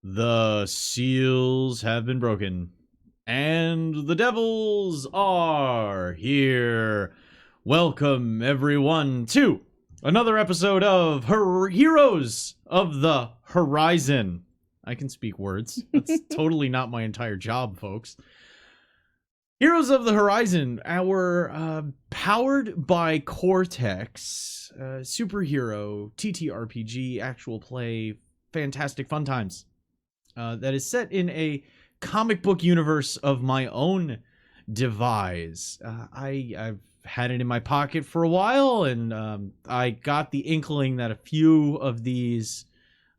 The seals have been broken, and the devils are here. Welcome, everyone, to another episode of Heroes of the Horizon. I can speak words. That's totally not my entire job, folks. Heroes of the Horizon, our powered by Cortex, superhero, TTRPG, actual play, fantastic fun times. That is set in a comic book universe of my own devise. I've had it in my pocket for a while, and I got the inkling that a few of these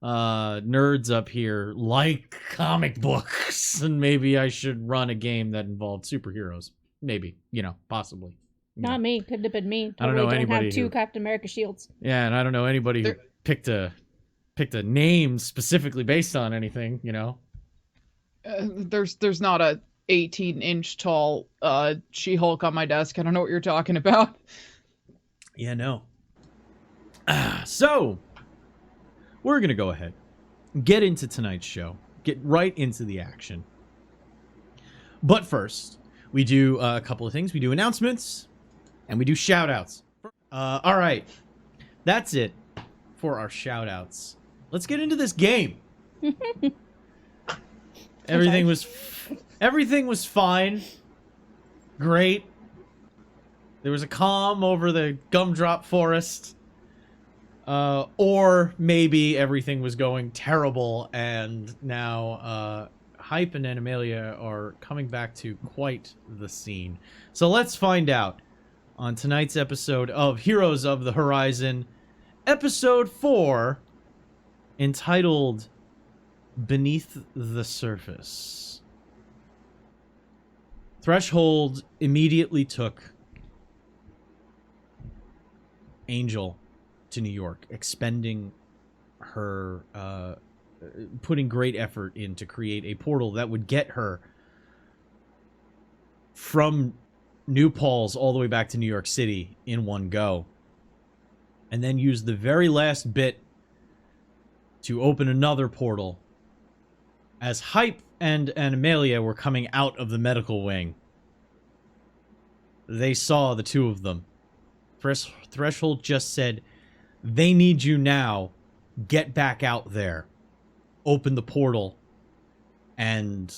nerds up here like comic books, and maybe I should run a game that involved superheroes. Maybe, possibly. Not me. Could have been me. Totally I don't know anybody have two Captain America shields. Yeah, and I don't know anybody who picked a name specifically based on anything, There's not a 18-inch tall She-Hulk on my desk. I don't know what you're talking about. Yeah, no. So, we're going to go ahead, get into tonight's show, get right into the action. But first, we do a couple of things. We do announcements, and we do shout-outs. All right, that's it for our shout-outs. Let's get into this game. Everything was fine. Great. There was a calm over the gumdrop forest. Or maybe everything was going terrible, and now Hype and Animalia are coming back to quite the scene. So let's find out on tonight's episode of Heroes of the Horizon, Episode 4, entitled Beneath the Surface. Threshold immediately took Angel to New York, expending her, putting great effort in to create a portal that would get her from New Paltz all the way back to New York City in one go. And then use the very last bit to open another portal as Hype and Animalia were coming out of the medical wing. They saw the two of them. Threshold just said, "They need you now. Get back out there." Open the portal. And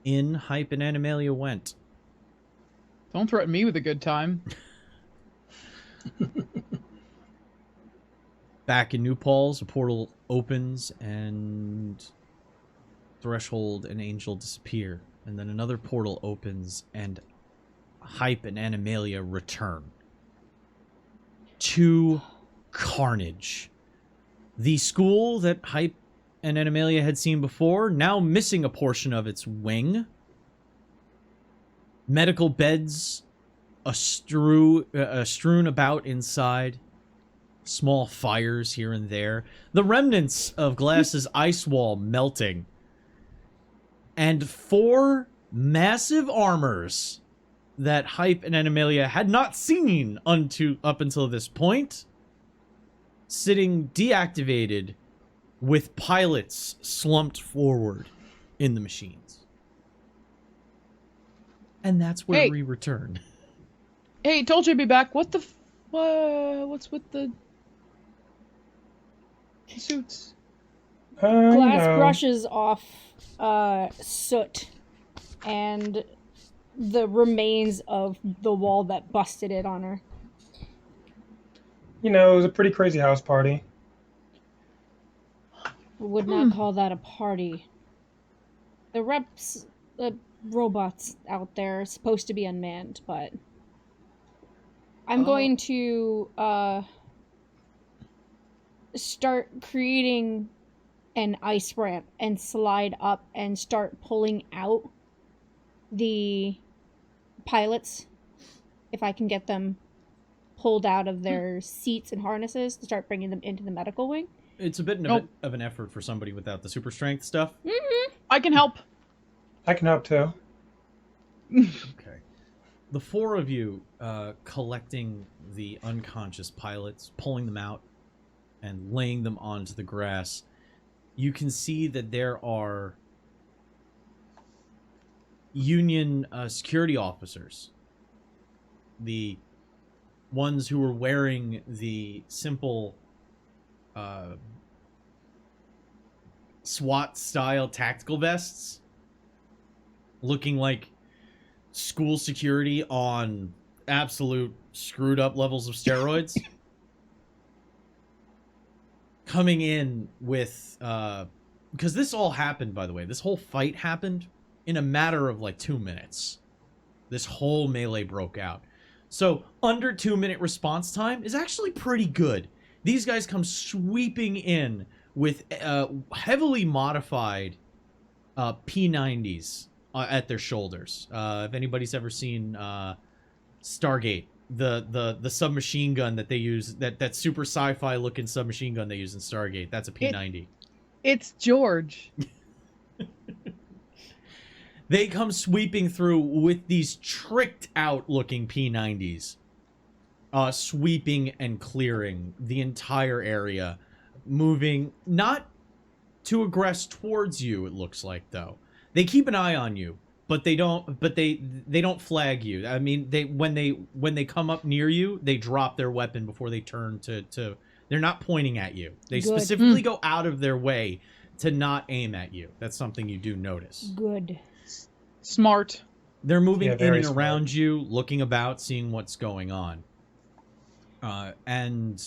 in Hype and Animalia went. Don't threaten me with a good time. Back in New Paltz, a portal opens and Threshold and Angel disappear. And then another portal opens and Hype and Animalia return. To carnage. The school that Hype and Animalia had seen before, now missing a portion of its wing. Medical beds strewn about inside. Small fires here and there. The remnants of Glass's ice wall melting. And 4 massive armors that Hype and Animalia had not seen up until this point, sitting deactivated with pilots slumped forward in the machines. And that's where we return. Hey, told you to be back. What's with the suits? Glass brushes off soot and the remains of the wall that busted it on her. It was a pretty crazy house party. Would not call that a party. The robots out there are supposed to be unmanned, but I'm going to start creating an ice ramp and slide up and start pulling out the pilots, if I can get them pulled out of their seats and harnesses, to start bringing them into the medical wing. It's a bit of an effort for somebody without the super strength stuff. Mm-hmm. I can help. I can help too. Okay. The 4 of you collecting the unconscious pilots, pulling them out, and laying them onto the grass. you can see that there are Union security officers. The ones who were wearing the simple SWAT-style tactical vests, looking like school security on absolute screwed-up levels of steroids. Coming in with... because this all happened, by the way. This whole fight happened in a matter of, like, 2 minutes. This whole melee broke out. So, under 2-minute response time is actually pretty good. These guys come sweeping in with heavily modified P90s at their shoulders. If anybody's ever seen Stargate, the submachine gun that they use, that super sci-fi looking submachine gun they use in Stargate, that's a P90. It's George. They come sweeping through with these tricked out looking P90s, sweeping and clearing the entire area, moving not to aggress towards you. It looks like, though, they keep an eye on you, but they don't. But they don't flag you. I mean, when they come up near you, they drop their weapon before they turn to. They're not pointing at you. They Good. specifically go out of their way to not aim at you. That's something you do notice. Good. Smart. They're moving in very and smart. around you, looking about, seeing what's going on. And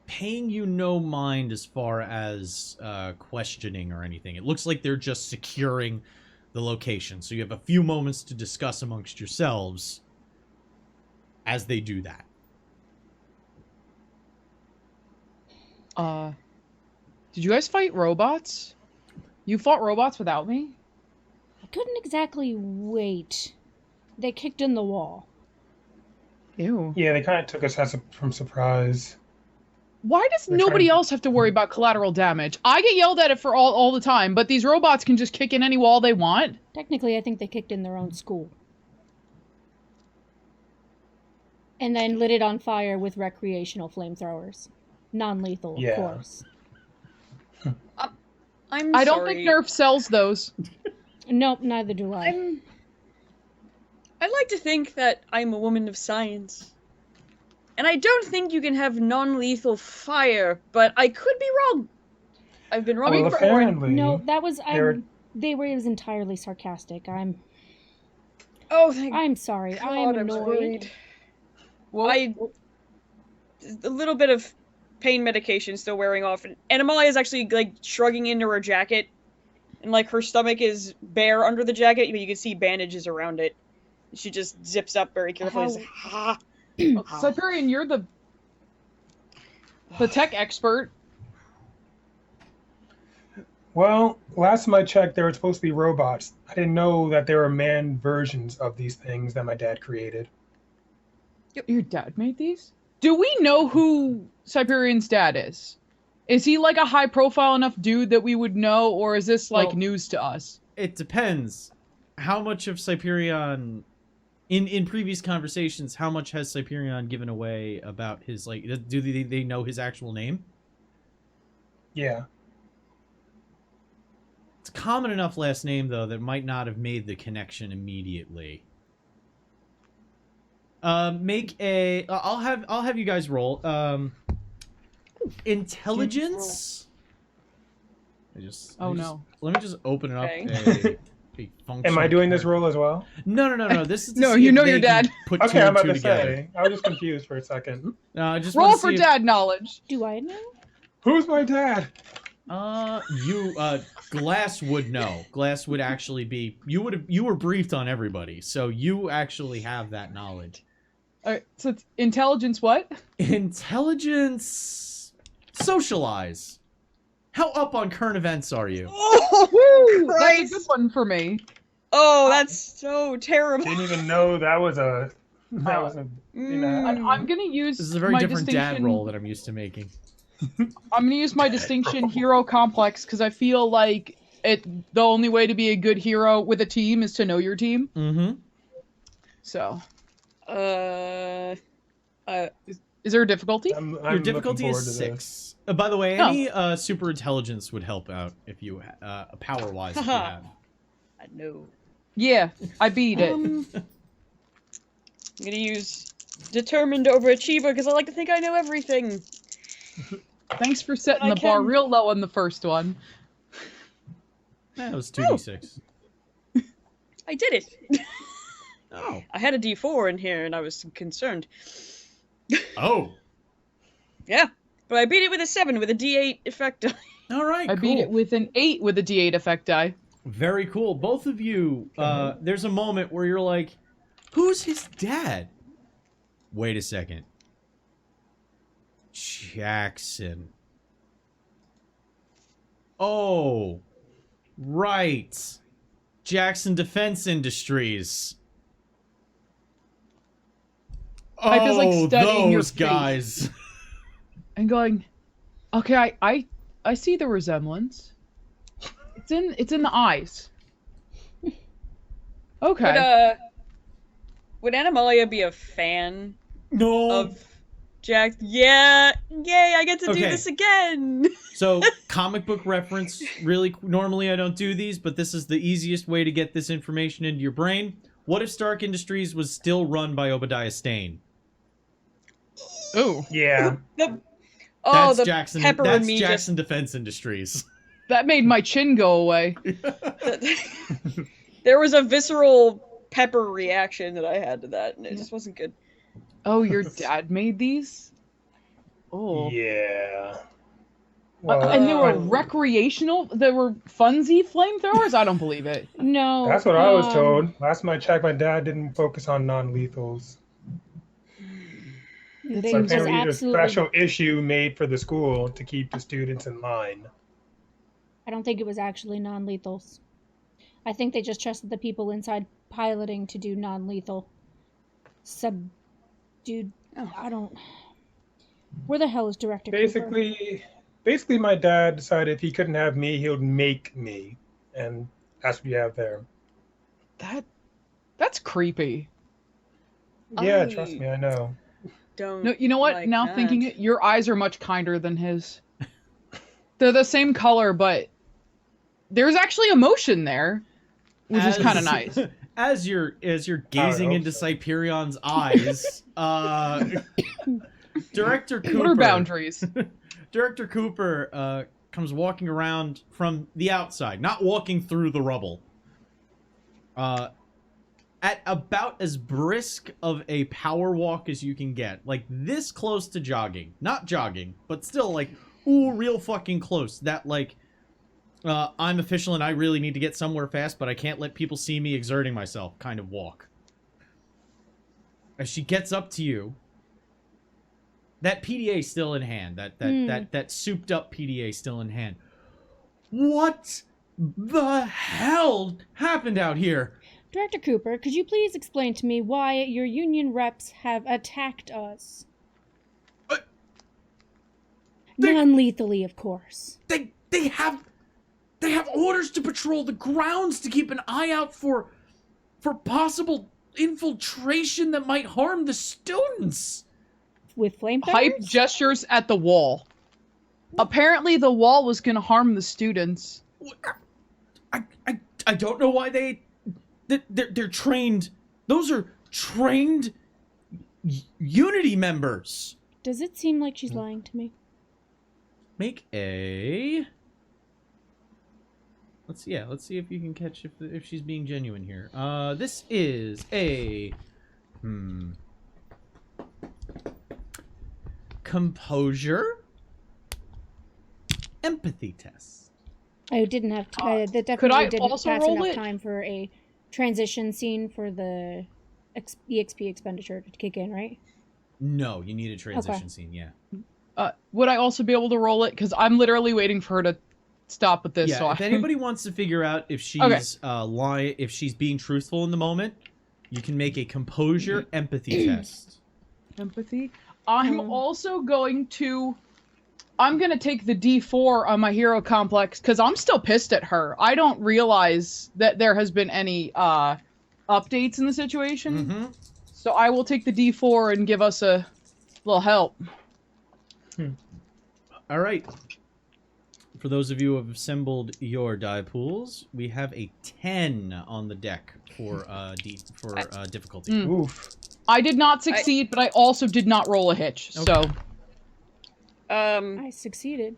paying you no mind as far as questioning or anything. It looks like they're just securing the location. So you have a few moments to discuss amongst yourselves as they do that. Did you guys fight robots? You fought robots without me? I couldn't exactly wait. They kicked in the wall. Ew. Yeah, they kind of took us from surprise. Why does They're nobody trying- else have to worry about collateral damage? I get yelled at it for all the time, but these robots can just kick in any wall they want. Technically, I think they kicked in their own school. And then lit it on fire with recreational flamethrowers. Non-lethal, Yeah. of course. I don't think Nerf sells those. Nope, neither do I. I like to think that I'm a woman of science. And I don't think you can have non-lethal fire, but I could be wrong. I've been wrong Well, before. apparently, No, that was they're- it was entirely sarcastic. Oh, thank I'm sorry. God, I am I was annoyed. worried. Well, A little bit of pain medication still wearing off, and Animalia is actually like shrugging into her jacket, and like her stomach is bare under the jacket, but you can see bandages around it. She just zips up very carefully. and How- says, Cyprian, you're the tech expert. Well, last time I checked, they were supposed to be robots. I didn't know that there were manned versions of these things that my dad created. Your dad made these? Do we know who Cyprian's dad is? Is he like a high profile enough dude that we would know, or is this like Well- news to us? It depends. How much of Cyprian, in previous conversations, how much has Cyprian given away about his, like, do they know his actual name? Yeah. It's a common enough last name, though, that might not have made the connection immediately. Make a... I'll have you guys roll. Intelligence? No. Let me just open it up. Okay. A Am I doing this functional role as well? No. This is to No, see you if know they your can dad. Put two Okay, I'm and about two to together. say. I was just confused for a second. I just Roll wanna for see if- dad knowledge. Do I know? Who's my dad? Glass would know. Glass would actually be. You were briefed on everybody, so you actually have that knowledge. Alright, so it's intelligence what? Intelligence. Socialize. How up on current events are you? "Oh, Woo! That's a Christ! good one for me. Oh, that's so terrible." Didn't even know that was a. That was a. I'm gonna use This is a very my different dad distinction. role that I'm used to making. I'm gonna use my distinction hero complex because I feel like the only way to be a good hero with a team is to know your team. Mm-hmm. So Is there a difficulty? I'm Your looking difficulty forward is to 6. By the way, Oh. any super intelligence would help out if you power-wise if you Haha. have. I know. Yeah, I beat it. I'm gonna use determined overachiever because I like to think I know everything. Thanks for setting I the bar can- real low on the first one. That was 2d6. I did it. Oh. I had a D4 in here and I was concerned. Oh. Yeah, but I beat it with a 7 with a D8 effect. All right, I cool. beat it with an 8 with a D8 effect die. Very cool. Both of you, there's a moment where you're like, who's his dad? Wait a second. Jackson. Oh, right. Jackson Defense Industries. Hype is, like, Oh, studying your those face. guys. And going, okay, I see the resemblance. It's in the eyes. Okay. Would Animalia be a fan No. of Jack? Yeah, yay! I get to do Okay. this again. So, comic book reference, really, normally I don't do these, but this is the easiest way to get this information into your brain. What if Stark Industries was still run by Obadiah Stane? Ooh, Yeah. Oh, That's the Jackson, pepper that's in me Jackson Defense Industries. that made my chin go away. just. There was a visceral pepper reaction that I had to that, and it just wasn't good. Oh, your dad made these? Oh. Yeah. Well, And they were but recreational? They were funsy flamethrowers? I don't believe it. No. that's what I was told. Last time I checked, my dad didn't focus on non-lethals. They So was apparently there's a absolutely. special issue made for the school to keep the students in line. I don't think it was actually non-lethals. I think they just trusted the people inside piloting to do non-lethal. Dude, Oh. I don't. Where the hell is Director Cooper? Basically, my dad decided if he couldn't have me, he would make me, and that's what you have there. That's creepy. Yeah, I trust me, I know. Don't. No, you know what? like Now that. thinking it, your eyes are much kinder than his. They're the same color, but there's actually emotion there, which is kind of nice. As you're gazing hope into so. Cyperion's eyes, Director Cooper. What are boundaries? Director Cooper comes walking around from the outside, not walking through the rubble. At about as brisk of a power walk as you can get. Like, this close to jogging. Not jogging, but still, like, ooh, real fucking close. That, like, I'm official and I really need to get somewhere fast, but I can't let people see me exerting myself kind of walk. As she gets up to you, that PDA still in hand. That souped up PDA still in hand. What the hell happened out here? Director Cooper, could you please explain to me why your union reps have attacked us? Non-lethally, of course. They have orders to patrol the grounds to keep an eye out for possible infiltration that might harm the students. With flamethrowers? Hype gestures at the wall. Apparently, the wall was going to harm the students. I don't know why they're trained. Those are trained Unity members. Does it seem like she's lying to me? Make a. Let's see if you can catch if she's being genuine here. This is a composure empathy test. I didn't have that Could definitely I didn't also pass roll enough it? time for a transition scene for the EXP expenditure to kick in, right? No, you need a transition scene. Yeah. Would I also be able to roll it? Because I'm literally waiting for her to stop with this. Yeah. So If anybody wants to figure out if she's Okay. if she's being truthful in the moment, you can make a composure empathy test. Empathy. I'm also going to... I'm going to take the D4 on my hero complex, because I'm still pissed at her. I don't realize that there has been any updates in the situation. Mm-hmm. So I will take the D4 and give us a Little help. All right. For those of you who have assembled your die pools, we have a 10 on the deck for difficulty. Oof. I did not succeed, but I also did not roll a hitch. Okay. So I succeeded.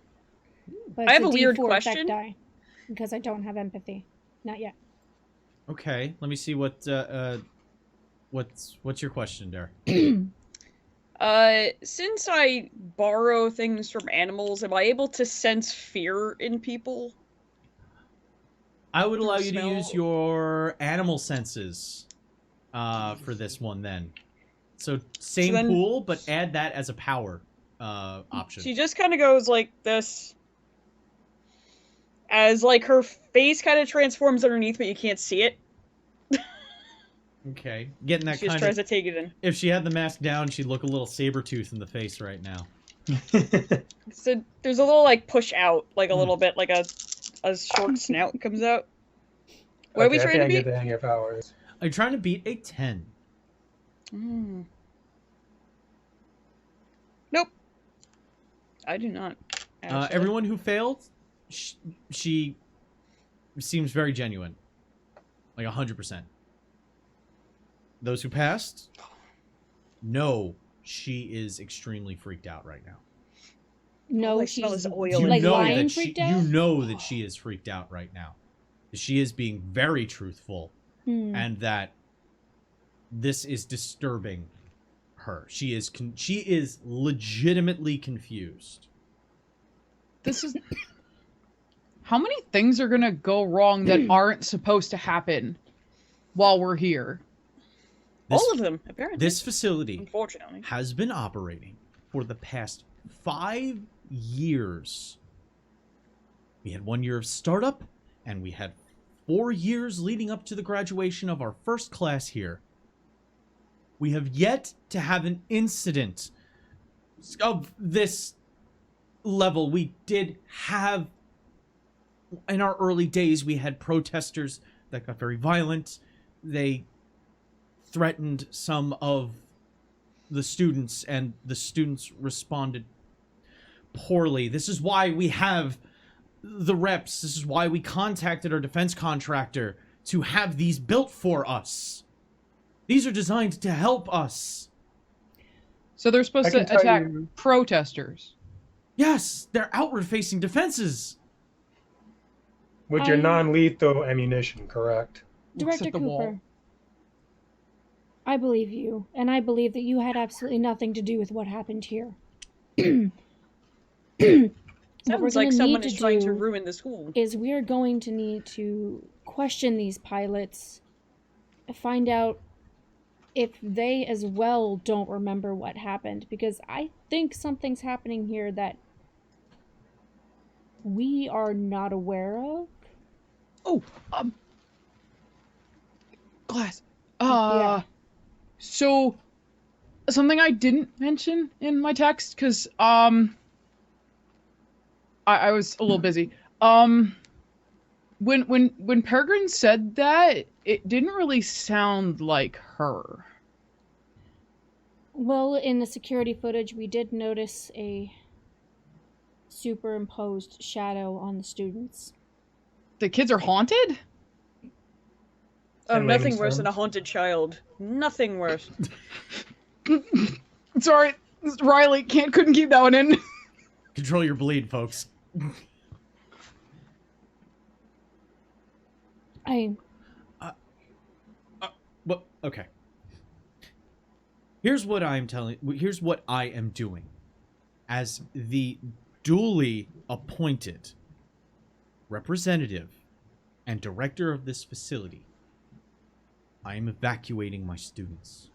But I it's have a weird D4 effect question. die, because I don't have empathy. Not yet. Okay, let me see what's your question, Dar? Since I borrow things from animals, am I able to sense fear in people? I would allow you to Smell. use your animal senses for this one then. So same then- pool, but add that as a power option. She just kind of goes like this. As, like, her face kind of transforms underneath, but you can't see it. Okay, getting that She just kind tries of. to take it in. If she had the mask down, she'd look a little saber-tooth in the face right now. So there's a little, like, push out, like, a little bit, like a short snout comes out. What are we Okay, I trying to can't beat? get the hang of powers. I'm trying to beat a 10. Nope. I do not. actually. Everyone who failed, she seems very genuine. Like 100%. Those who passed, no, she is extremely freaked out right now. No, All I smell she's is oil. You like know lying that she, freaked out. you know that she is freaked out right now. She is being very truthful, and that this is disturbing her. She is legitimately confused. this is. How many things are gonna go wrong that aren't supposed to happen while we're here? All of them, apparently. This facility Unfortunately. has been operating for the past 5 years. We had 1 year of startup, and we had 4 years leading up to the graduation of our first class here. We have yet to have an incident of this level. We did have, in our early days, we had protesters that got very violent. They threatened some of the students, and the students responded poorly. This is why we have the reps. This is why we contacted our defense contractor to have these built for us. These are designed to help us. So they're supposed I to can tell attack you- protesters. Yes, they're outward-facing defenses. With your I- non-lethal ammunition, correct? Looks Director at the wall. Cooper, I believe you, and I believe that you had absolutely nothing to do with what happened here. What we're Sounds gonna like someone need is to trying to do ruin the school. is we are going to need to question these pilots, find out if they as well don't remember what happened, because I think something's happening here that we are not aware of. Oh, glass. Yeah. So something I didn't mention in my text because I was a little busy. When Peregrine said that, it didn't really sound like her. Well, in the security footage, we did notice a superimposed shadow on the students. The kids are haunted? Oh, And nothing Megan's worse than a terms. haunted child. Nothing worse. Sorry, Riley couldn't keep that one in. Control your bleed, folks. Well, okay. Here's what I am doing. As the duly appointed representative and director of this facility, I am evacuating my students.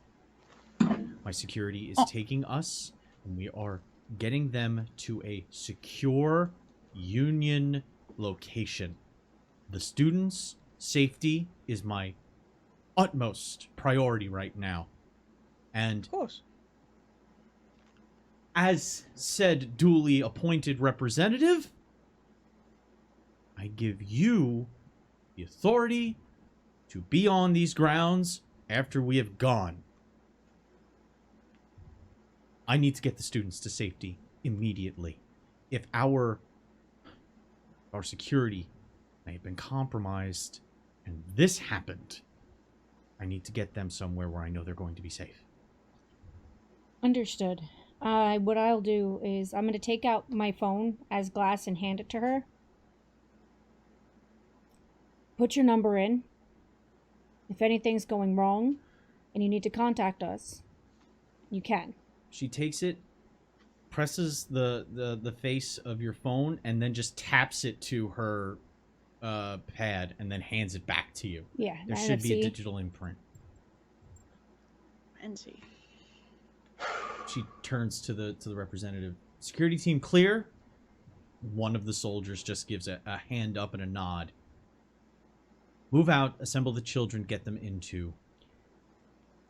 My security is taking us, and we are getting them to a secure Union location. The students' safety is my utmost priority right now. And Of course. as said duly appointed representative, I give you the authority to be on these grounds after we have gone. I need to get the students to safety immediately. If our security may have been compromised and this happened, I need to get them somewhere where I know they're going to be safe. Understood. What I'll do is I'm going to take out my phone as glass and hand it to her. Put your number in. If anything's going wrong and you need to contact us, you can. She takes it, presses the face of your phone, and then just taps it to her pad and then hands it back to you. Yeah, There should be a digital imprint. Fancy. She turns to the representative. Security team clear. One of the soldiers just gives a hand up and a nod. Move out, assemble the children, get them into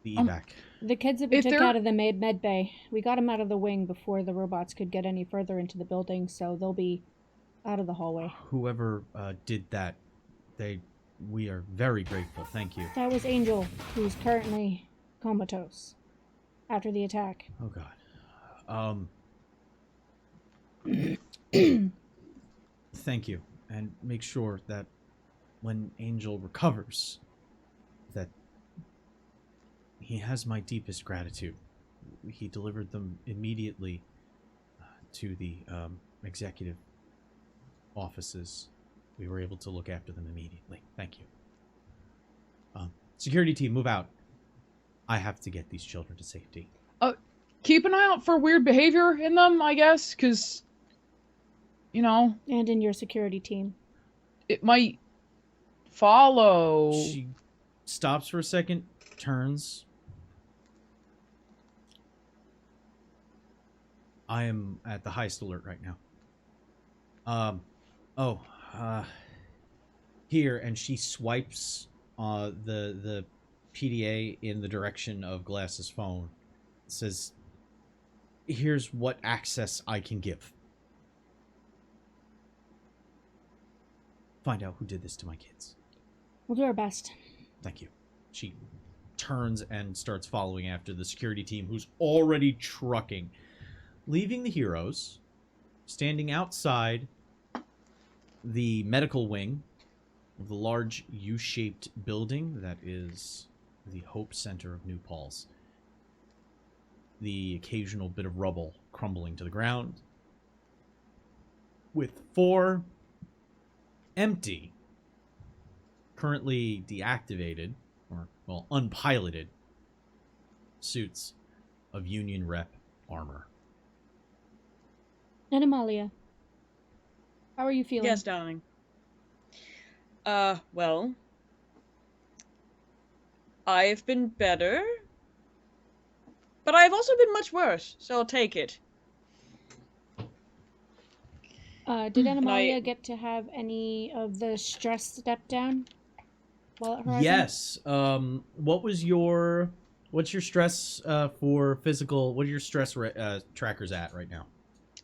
the evac. The kids have been If took they're- out of the med bay. We got them out of the wing before the robots could get any further into the building, so they'll be out of the hallway. Whoever did that, we are very grateful. Thank you. That was Angel, who's currently comatose after the attack. Oh God. Thank you, and make sure that when Angel recovers, that he has my deepest gratitude. He delivered them immediately to the executive offices. We were able to look after them immediately. Thank you. Security team, move out. I have to get these children to safety. Keep an eye out for weird behavior in them, I guess, because, you know, And in your security team. it might follow. She stops for a second, turns. I am at the highest alert right now. Here, and she swipes the PDA in the direction of Glass's phone. It says, here's what access I can give. Find out who did this to my kids. We'll do our best. Thank you. She turns and starts following after the security team, who's already trucking. Leaving the heroes, standing outside the medical wing of the large U-shaped building that is the Hope Center of New Paltz. The occasional bit of rubble crumbling to the ground. With 4 empty, currently deactivated, or, well, unpiloted suits of Union Rep armor. And Amalia, how are you feeling? Yes, darling. Well, I've been better, but I've also been much worse, so I'll take it. Did Amalia get to have any of the stress step down while at Horizon? Yes. What's your stress for physical? What are your stress trackers at right now?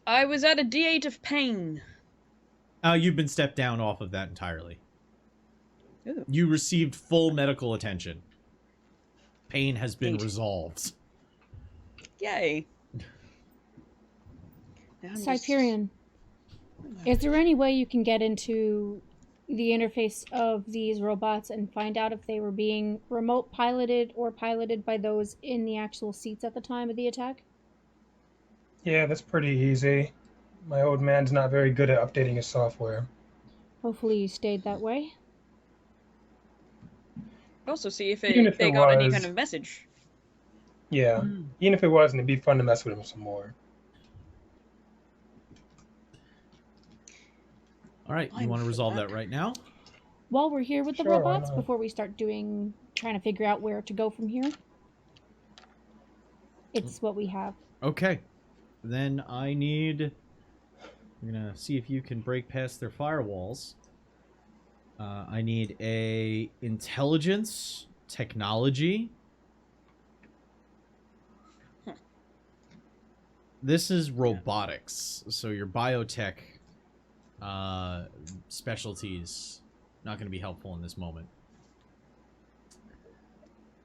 I was at a D8 of pain. You've been stepped down off of that entirely. Ooh. You received full medical attention. Pain has been Neat. resolved. Yay. Now I'm just- Cyperion, is there any way you can get into the interface of these robots and find out if they were being remote piloted or piloted by those in the actual seats at the time of the attack? Yeah, that's pretty easy. My old man's not very good at updating his software. Hopefully you stayed that way. Also see if Even if they it got any was- kind of message. Yeah, even if it wasn't, it'd be fun to mess with him some more. All right, you I'm want to for resolve that. that right now? While we're here with the Sure, why robots, not? before we start trying to figure out where to go from here, it's what we have. Okay. Then I'm gonna see if you can break past their firewalls. I need a intelligence, technology. This is robotics, so your biotech specialties not going to be helpful in this moment.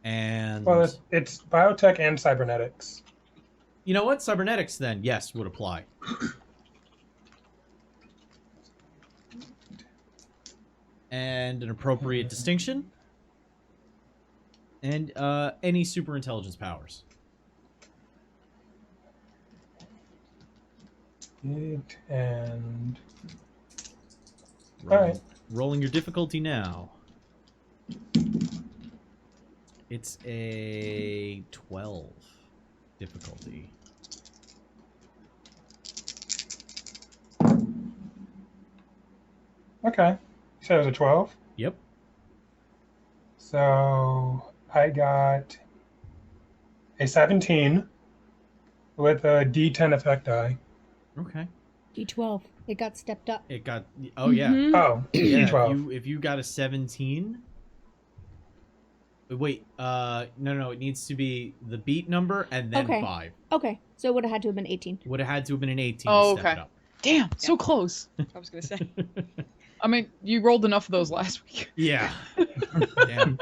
And Well, it's biotech and cybernetics. You know what? Cybernetics, then, yes, would apply. And an appropriate distinction. And any super intelligence powers. And Rolling, Alright. rolling your difficulty now. It's a 12 difficulty. okay. You said it was a 12? Yep. So I got a 17 with a D10 effect die. Okay. D12. It got stepped up. It got. Oh yeah. Mhm. Oh, Yeah. D12. If you got a 17. Wait. No. It needs to be the beat number and then Okay. 5. Okay, so it would have had to have been 18. Would have had to have been an 18 Oh, to step okay. it up. Damn, so close. I was gonna say. I mean, you rolled enough of those last week. Yeah. Damn.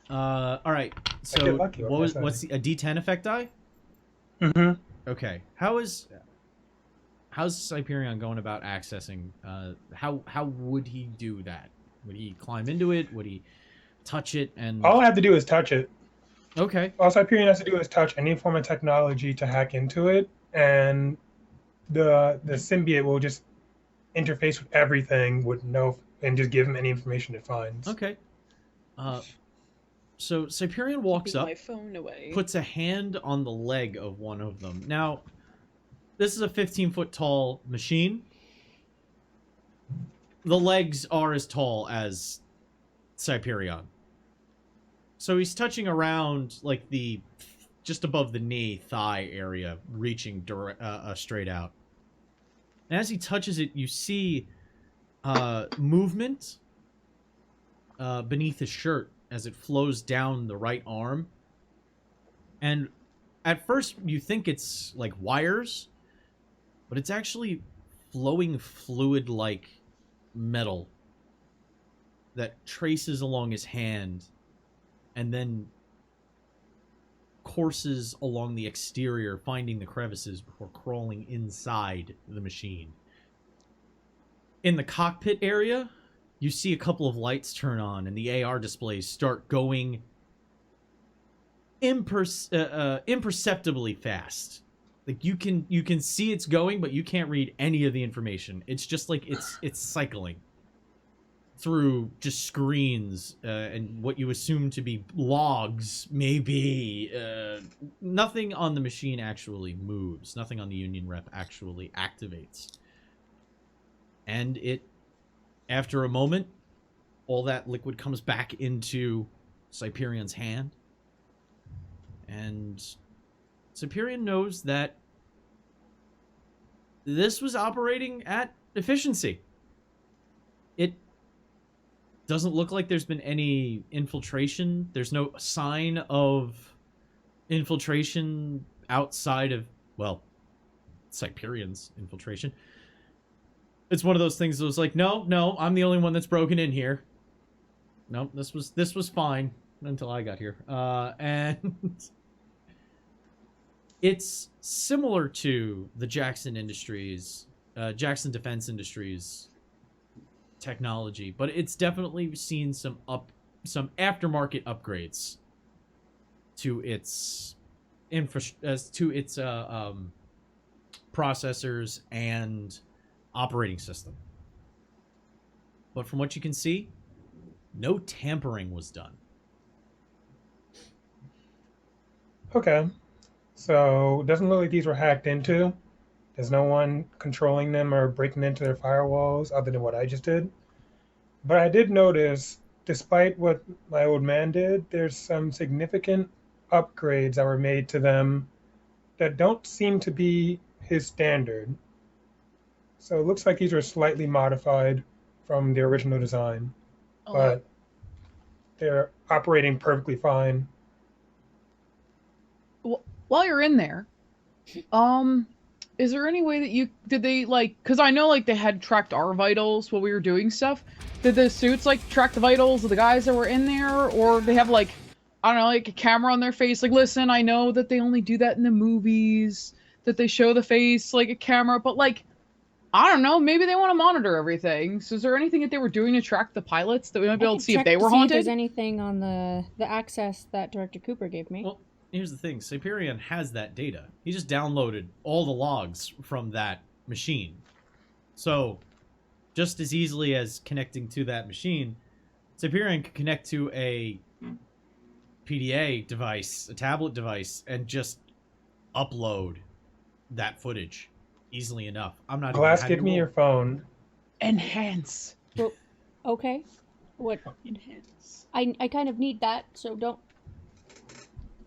All right. So get lucky, what can I what's say? a D10 effect die? Mm-hmm. Okay. How's Hyperion going about accessing? How would he do that? Would he climb into it? Would he touch it? And All I have to do is touch it. okay. All Hyperion has to do is touch any form of technology to hack into it, and the symbiote will just interface with everything with and just give him any information it finds. Okay. So Hyperion walks Keeping up, my phone away. puts a hand on the leg of one of them. Now, this is a 15-foot tall machine. The legs are as tall as Hyperion. So he's touching around like the just above the knee, thigh area, reaching straight out. And as he touches it, you see movement beneath his shirt as it flows down the right arm. And at first you think it's like wires, but it's actually flowing fluid like metal that traces along his hand and then courses along the exterior, finding the crevices before crawling inside the machine. In the cockpit area, you see a couple of lights turn on and the AR displays start going imperceptibly fast. Like you can see it's going, but you can't read any of the information. It's just like it's cycling through just screens and what you assume to be logs, maybe. Nothing on the machine actually moves. Nothing on the Union rep actually activates. And it, after a moment, all that liquid comes back into Hyperion's hand. And Hyperion knows that this was operating at efficiency. It doesn't look like there's been any infiltration. There's no sign of infiltration outside of, well, Hyperion's infiltration. It's one of those things that was like, no, I'm the only one that's broken in here. No, this was fine until I got here. And it's similar to the Jackson Industries, Jackson Defense Industries technology, but it's definitely seen some aftermarket upgrades to its processors and operating system. But from what you can see, no tampering was done. Okay. So it doesn't look like these were hacked into. There's no one controlling them or breaking into their firewalls other than what I just did. But I did notice, despite what my old man did, there's some significant upgrades that were made to them that don't seem to be his standard. So it looks like these were slightly modified from the original design, but they're operating perfectly fine. While you're in there, is there any way that did they like, because I know like they had tracked our vitals while we were doing stuff. Did the suits like track the vitals of the guys that were in there, or they have like I don't know, like a camera on their face. Like, listen, I know that they only do that in the movies, that they show the face like a camera, but like, I don't know, maybe they want to monitor everything. So is there anything that they were doing to track the pilots that we might be able to see if they were If haunted? there's anything on the access that Director Cooper gave me. Well, here's the thing. Cyperion has that data. He just downloaded all the logs from that machine. So, just as easily as connecting to that machine, Cyperion can connect to a PDA device, a tablet device, and just upload that footage easily enough. I'm not Glass, even give me your phone. Enhance. Well, okay. What? Enhance. I kind of need that, so don't.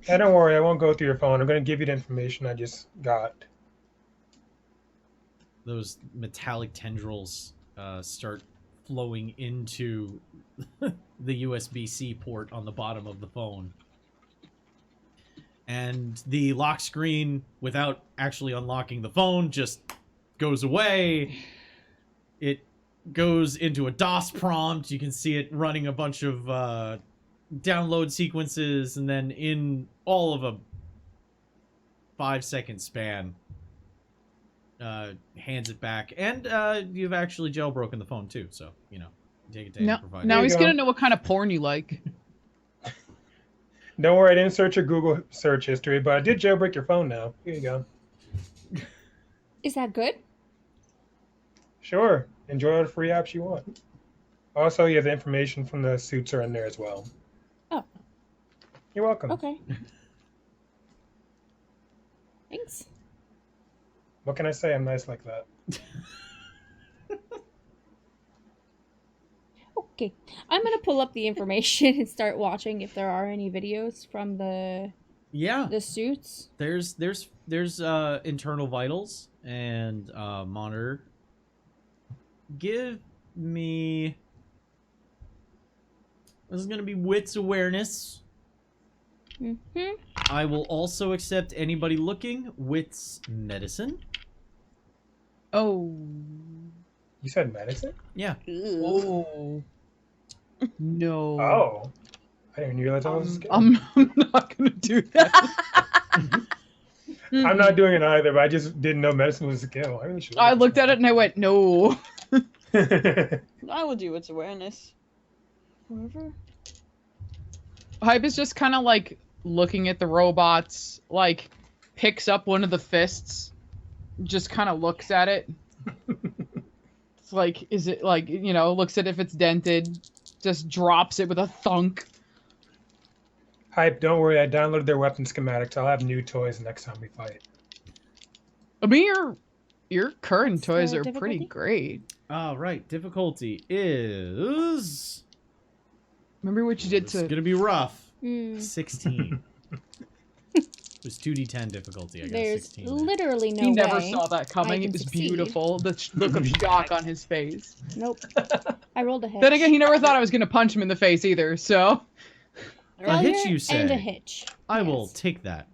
Hey, don't worry, I won't go through your phone. I'm going to give you the information I just got. Those metallic tendrils start flowing into the USB-C port on the bottom of the phone. And the lock screen, without actually unlocking the phone, just goes away. It goes into a DOS prompt. You can see it running a bunch of download sequences, and then in all of a 5-second span, hands it back. And you've actually jailbroken the phone too, so, you know, take it to any provider. Now There you he's go. gonna know what kind of porn you like. Don't worry, I didn't search your Google search history, but I did jailbreak your phone now. Here you go. Is that good? Sure. Enjoy all the free apps you want. Also, you have the information from the suits are in there as well. Oh. You're welcome. Okay. Thanks. What can I say? I'm nice like that. Okay. I'm gonna pull up the information and start watching if there are any videos from Yeah, the suits. there's internal vitals and monitor. Give me. This is gonna be wits awareness. Mm-hmm. I will also accept anybody looking wits medicine. Oh. You said medicine? Yeah. Oh. No. Oh. I didn't realize that was a skill. I'm not gonna do that. I'm not doing it either, but I just didn't know medicine was a skill. I really should. I looked at it and I went, no. it. I will do its awareness. However. Hype is just kind of like looking at the robots, like picks up one of the fists, just kind of looks at it. It's like, is it like, you know, looks at if it's dented, just drops it with a thunk. Hype, don't worry. I downloaded their weapon schematics. I'll have new toys next time we fight. I mean, your current What's toys the are pretty difficulty? great. All right. Difficulty is. Remember what you did It's to gonna be rough. Mm. 16. It was 2d10 difficulty. I got There's 16. there. literally no He never way. saw that coming. can It was succeed. beautiful. The look of shock on his face. Nope. I rolled a hit. Then again, he never thought I was gonna punch him in the face either. So A hitch, Failure you say? And a hitch. I will Yes. take that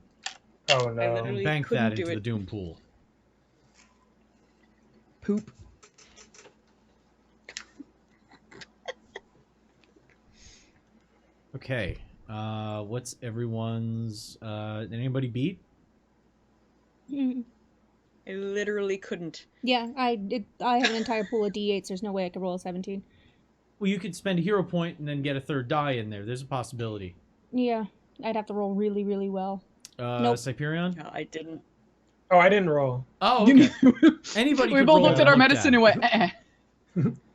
Oh I no. literally- and bank couldn't that do into the it. doom pool. poop. Okay. What's everyone's? Did anybody beat? Mm. I literally couldn't. Yeah, I have an entire pool of d8s. There's no way I could roll a 17. Well, you could spend a hero point and then get a third die in there. There's a possibility. Yeah, I'd have to roll really, really well. Nope. Cyperion? No, I didn't. Oh, I didn't roll. Oh, okay. Anybody We could both roll looked and at our look medicine and it. went, eh.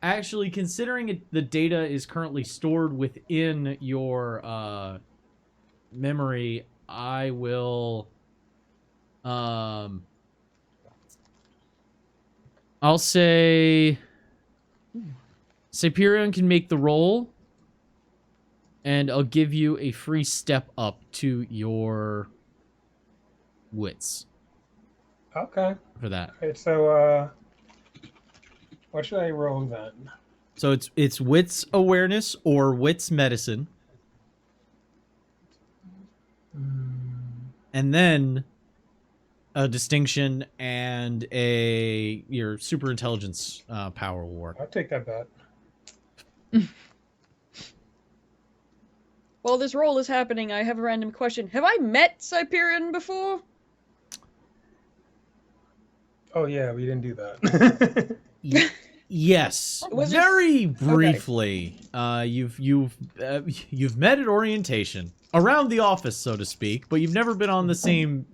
Actually, considering the data is currently stored within your memory, I will. I'll say Cyperion can make the roll, and I'll give you a free step up to your wits Okay. for that. Alright, so what should I roll then? So it's wits awareness or wits medicine, and then a distinction and your super intelligence power will work. I'll take that bet. While this roll is happening, I have a random question. Have I met Cyperion before? Oh yeah, we didn't do that. Yes, Was it- very briefly. You've met at orientation, around the office, so to speak, but you've never been on the same,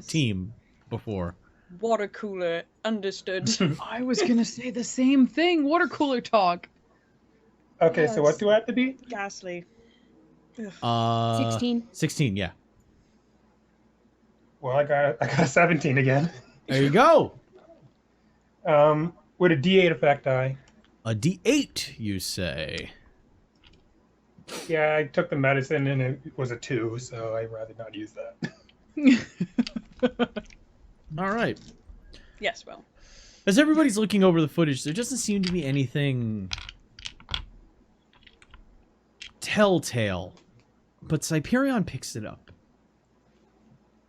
team before. Water cooler. Understood. I was gonna say the same thing. Water cooler talk. Okay, so what do I have to be? Ghastly. 16. 16, yeah. Well, I got a 17 again. There you go. With a D8 effect die. A D8, you say. Yeah, I took the medicine and it was a 2, so I'd rather not use that. All right. Yes, well. As everybody's looking over the footage, there doesn't seem to be anything telltale, but Cyperion picks it up.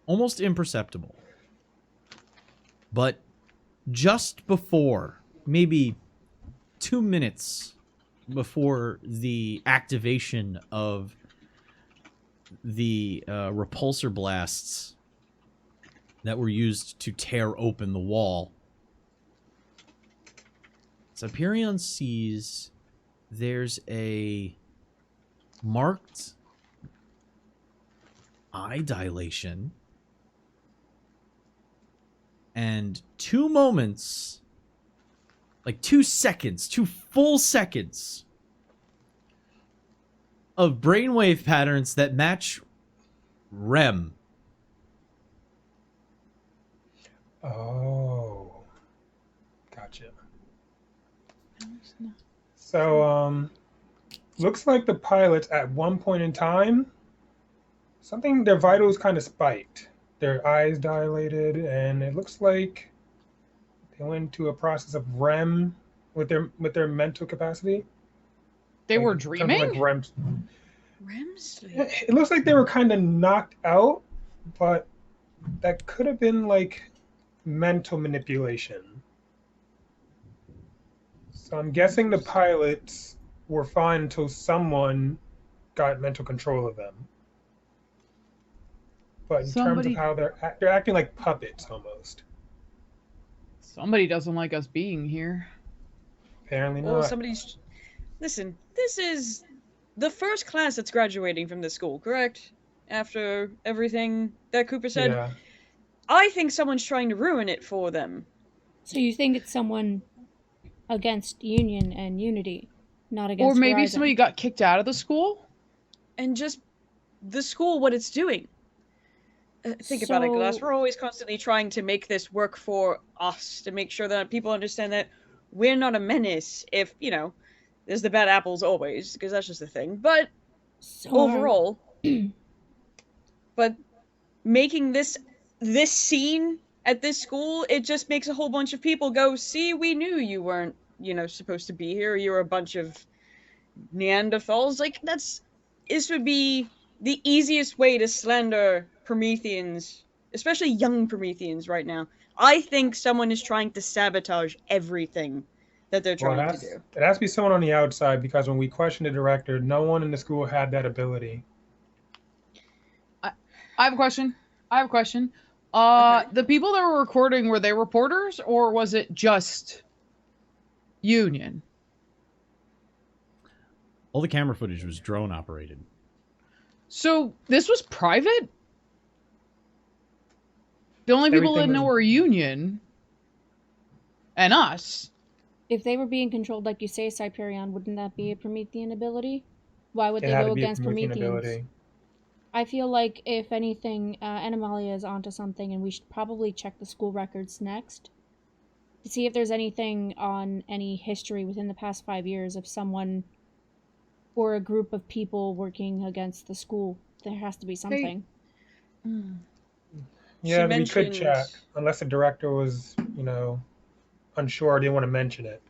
Almost imperceptible. But just before, maybe 2 minutes before the activation of the repulsor blasts that were used to tear open the wall, Cyperion sees there's a marked eye dilation and 2 moments, like 2 seconds, 2 full seconds of brainwave patterns that match REM. Oh. Gotcha. So, looks like the pilots at one point in time, their vitals kind of spiked. Their eyes dilated, and it looks like they went into a process of REM with their mental capacity. They Like, were something dreaming? like REM. REM sleep. It looks like they were kind of knocked out, but that could have been like mental manipulation. So I'm guessing the pilots were fine until someone got mental control of them. But in terms of how they're acting like puppets almost. Somebody doesn't like us being here. Apparently Well, not. somebody's... Listen, this is the first class that's graduating from this school, correct? After everything that Cooper said? Yeah. I think someone's trying to ruin it for them. So you think it's someone against Union and Unity, not against Or maybe Horizon. somebody got kicked out of the school? And just the school, what it's doing. Think about it, Glass. So- We're always constantly trying to make this work for us, to make sure that people understand that we're not a menace if, there's the bad apples always, because that's just the thing. But So overall, but making this scene at this school, it just makes a whole bunch of people go, see, we knew you weren't, supposed to be here. You were a bunch of Neanderthals. Like, this would be the easiest way to slander Prometheans, especially young Prometheans right now. I think someone is trying to sabotage everything that they're Well, trying to do. it has to be someone on the outside, because when we questioned the director, no one in the school had that ability. I have a question. Okay. The people that were recording, were they reporters, or was it just Union? All the camera footage was drone operated. So this was private? The only people that Everything know was- are Union and us. if they were being controlled like you say, Cyperion, wouldn't that be a Promethean ability? Why would It they had go to be a against Promethean Prometheans? ability. I feel like, if anything, Animalia is onto something, and we should probably check the school records next to see if there's anything on any history within the past 5 years of someone or a group of people working against the school. There has to be something. Yeah, we could mentioned- check, unless the director was, unsure, didn't want to mention it.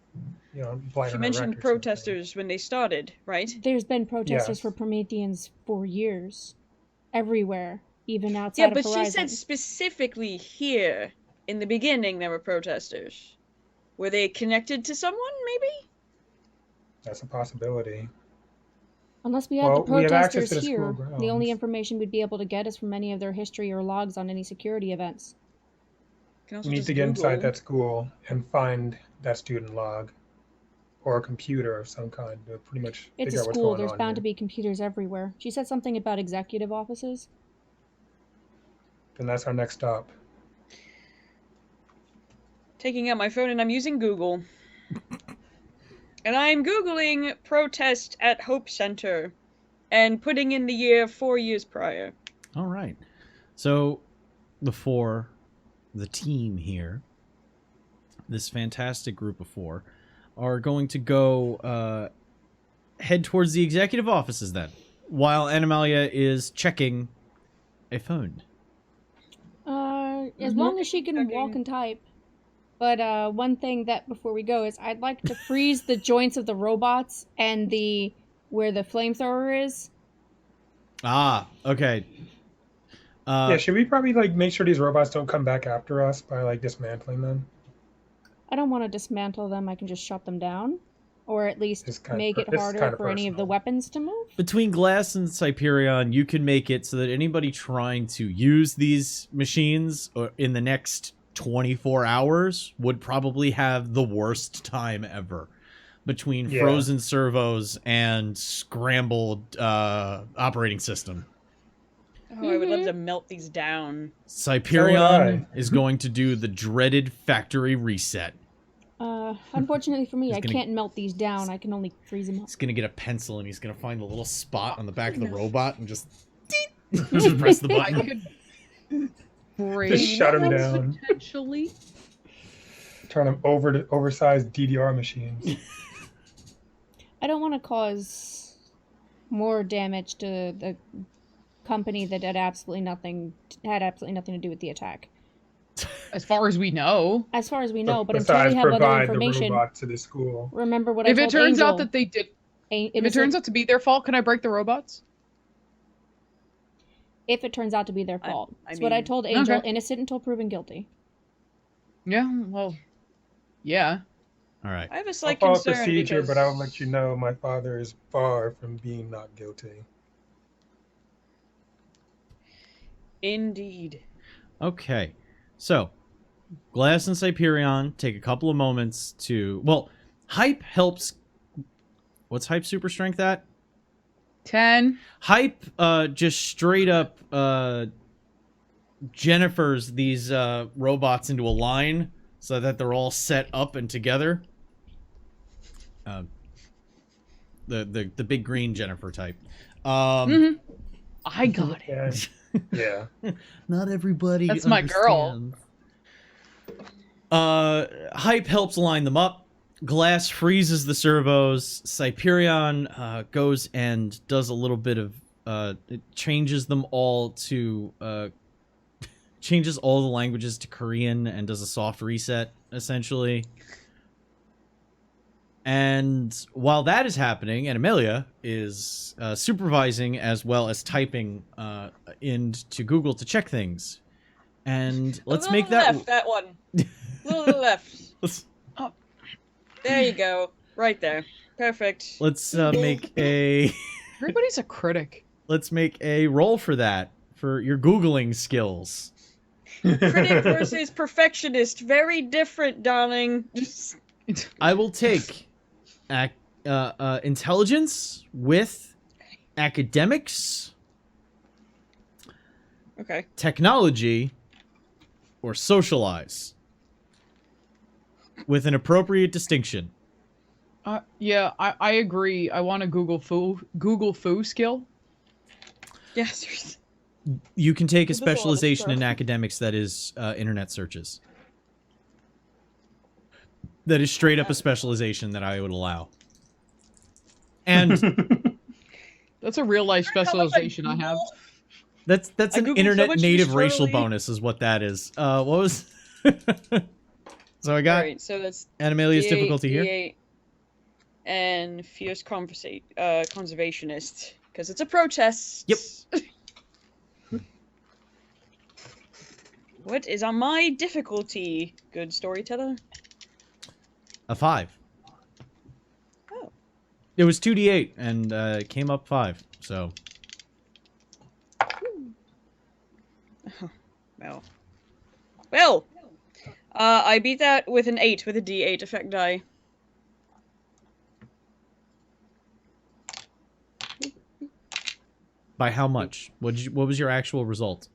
blight She on our mentioned record sort of thing. protesters when they started, right? There's been protesters Yes. for Prometheans for years. Everywhere. Even outside Yeah, of but Horizon. she said specifically here in the beginning there were protesters. Were they connected to someone, maybe? That's a possibility. Unless we had Well, the we have access protesters to the school here, the only grounds. information we'd be able to get is from any of their history or logs on any security events. You can also We need just to get inside Google. that school and find that student log or a computer of some kind to pretty much It's a figure out what's school, going there's on bound here. to be computers everywhere. She said something about executive offices. Then that's our next stop. Taking out my phone and I'm using Google. And I'm Googling protest at Hope Center and putting in the year 4 years prior. All right. So the team here, this fantastic group of 4, are going to go head towards the executive offices then, while Animalia is checking a phone. As long as she can walk Checking. and type. But one thing that before we go is I'd like to freeze the joints of the robots and where the flamethrower is. Ah, okay. Yeah, should we probably like make sure these robots don't come back after us by like dismantling them? I don't want to dismantle them, I can just shut them down. Or at least It's kind make of- it it's harder kind of for any of the personal. weapons to move. Between Glass and Cyperion, you can make it so that anybody trying to use these machines in the next 24 hours would probably have the worst time ever. Between Yeah. frozen servos and scrambled operating system. Oh, I would love to melt these down. Cyperion is going to do the dreaded factory reset. Unfortunately for me, He's I gonna- can't melt these down. I can only freeze them up. He's gonna get a pencil and he's gonna find the little spot on the back of the robot and just just press the I button. could break Just shut 'em them down. potentially. Turn them over to oversized DDR machines. I don't want to cause more damage to the company that had absolutely nothing to do with the attack. As far as we know. As far as we know, but until Besides we have other provide information, the robot to the school. remember what I If told it turns Angel. out that they did, if it turns out to be their fault, can I break the robots? If it turns out to be their fault. I That's what I mean- told Angel. Okay. Innocent until proven guilty. Yeah, well, yeah. All right. I have a I'll slight follow concern procedure, because but I'll let you know my father is far from being not guilty. Indeed. Okay. So, Glass and Cyperion take a couple of moments to... Well, Hype helps... What's Hype super strength at? 10. Hype just straight up Jennifer's these robots into a line so that they're all set up and together. The big green Jennifer type. I got it. Yeah. Yeah. Not everybody That's my girl. Hype helps line them up. Glass freezes the servos. Cyperion goes and does a little bit of it changes them all to changes all the languages to Korean and does a soft reset essentially. And while that is happening, and Amelia is supervising as well as typing into Google to check things. And let's A make little that left, that one. Little left. let's There you go. Right there. Perfect. let's make a Everybody's a critic. let's make a roll for that for your Googling skills. Critic versus perfectionist. Very different, darling. I will take intelligence with academics, Okay. technology, or socialize with an appropriate distinction. Yeah, I agree. I want a Google foo skill. Yes. You can take a There's a lot of specialization in stuff. academics that is internet searches. That is straight up a specialization that I would allow. And That's a real life How much specialization I have. that's I an Googled so internet much native racial externally. bonus is what that is. What was So I got Alright, so that's Animalia's D8, difficulty here. D8, and fierce conservationist. Because it's a protest. Yep. What is on my difficulty, good storyteller? A 5. Oh. It was 2d8 and it came up 5. So Well, I beat that with an 8 with a D8 effect die. by how much? What was your actual result?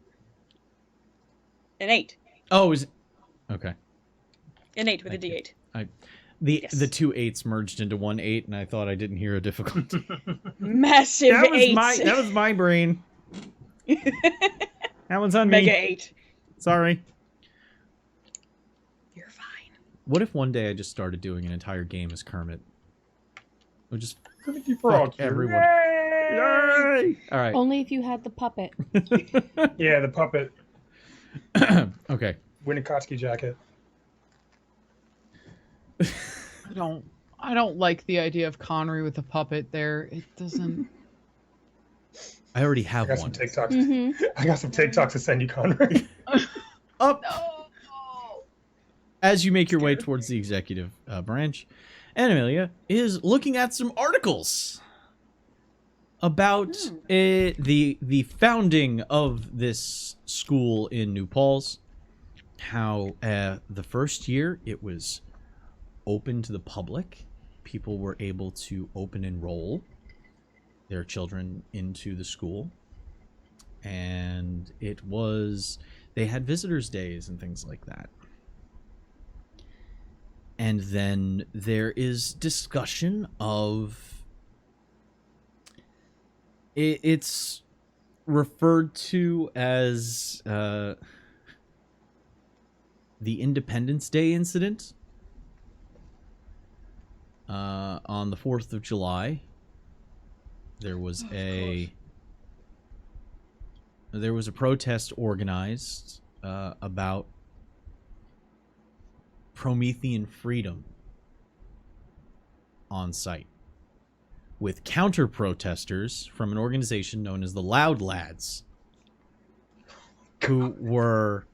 An 8. Oh, is okay. An 8 with Thank a you. D8. The 2 8s merged into 1 8, and I thought I didn't hear a difficulty. Massive that was 8s. that was my brain. That one's on Mega me. 8. Sorry. You're fine. What if one day I just started doing an entire game as Kermit? Or just Frog fuck everyone. Yay! All right. Only if you had the puppet. Yeah, the puppet. Okay. Winnicotski jacket. I don't like the idea of Connery with a puppet there. It doesn't. I already I have got one. some TikToks. Mm-hmm. I got some TikToks to send you, Connery. Up No. as you make your way towards the executive branch, Amelia is looking at some articles about the founding of this school in New Paltz. How the first year it was open to the public. People were able to open enroll their children into the school. And they had visitors days and things like that. And then there is discussion of it's referred to as the Independence Day incident on the 4th of July. There was a protest organized about Promethean freedom on site, with counter-protesters from an organization known as the Loud Lads, who were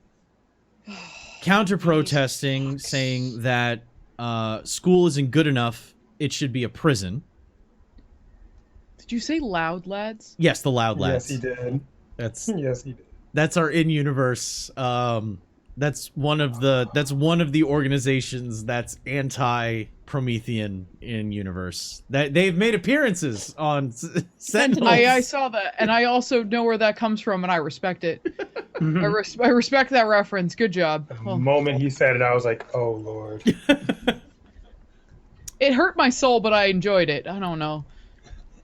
counter-protesting, saying that school isn't good enough, it should be a prison. Did you say Loud Lads? Yes, the Loud Lads. Yes, he did. Yes, he did. That's our in-universe. That's one of the organizations that's anti-Promethean in universe. That they've made appearances on Sentinels. I saw that, and I also know where that comes from, and I respect it. I respect that reference. Good job. The Well, moment he said it, I was like, "Oh Lord." it hurt my soul, but I enjoyed it. I don't know.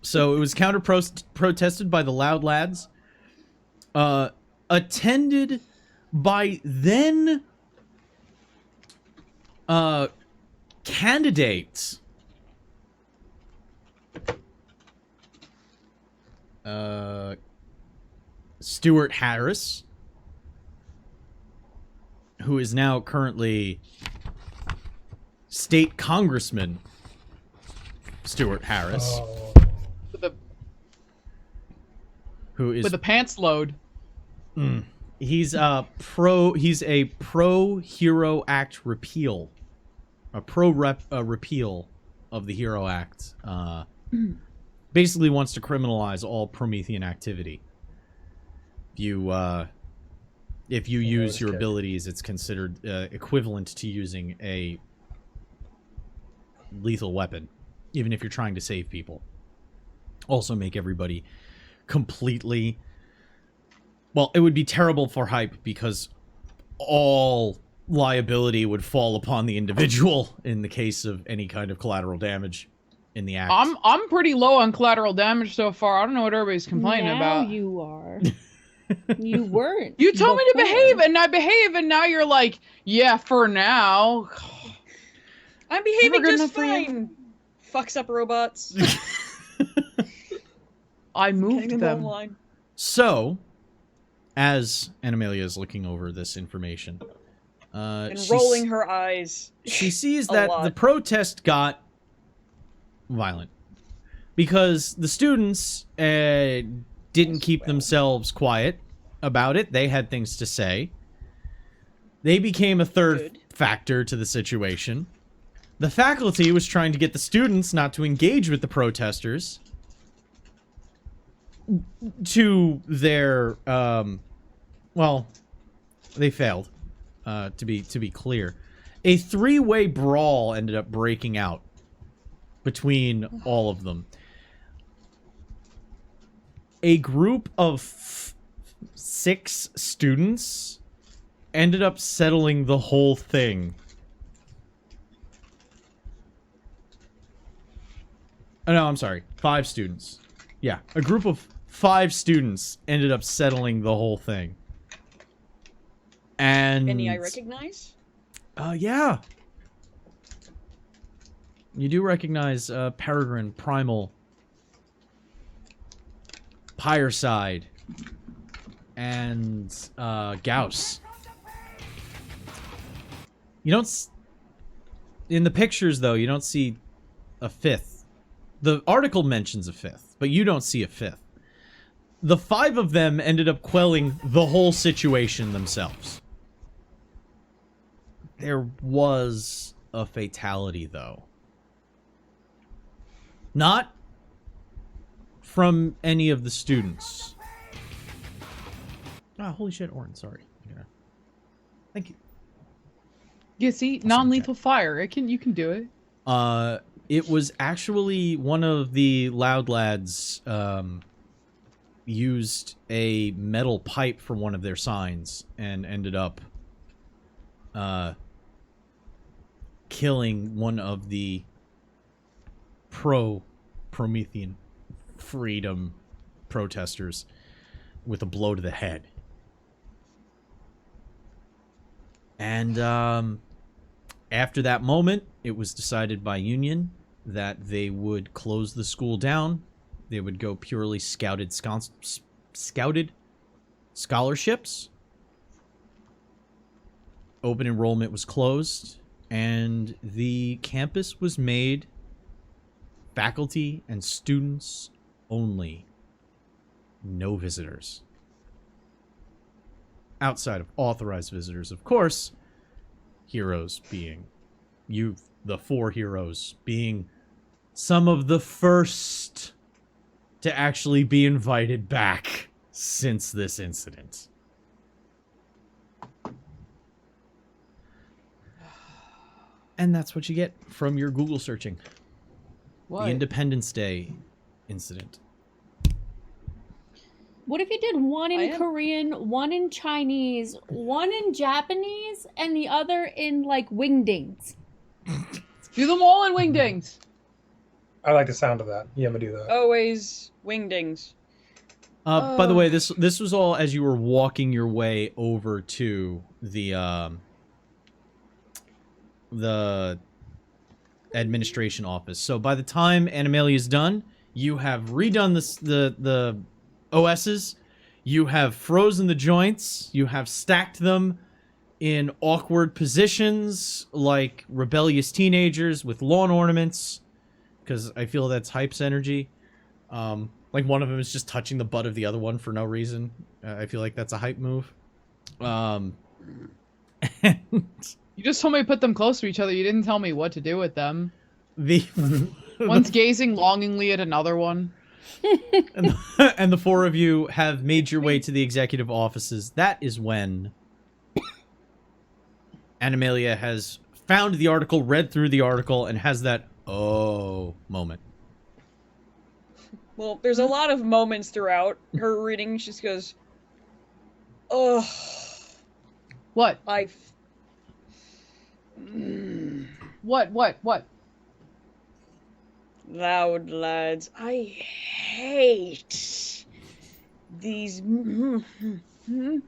So it was protested by the Loud Lads, attended by then candidates Stuart Harris, who is now currently state congressman Stuart Harris. Oh. Who is With the pants load. he's a pro Hero Act repeal, repeal of the Hero Act. Basically wants to criminalize all Promethean activity. If you use your abilities, it's considered equivalent to using a lethal weapon, even if you're trying to save people. Also make everybody completely... Well, it would be terrible for hype because all liability would fall upon the individual in the case of any kind of collateral damage in the act. I'm pretty low on collateral damage so far. I don't know what everybody's complaining now about. You are. You weren't. You told me to before. behave, and I behave, and now you're like, yeah, for now. I'm behaving Never good just enough for you. fine. Fucks up robots. I Getting moved them them. online. So, as Animalia is looking over this information, And rolling her eyes. she sees A that lot. the protest got violent because the students didn't keep themselves quiet about it. They had things to say. They became a third Good. factor to the situation. The faculty was trying to get the students not to engage with the protesters to their, well, they failed, to be clear. A three-way brawl ended up breaking out between all of them. A group of 6 students ended up settling the whole thing. Oh, no, I'm sorry. 5 students. Yeah, a group of 5 students ended up settling the whole thing. And... Any I recognize? Yeah. You do recognize Peregrine, Primal, Pyreside, and Gauss. You don't... In the pictures, though, you don't see a 5th. The article mentions a 5th, but you don't see a 5th. The 5 of them ended up quelling the whole situation themselves. There was a fatality, though. Not from any of the students. Ah, holy shit, Orin, sorry. Yeah. Thank you. Yeah, see, non-lethal fire. You can do it. It was actually one of the loud lads used a metal pipe from one of their signs and ended up killing one of the pro-Promethean freedom protesters with a blow to the head. And after that moment, it was decided by Union that they would close the school down. They would go purely scouted scholarships. Open enrollment was closed, and the campus was made faculty and students only. No visitors. Outside of authorized visitors, of course. Heroes being you, the 4 heroes being some of the first to actually be invited back since this incident. And that's what you get from your Google searching. What? The Independence Day incident. What if you did one in Korean, one in Chinese, one in Japanese, and the other in, like, wingdings? Do them all in wingdings. I like the sound of that. Yeah, I'm gonna do that. Always wingdings. By the way, this was all as you were walking your way over to the administration office. So by the time Animalia is done, you have redone the OSs, you have frozen the joints, you have stacked them in awkward positions like rebellious teenagers with lawn ornaments, because I feel that's Hype's energy. Like one of them is just touching the butt of the other one for no reason. I feel like that's a Hype move. And You just told me to put them close to each other. You didn't tell me what to do with them. the One's gazing longingly at another one. and the 4 of you have made your way to the executive offices. That is when Animalia has found the article, read through the article, and has that oh moment. Well, there's a lot of moments throughout her reading. She just goes, "Oh, What? What? Loud lads. I hate these."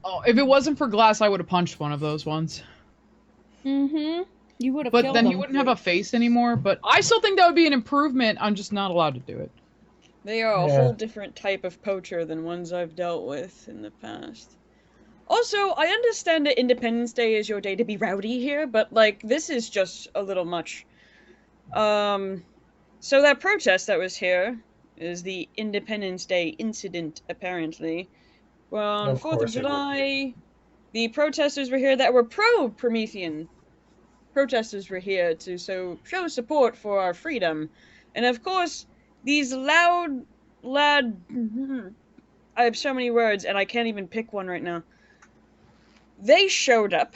Oh, if it wasn't for glass, I would have punched one of those ones. Mm-hmm. You would have But killed then them. he wouldn't have a face anymore. But I still think that would be an improvement. I'm just not allowed to do it. They are a Yeah. whole different type of poacher than ones I've dealt with in the past. Also, I understand that Independence Day is your day to be rowdy here, but, like, this is just a little much. So that protest that was here is the Independence Day incident, apparently. Well, on Of 4th of course it would July, the protesters were here that were pro-Promethean. protesters were here to show support for our freedom. And of course, these lad I have so many words and I can't even pick one right now. They showed up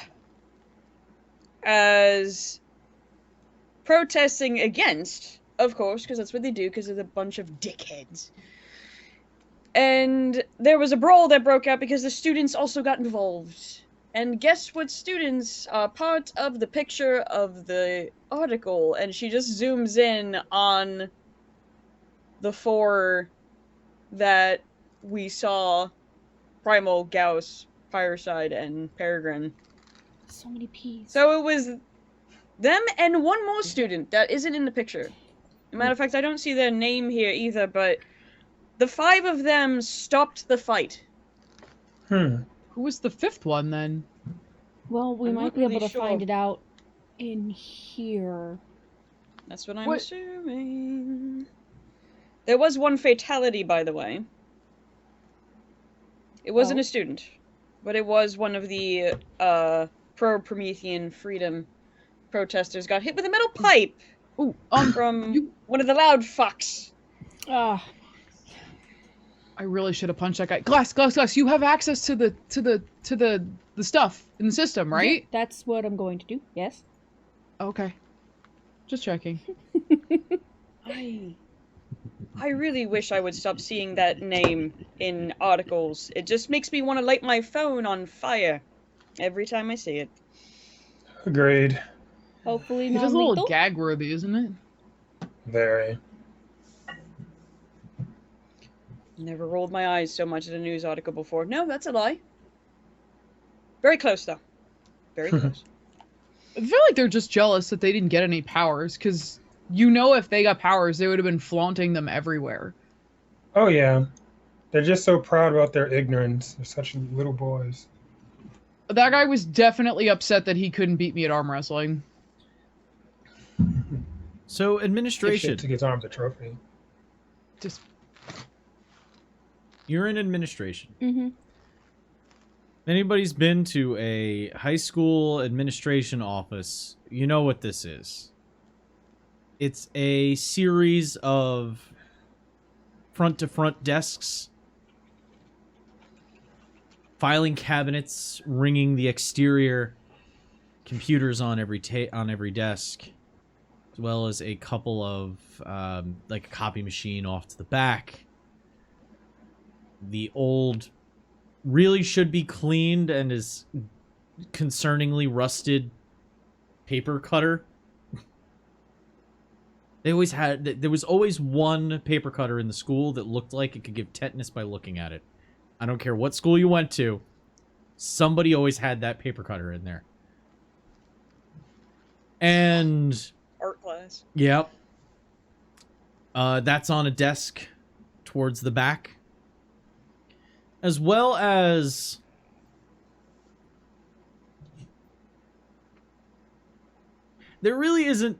as protesting against, of course, because that's what they do, because they're a bunch of dickheads. And there was a brawl that broke out because the students also got involved. And guess what students are part of the picture of the article? And she just zooms in on the four that we saw: Primal, Gauss, Fireside, and Peregrine. So many P's. So it was them and one more student that isn't in the picture. Matter of fact, I don't see their name here either, but the 5 of them stopped the fight. Who was the 5th one, then? Well, we I'm might not be really able to sure. find it out in here. That's what I'm What- assuming. There was one fatality, by the way. It wasn't Oh. a student, but it was one of the pro-Promethean freedom protesters got hit with a metal pipe Ooh, from one of the loud fucks. Ah, I really should have punched that guy. Glass. You have access to the stuff in the system, right? that's what I'm going to do. Yes. Okay. Just checking. I really wish I would stop seeing that name in articles. It just makes me want to light my phone on fire every time I see it. Agreed. Hopefully It not is a little lethal. gag worthy, isn't it? Very. Never rolled my eyes so much at a news article before. No, that's a lie. Very close, though. Very close. I feel like they're just jealous that they didn't get any powers, because you know if they got powers, they would have been flaunting them everywhere. Oh yeah. They're just so proud about their ignorance. They're such little boys. That guy was definitely upset that he couldn't beat me at arm wrestling. So Give administration. shit to get arms a trophy. Just You're in administration. Mm-hmm. Anybody's been to a high school administration office, you know what this is. It's a series of front-to-front desks, filing cabinets ringing the exterior, computers on every desk, as well as a couple of like a copy machine off to the back. The old, really should be cleaned and is concerningly rusted paper cutter. There was always one paper cutter in the school that looked like it could give tetanus by looking at it. I don't care what school you went to, somebody always had that paper cutter in there. And Art class. yep, that's on a desk towards the back, as well as there really isn't,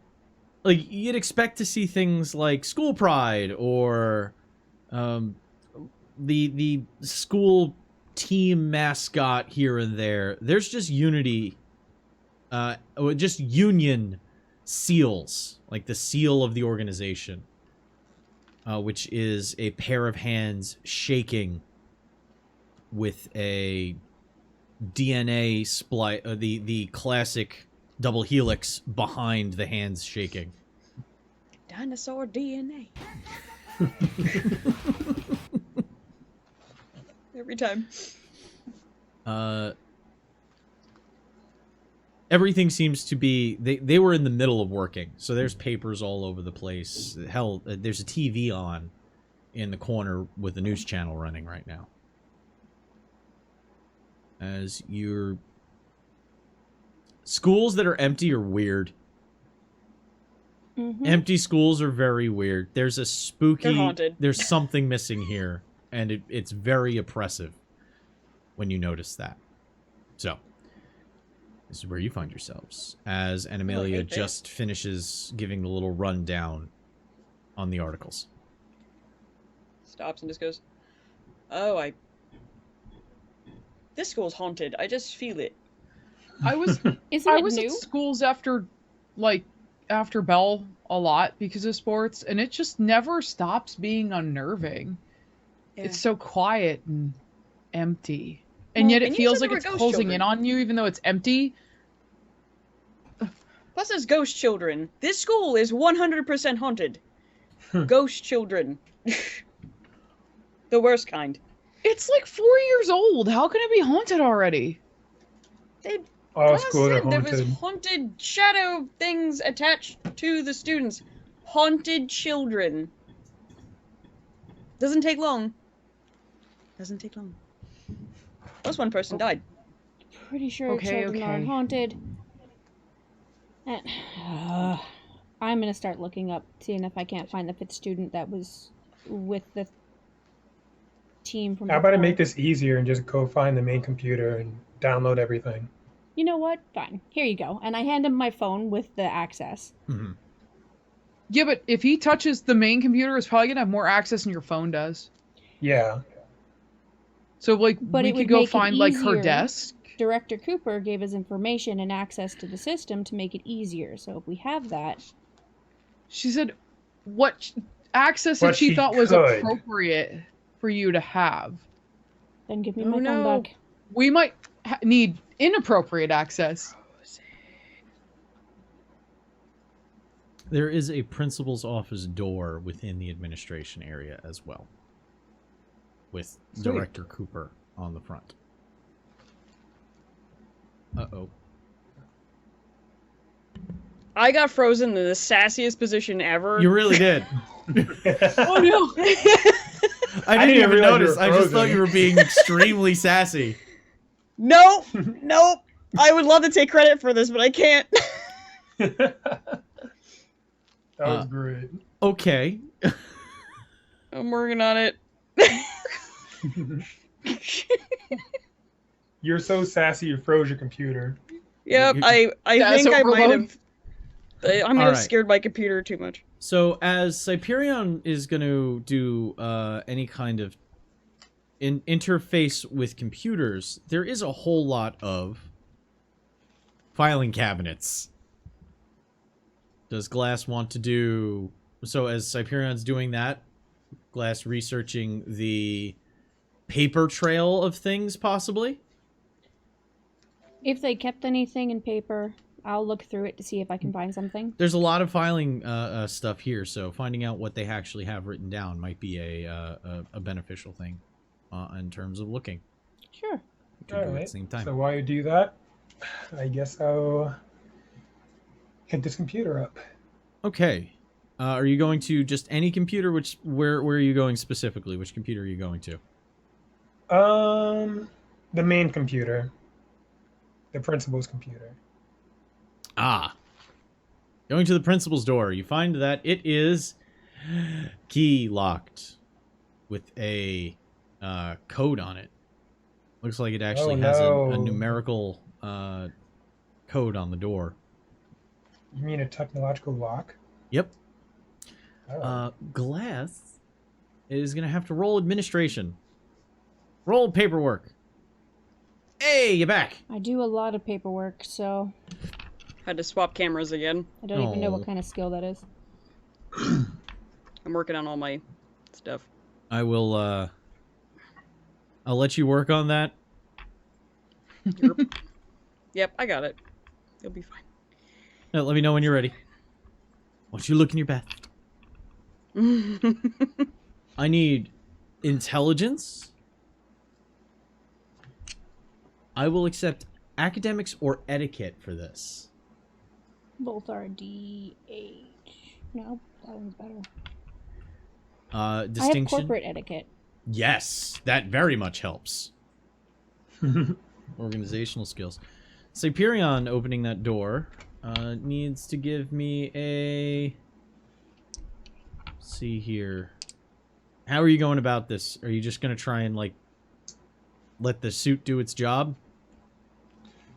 like, you'd expect to see things like school pride or the school team mascot here and there. There's just unity, just union seals, like the seal of the organization, which is a pair of hands shaking with a DNA splice, the classic double helix behind the hands shaking. Dinosaur DNA. Every time. Everything seems to be, they were in the middle of working, so there's papers all over the place. Hell, there's a TV on in the corner with the news channel running right now. As your schools that are empty are weird. Mm-hmm. Empty schools are very weird. There's a spooky, They're haunted. there's something missing here, and it's very oppressive when you notice that. So, this is where you find yourselves, as Animalia hate that. just finishes giving the little rundown on the articles. Stops and just goes, "Oh, this school's haunted. I just feel it." I was Isn't I it was new? at schools after bell a lot because of sports, and it just never stops being unnerving. Yeah. It's so quiet and empty. And Well, yet it and you feels said like there it's were ghost closing children. in on you even though it's empty. Plus, there's ghost children. This school is 100% haunted. Ghost children. The worst kind. It's like 4 years old. How can it be haunted already? They All just schools are said there was haunted. haunted shadow things attached to the students. Haunted children. Doesn't take long. Doesn't take long. Plus, one person died. Pretty sure Okay, children aren't okay. haunted. I'm gonna start looking up, seeing if I can't find the 5th student that was with the team from How about I before. make this easier and just go find the main computer and download everything? You know what? Fine. Here you go. And I hand him my phone with the access. Mhm. Yeah, but if he touches the main computer, it's probably gonna have more access than your phone does. Yeah. So like But we it could would go make it find like her easier. desk. Director Cooper gave us information and access to the system to make it easier. So if we have that, She said what access What that she she thought was could. appropriate for you to have. then give me Oh, my no. phone back. We might need inappropriate access. There is a principal's office door within the administration area as well, with Sweet. Director Cooper on the front. Uh-oh. I got frozen in the sassiest position ever. You really did. Oh no! I didn't even realize you notice. were I just thought frozen. you were being extremely sassy. Nope. Nope. I would love to take credit for this, but I can't. That was great. Okay. I'm working on it. You're so sassy you froze your computer. Yep, You- I That's think I might overload. have. I might have Alright. scared my computer too much. So as Cyperion is going to do any kind of interface with computers, there is a whole lot of filing cabinets. Does Glass want to do... So as Cyperion's doing that, Glass researching the paper trail of things, possibly? If they kept anything in paper, I'll look through it to see if I can find something. There's a lot of filing stuff here, so finding out what they actually have written down might be a beneficial thing in terms of looking. Sure. We could do it at the same time. So while you do that, I guess I'll hit this computer up. Okay. Are you going to just any computer? Where are you going specifically? Which computer are you going to? The main computer. The principal's computer. Ah. Going to the principal's door, you find that it is key locked with a code on it. Looks like it actually has a numerical code on the door. You mean a technological lock? Yep. Oh. Glass is going to have to roll administration. Roll paperwork. Hey, you're back. I do a lot of paperwork, so Had to swap cameras again. I don't even know Oh. what kind of skill that is. I'm working on all my stuff. I will, I'll let you work on that. Yep, I got it. You'll be fine. Let me know when you're ready. Why don't you look in your bath? I need intelligence. I will accept academics or etiquette for this. Both are DH. No, that one's better. Distinction. I have corporate etiquette. Yes, that very much helps. Organizational skills. Cyperion opening that door needs to give me a... Let's see here. How are you going about this? Are you just going to try and, like, let the suit do its job?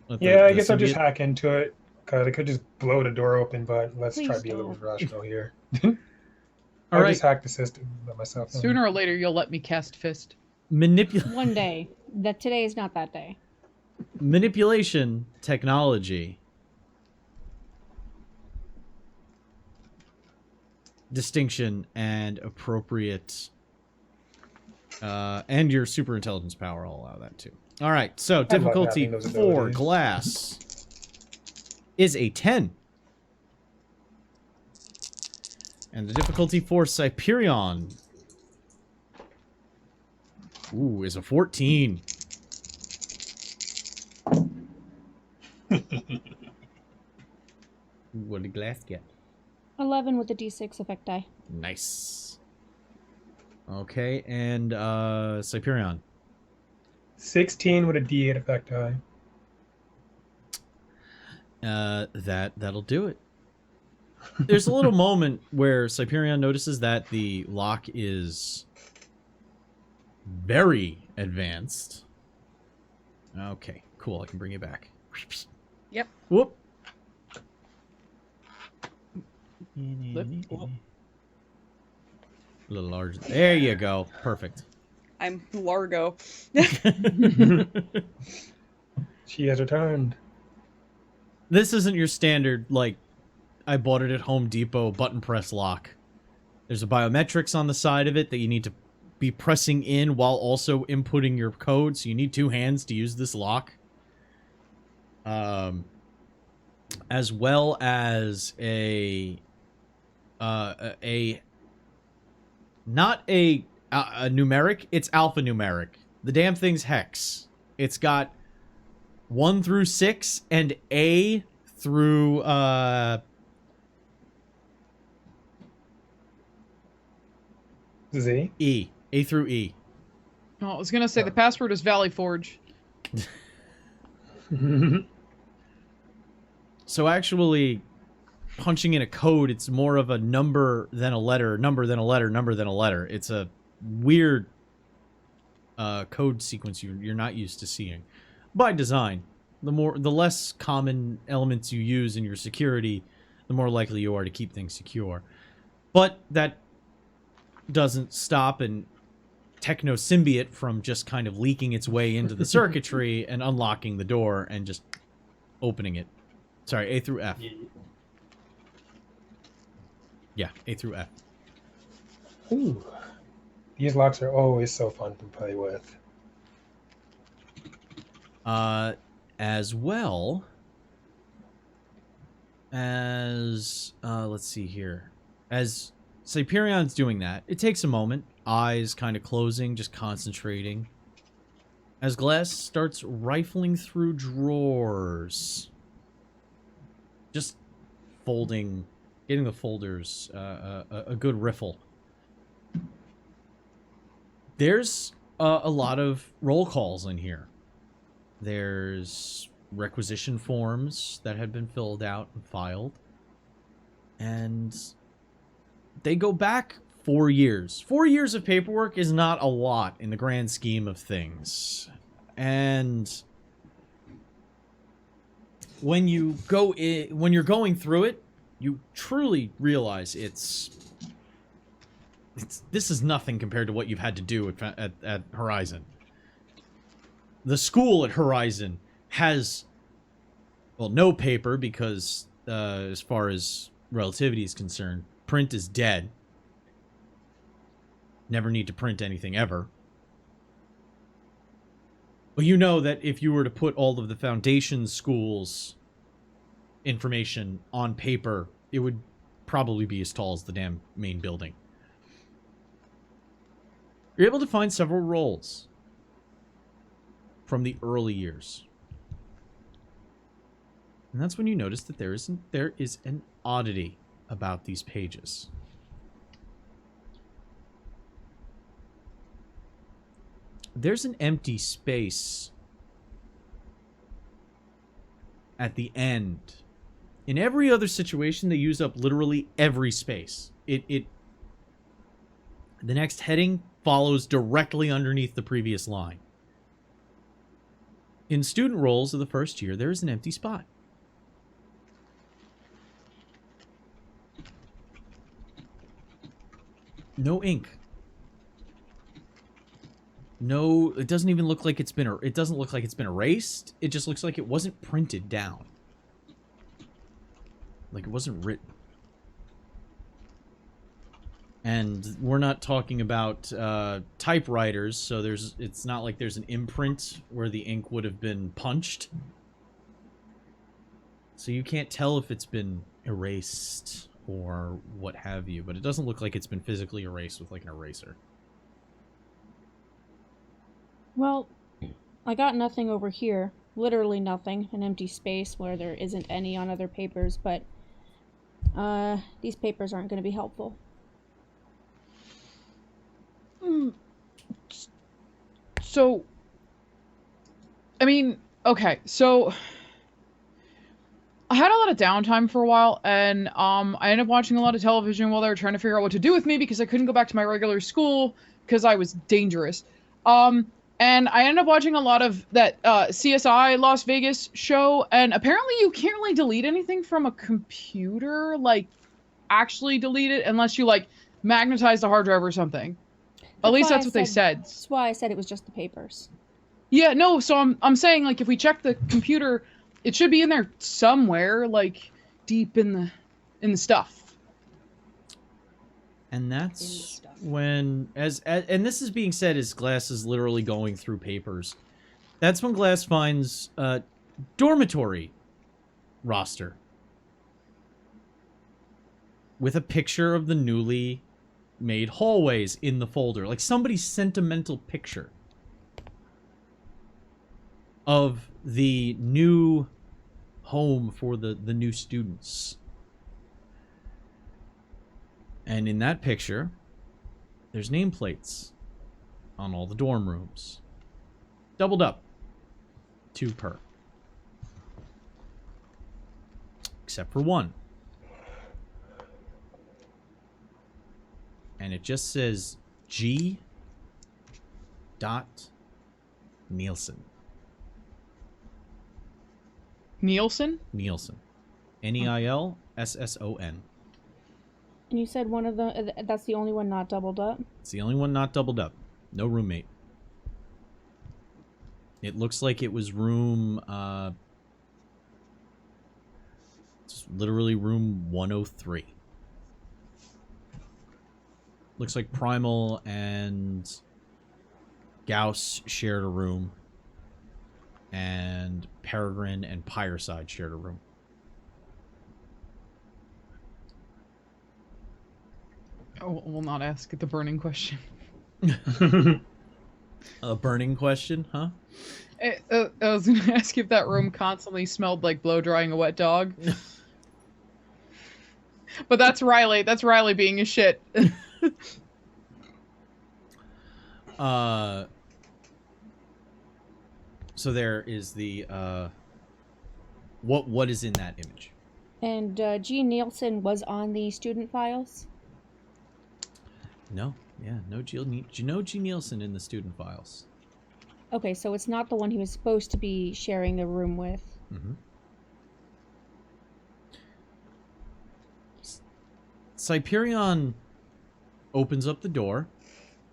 Let Yeah, I the guess I'll just symbiote- hack into it. Because I could just blow the door open, but let's try to Please be a little don't. rational here. All I'll right. just hack the system by myself. Sooner or later, you'll let me cast fist. Manipulate. One day. That today is not that day. manipulation technology. Distinction and appropriate. And your super intelligence power, I'll allow that too. All right, so love difficulty having those 4 abilities. glass is a 10. And the difficulty for Cyperion, ooh, is a 14. What did glass get? 11 with the D6 effect die. Nice. Okay, and Cyperion. 16 with a D8 effect die. That'll do it. There's a little moment where Cyperion notices that the lock is very advanced. Okay, cool. I can bring it back. Yep. Whoop. Flip. Whoop. A little larger. There you go. Perfect. I'm Largo. She has returned. This isn't your standard, like, I bought it at Home Depot button press lock. There's a biometrics on the side of it that you need to be pressing in while also inputting your code, so you need 2 hands to use this lock. As well as a not a numeric, it's alphanumeric. The damn thing's hex. It's got 1 through 6 and A through Z. E. A through E. Oh, I was gonna say the password is Valley Forge. So actually, punching in a code, it's more of a number than a letter, number than a letter, number than a letter. It's a weird code sequence you're not used to seeing. By design, the less common elements you use in your security, the more likely you are to keep things secure. But that doesn't stop an techno-symbiote from just kind of leaking its way into the circuitry and unlocking the door and just opening it. Sorry, A through F. Yeah, A through F. Ooh. These locks are always so fun to play with. As well as, let's see here. As Cyperion's doing that, it takes a moment. Eyes kind of closing, just concentrating. As Glass starts rifling through drawers. Just folding, getting the folders a good riffle. There's a lot of roll calls in here. There's requisition forms that had been filled out and filed. And they go back 4 years. 4 years of paperwork is not a lot in the grand scheme of things. And when you go when you're going through it, you truly realize this is nothing compared to what you've had to do at Horizon. The school at Horizon has, well, no paper because as far as relativity is concerned, print is dead. Never need to print anything ever. Well, you know that if you were to put all of the foundation schools' information on paper, it would probably be as tall as the damn main building. You're able to find several rolls from the early years. And that's when you notice that there is an oddity about these pages. There's an empty space at the end. In every other situation, they use up literally every space. The next heading follows directly underneath the previous line. In student roles of the first year, there is an empty spot. No ink. No, it doesn't even look like it's been. It doesn't look like it's been erased. It just looks like it wasn't printed down. Like it wasn't written. And we're not talking about typewriters, so it's not like there's an imprint where the ink would have been punched. So you can't tell if it's been erased or what have you, but it doesn't look like it's been physically erased with like an eraser. Well, I got nothing over here. Literally nothing. An empty space where there isn't any on other papers, but these papers aren't going to be helpful. So, I mean, okay, so I had a lot of downtime for a while, and I ended up watching a lot of television while they were trying to figure out what to do with me because I couldn't go back to my regular school because I was dangerous. And I ended up watching a lot of that CSI Las Vegas show, and apparently you can't really delete anything from a computer, like actually delete it, unless you like magnetize the hard drive or something. At least that's what they said. That's why I said it was just the papers. Yeah, no, so I'm saying, like, if we check the computer, it should be in there somewhere, like, deep in the stuff. And that's when, and this is being said as Glass is literally going through papers. That's when Glass finds dormitory roster with a picture of the newly made hallways in the folder, like somebody's sentimental picture of the new home for the new students. And in that picture, there's nameplates on all the dorm rooms. Doubled up. 2 per. Except for one. And it just says G. Nielsen. Nielsen? Nielsen. Neilsson. And you said one of the that's the only one not doubled up? It's the only one not doubled up. No roommate. It looks like it was room, just literally room 103. Looks like Primal and Gauss shared a room, and Peregrine and Pyreside shared a room. Oh, we'll not ask the burning question. A burning question, huh? I was going to ask if that room constantly smelled like blow-drying a wet dog. But that's Riley. That's Riley being a shit. So there is the, what is in that image? And G. Nielsen was on the student files? No. Yeah, no G. Nielsen in the student files. Okay, so it's not the one he was supposed to be sharing the room with. Mm-hmm. Cyperion opens up the door.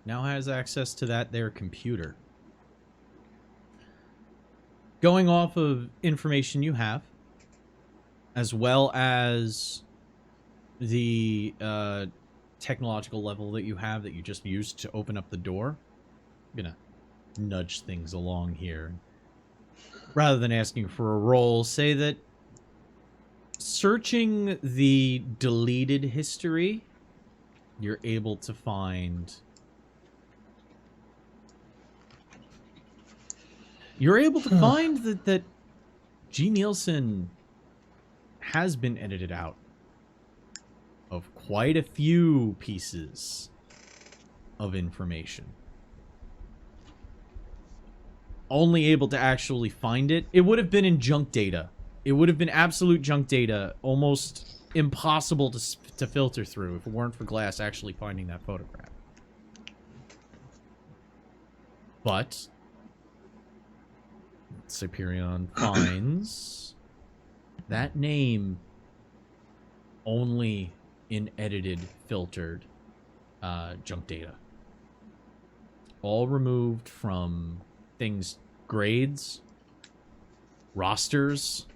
Now has access to their computer. Going off of information you have, as well as the technological level that you have that you just used to open up the door, I'm gonna nudge things along here. Rather than asking for a roll, say that searching the deleted history, you're able to find... You're able to find that G. Nielsen has been edited out of quite a few pieces of information. Only able to actually find it. It would have been in junk data. It would have been absolute junk data, almost impossible to filter through if it weren't for Glass actually finding that photograph. But Cyperion finds that name only in edited, filtered junk data. all removed from things, grades, rosters,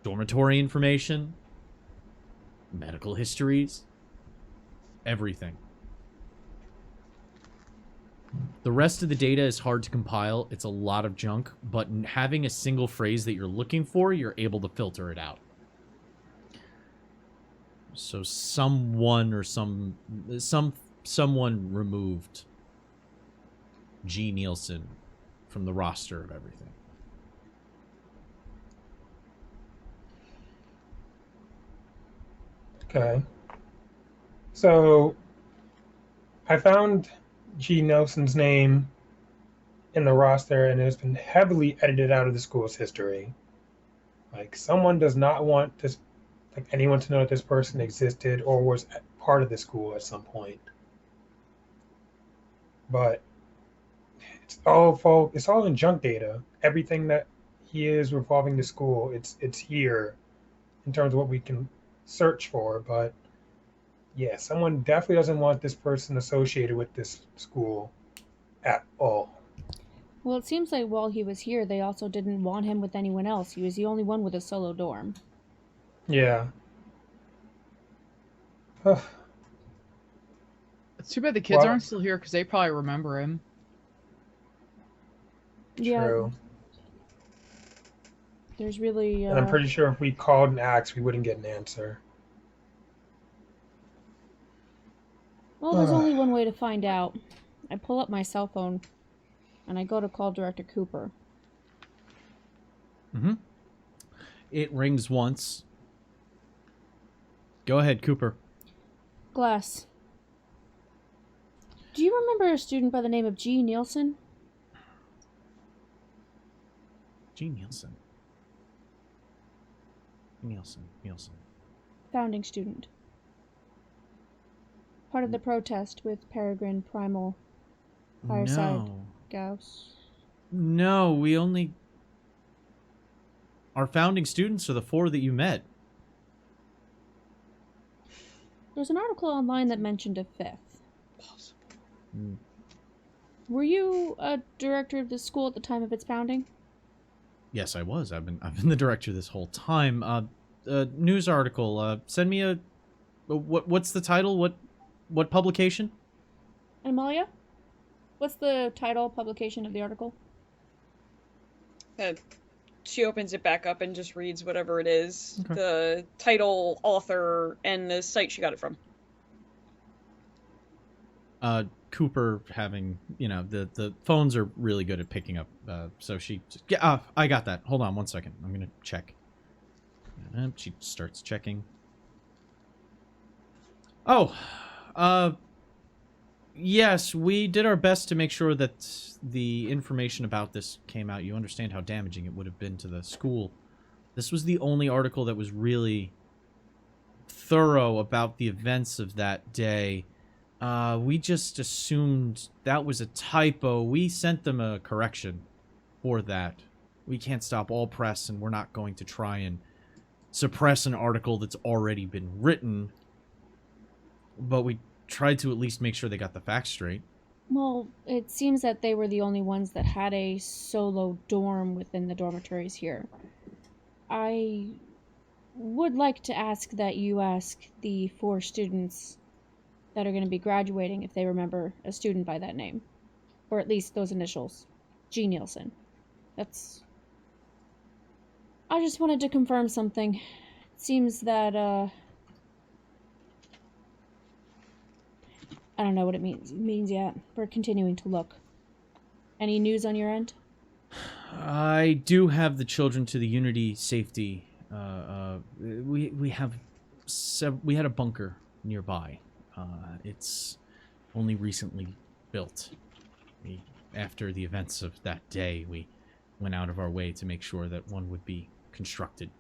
dormitory information, medical histories, everything. The rest of the data is hard to compile. It's a lot of junk, but having a single phrase that you're looking for, you're able to filter it out. So someone or someone removed G. Nielsen from the roster of everything. Okay. So I found G. Nelson's name in the roster, and it's been heavily edited out of the school's history. Like, someone does not want this, like, anyone to know that this person existed or was part of the school at some point. But it's all in junk data. Everything that he is revolving the school, it's here in terms of what we can search for. But yeah, someone definitely doesn't want this person associated with this school at all. Well, it seems like while he was here, they also didn't want him with anyone else. He was the only one with a solo dorm. Yeah. It's too bad the kids Well- aren't still here because they probably remember him. True. There's really. And I'm pretty sure if we called and asked, we wouldn't get an answer. Well, there's only one way to find out. I pull up my cell phone, and I go to call Director Cooper. Mm-hmm. It rings once. Go ahead, Cooper. Glass. Do you remember a student by the name of G. Nielsen? G. Nielsen. Nielsen. Founding student. Part of the protest with Peregrine Primal Fireside Gauss. No, we only... Our founding students are the 4 that you met. There's an article online that mentioned a 5th. Were you a director of the school at the time of its founding? Yes, I was. I've been the director this whole time. News article. Send me a... What's the title? What publication? Amalia? What's the title, publication of the article? She opens it back up and just reads whatever it is. Okay. The title, author, and the site she got it from. Cooper having, the phones are really good at picking up. So she... Yeah, I got that. Hold on 1 second. I'm going to check. She starts checking. Oh, yes, we did our best to make sure that the information about this came out. You understand how damaging it would have been to the school. This was the only article that was really thorough about the events of that day. We just assumed that was a typo. We sent them a correction for that. We can't stop all press, and we're not going to try and suppress an article that's already been written. But we tried to at least make sure they got the facts straight. Well, it seems that they were the only ones that had a solo dorm within the dormitories here. I would like to ask that you ask the 4 students that are going to be graduating if they remember a student by that name. Or at least those initials. G. Nielsen. That's... I just wanted to confirm something. It seems that, I don't know what it means yet. We're continuing to look. Any news on your end? I do have the children to the Unity safety. We had a bunker nearby. It's only recently built. After the events of that day, we went out of our way to make sure that one would be constructed.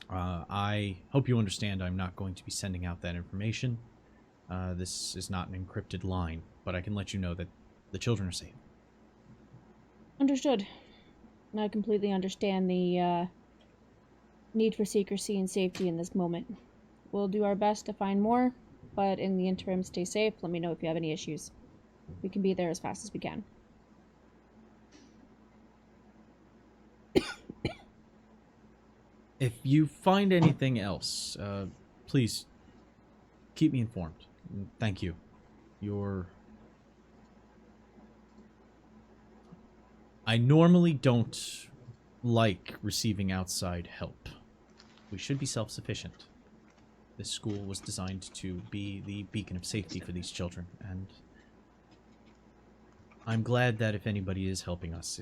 I hope you understand I'm not going to be sending out that information. This is not an encrypted line, but I can let you know that the children are safe. Understood. I completely understand the need for secrecy and safety in this moment. We'll do our best to find more, but in the interim, stay safe. Let me know if you have any issues. We can be there as fast as we can. If you find anything else, please keep me informed. Thank you. I normally don't like receiving outside help. We should be self-sufficient. This school was designed to be the beacon of safety for these children, and I'm glad that if anybody is helping us,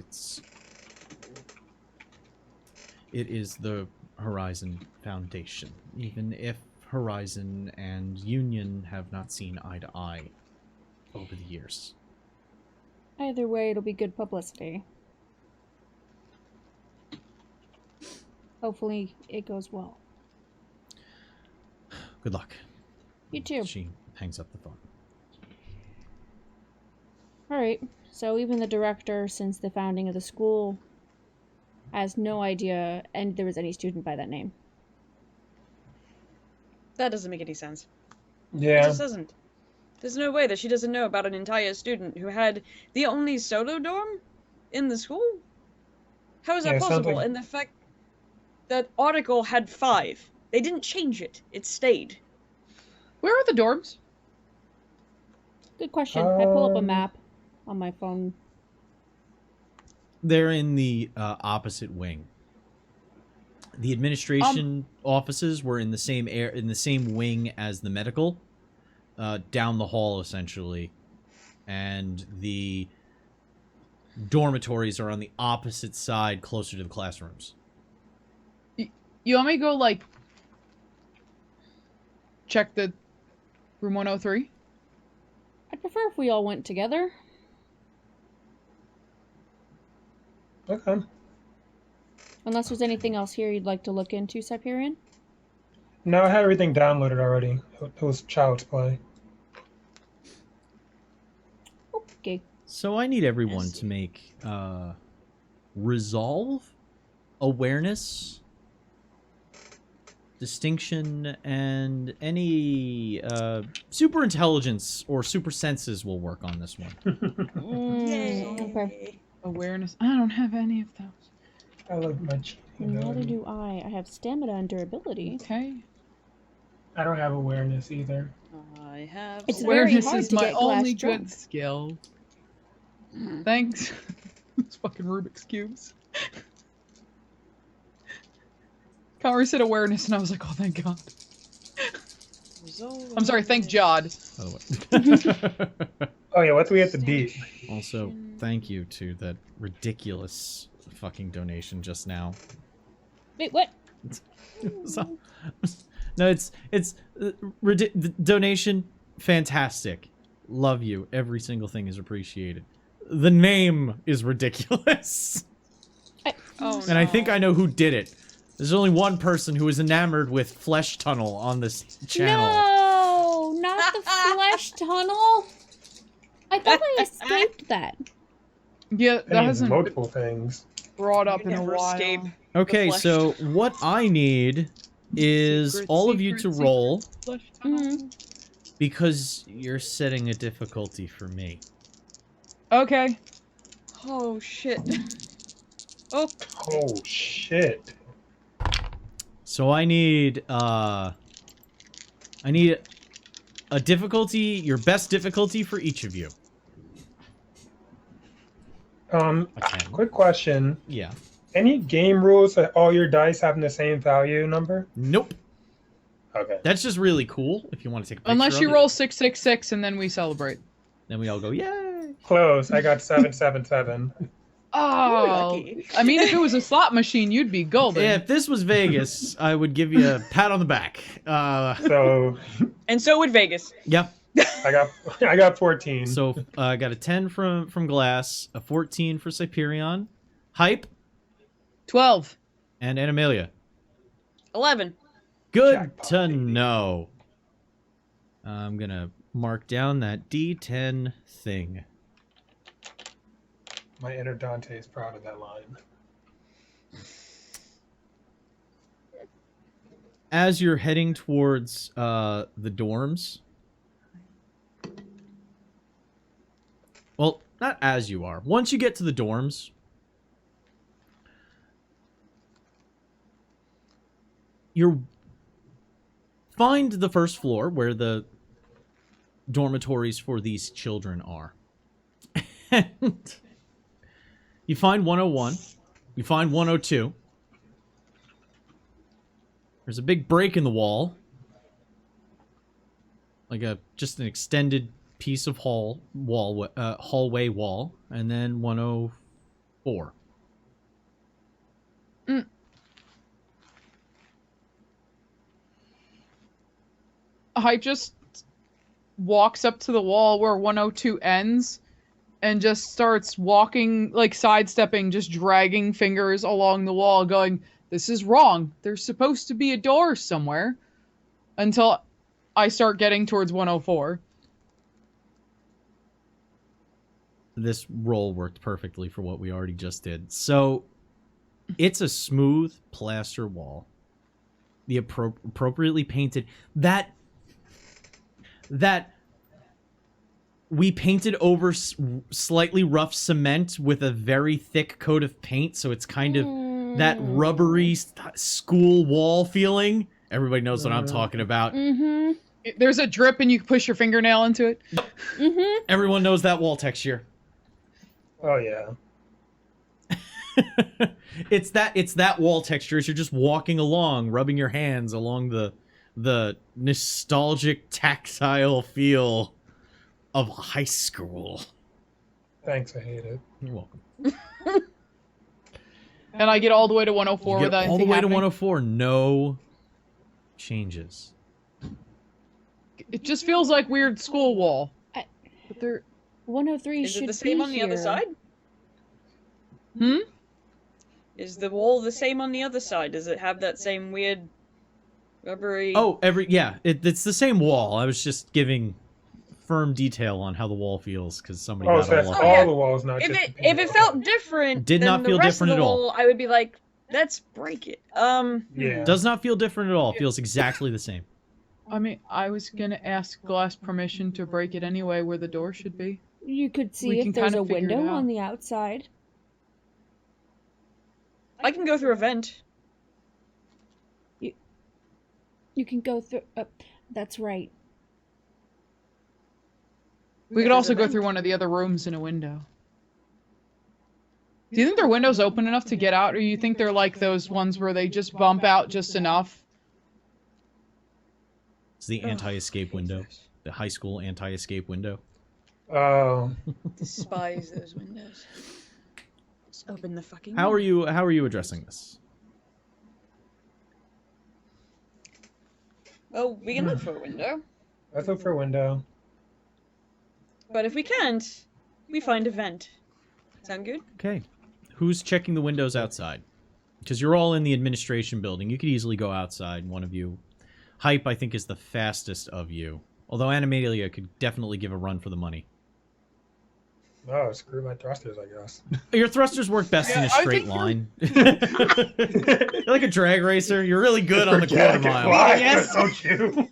it is the Horizon Foundation, even if Horizon and Union have not seen eye to eye over the years. Either way, it'll be good publicity. Hopefully, it goes well. Good luck. You too. She hangs up the phone. Alright, so even the director, since the founding of the school, has no idea and there was any student by that name. That doesn't make any sense. It Yeah. just doesn't. There's no way that she doesn't know about an entire student who had the only solo dorm in the school? How is that Yeah, it sounds possible? like- And the fact that article had 5. They didn't change it. It stayed. Where are the dorms? Good question. I pull up a Um, map on my phone. They're in the opposite wing. The administration offices were in the same wing as the medical, down the hall essentially, and the dormitories are on the opposite side, closer to the classrooms. You want me to go, like, check the room 103? I'd prefer if we all went together. Okay. Unless there's anything else here you'd like to look into, Cyperion? No, I had everything downloaded already. It was Child's Play. Okay. So I need everyone to make resolve, awareness, distinction, and any super intelligence or super senses will work on this one. Okay. Awareness. I don't have any of those. I love my cheating Neither ability. do I. I have stamina and durability. Okay. I don't have awareness either. I have. It's very Awareness hard is to my get glass only drunk. good skill. Thanks. Those fucking Rubik's Cubes. Connery said awareness, and I was like, oh, thank God. I'm sorry, thank Jod. By the way. Oh yeah, what do we have to beat? Also, thank you to that ridiculous fucking donation just now. Wait, what? So- no, it's the donation, fantastic. Love you. Every single thing is appreciated. The name is ridiculous. Oh, And I think I know who did it. There's only one person who is enamored with Flesh Tunnel on this channel. No, not the flesh tunnel. I thought I escaped that. Yeah, That that means hasn't been multiple things. brought up You in a never while. escape. Okay, Flesh so what I need is Secret, all of you secret, to roll, secret flesh tunnel. Mhm. because you're setting a difficulty for me. Okay. Oh shit. Oh, Oh shit. So I need a difficulty, your best difficulty for each of you. A 10. Quick question. Yeah. Any game rules that all your dice having the same value number? Nope. Okay. That's just really cool if you want to take a picture Unless of you it. roll 666 and then we celebrate. Then we all go, yay! Close. I got 777. Oh, lucky. I mean, if it was a slot machine, you'd be golden. Yeah, if this was Vegas, I would give you a pat on the back. So and so would Vegas. Yeah. I got 14. So I got a 10 from Glass, a 14 for Cyperion, Hype, 12. and Animalia. 11. Good Jackpot, to baby. know. I'm gonna mark down that D10 thing. My inner Dante is proud of that line. As you're heading towards the dorms, Well, not as you are. Once you get to the dorms, you find the first floor where the dormitories for these children are. And you find 101. You find 102. There's a big break in the wall. Like just an extended piece of hallway wall, and then 104. Hype just walks up to the wall where 102 ends and just starts walking, like sidestepping, just dragging fingers along the wall, going, "This is wrong. There's supposed to be a door somewhere," until I start getting towards 104. This roll worked perfectly for what we already just did. So, it's a smooth plaster wall. The appropriately painted... That we painted over slightly rough cement with a very thick coat of paint, so it's kind of that rubbery school wall feeling. Everybody knows what I'm talking about. Mm-hmm. There's a drip and you push your fingernail into it. Mm-hmm. Everyone knows that wall texture. Oh yeah. It's that wall texture as you're just walking along, rubbing your hands along the nostalgic tactile feel of high school. Thanks, I hate it. You're welcome. And I get all the way to 104 You without get all the anything way to happening. 104, no changes. It just feels like weird school wall. I- But there... 103 Is should it the same be on the here. other side? Is the wall the same on the other side? Does it have that same weird rubbery... Oh, it's the same wall. I was just giving firm detail on how the wall feels because somebody Oh, got so that's all all up. yeah. the walls, not If just it the paint. if it felt different Did than not feel the rest different of the at all. wall, I would be like, let's break it. Yeah. Does not feel different at all. It feels exactly the same. I mean, I was gonna ask Glass permission to break it anyway where the door should be. You could We see can if there's kinda a figure it window out. on the outside. I can go through a vent. You can go through. That's right. We could There's also a go vent. through one of the other rooms in a window. Do you think their windows open enough to get out, or you think they're like those ones where they just bump out just enough? It's the Ugh, anti-escape hate window. those. The high school anti-escape window. Oh. Despise those windows. Just open the fucking How are window. you addressing this? Well, we can look for a window. Let's look for a window. But if we can't, we find a vent. Sound good? Okay. Who's checking the windows outside? Because you're all in the administration building. You could easily go outside, one of you. Hype, I think, is the fastest of you. Although Animalia could definitely give a run for the money. Oh, screw my thrusters, I guess. Your thrusters work best in Yeah, a I straight think line. You're like a drag racer. You're really good on the quarter mile. Why? Yes. Don't you?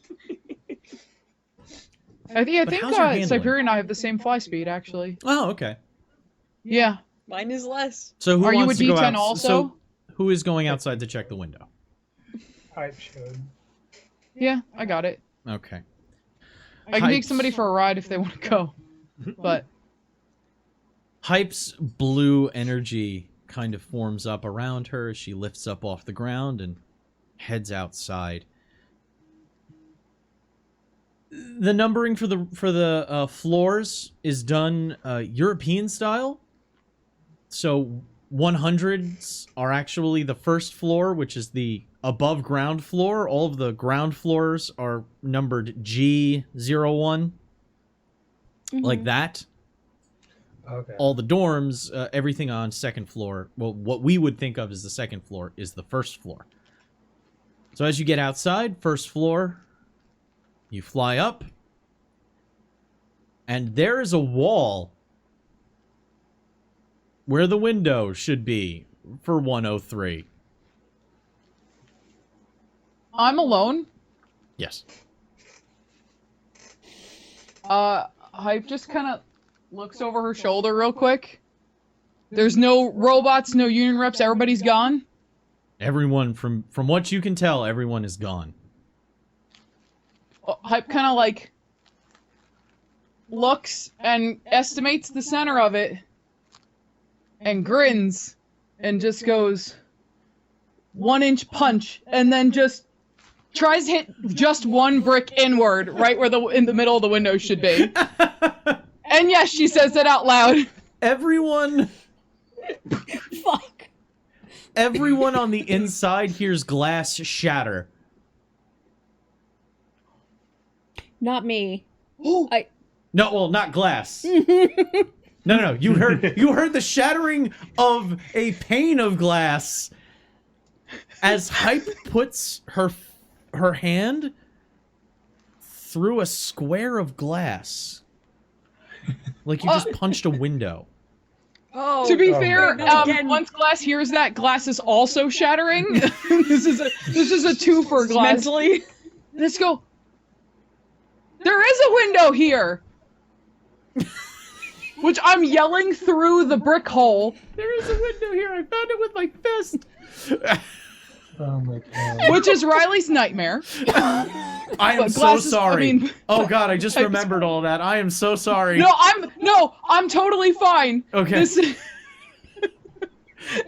I think But how's your handling? Siberia and I have the same fly speed, actually. Oh, okay. Yeah. Mine is less. So who Are you wants a to go D10 out? also? So who is going outside to check the window? Hype should. Yeah, I got it. Okay. I can take Hype's- somebody for a ride if they want to go. But Hype's blue energy kind of forms up around her as she lifts up off the ground and heads outside. The numbering for the floors is done European style. So 100s are actually the first floor, which is the above ground floor. All of the ground floors are numbered G01, like that. Okay. All the dorms, everything on second floor, well, what we would think of as the second floor is the first floor. So as you get outside, first floor, you fly up, and there is a wall where the window should be for 103. I'm alone. Yes. Hype just kind of looks over her shoulder real quick. There's no robots, no union reps, everybody's gone. Everyone, from what you can tell, everyone is gone. Hype kind of like looks and estimates the center of it and grins and just goes 1-inch punch and then just tries to hit just one brick inward right where in the middle of the window should be. And yes, she says it out loud. Everyone Fuck. Everyone on the inside hears glass shatter. Not me. Oh, No, well, not glass. No. You heard the shattering of a pane of glass as Hype puts her hand through a square of glass. Like you just punched a window. Oh. to be fair, again. once Glass hears that, Glass is also shattering. This is a two for Glass. Mentally. Let's go. There is a window here. Which I'm yelling through the brick hole. There is a window here. I found it with my fist. Oh my god. Which is Riley's nightmare. I am But so Glass is- sorry. Oh god, I just remembered all that. I am so sorry. No, I'm totally fine. Okay.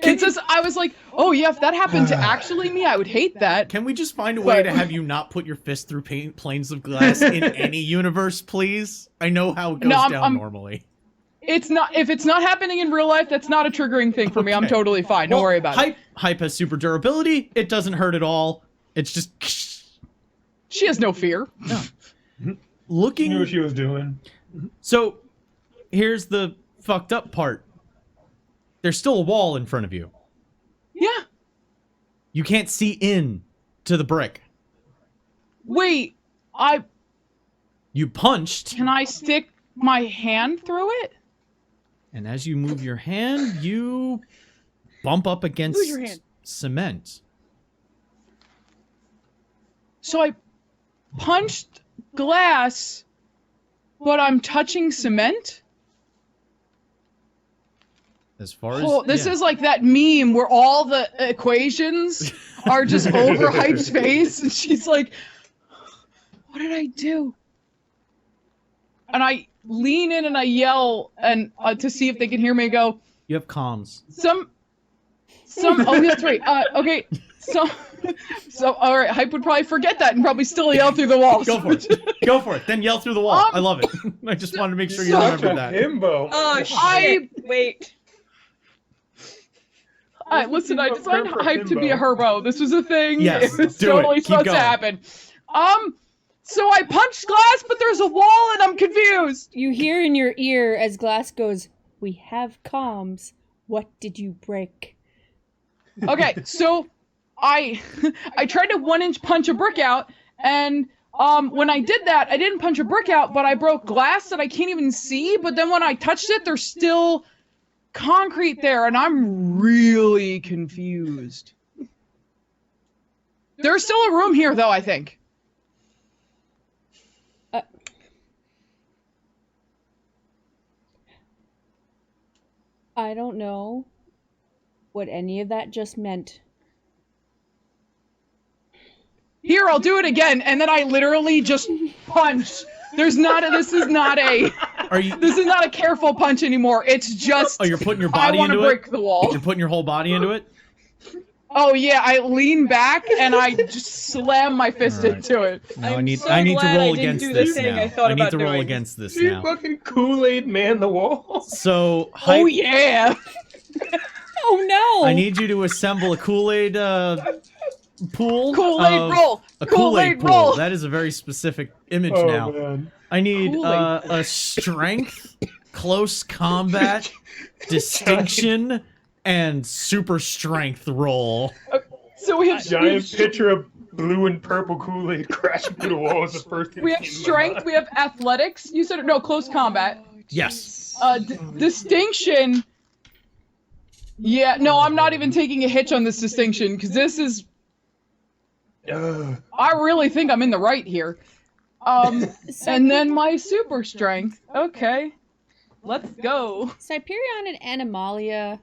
It's just, I was like, oh yeah, if that happened to actually me, I would hate that. Can we just find a way to have you not put your fist through planes of glass in any universe, please? I know how it goes down I'm- normally. It's not, if it's not happening in real life, that's not a triggering thing for me. I'm Okay. totally fine. Don't worry about it. Hype has super durability. It doesn't hurt at all. It's just She has no fear. looking. Knew what she was doing. So, here's the fucked up part. There's still a wall in front of you. Yeah. You can't see in to the brick. Wait, You punched, can I stick my hand through it? and as you move your hand, you bump up against Move your hand. cement. So I punched glass, but I'm touching cement? As far as Oh, this is like that meme where all the equations are just over Hype's face, and she's like, what did I do? And I lean in and I yell and to see if they can hear me go, you have comms. oh, that's right. Okay, so, all right, Hype would probably forget that and probably still yell through the walls. Go for it. Go for it. Then yell through the wall. I love it. I just wanted to make sure you Such remember a that. himbo. Oh shit! Wait. Listen, I designed Hype to be a herbo. This was a thing. Yes, It was do it. totally Keep supposed going. to happen. So I punched glass, but there's a wall and I'm confused. You hear in your ear as Glass goes, "We have comms. What did you break?" Okay, so I tried to 1-inch punch a brick out, and when I did that, I didn't punch a brick out, but I broke glass that I can't even see. But then when I touched it, there's still concrete there, and I'm really confused. There's still a room here, though, I think. I don't know what any of that just meant. Here, I'll do it again, and then I literally just punch. This is not a careful punch anymore. It's just, Oh, you're putting your I body want to into break it? the wall. You're putting your whole body into it? Oh yeah, I lean back and I just slam my fist All right. into it. Now I'm I so need to glad I roll didn't against do the this thing now. I thought need about to roll doing. against this She now. fucking Kool-Aid man the wall. So, Oh Hype, yeah. Oh no! I need you to assemble a Kool-Aid pool. Kool-Aid of- roll. A Kool-Aid Kool-Aid roll. pool. That is a very specific image Oh now. man. I need Kool-Aid. a strength, close combat, distinction, and super strength roll. So we have Giant picture of blue and purple Kool-Aid crashing through the wall is the first thing. we have strength. We have athletics. You said no, close combat. Yes. Distinction. Yeah, no, I'm not even taking a hitch on this distinction because this is. I really think I'm in the right here. And then my super strength. Okay. Let's go. Cyperion and Animalia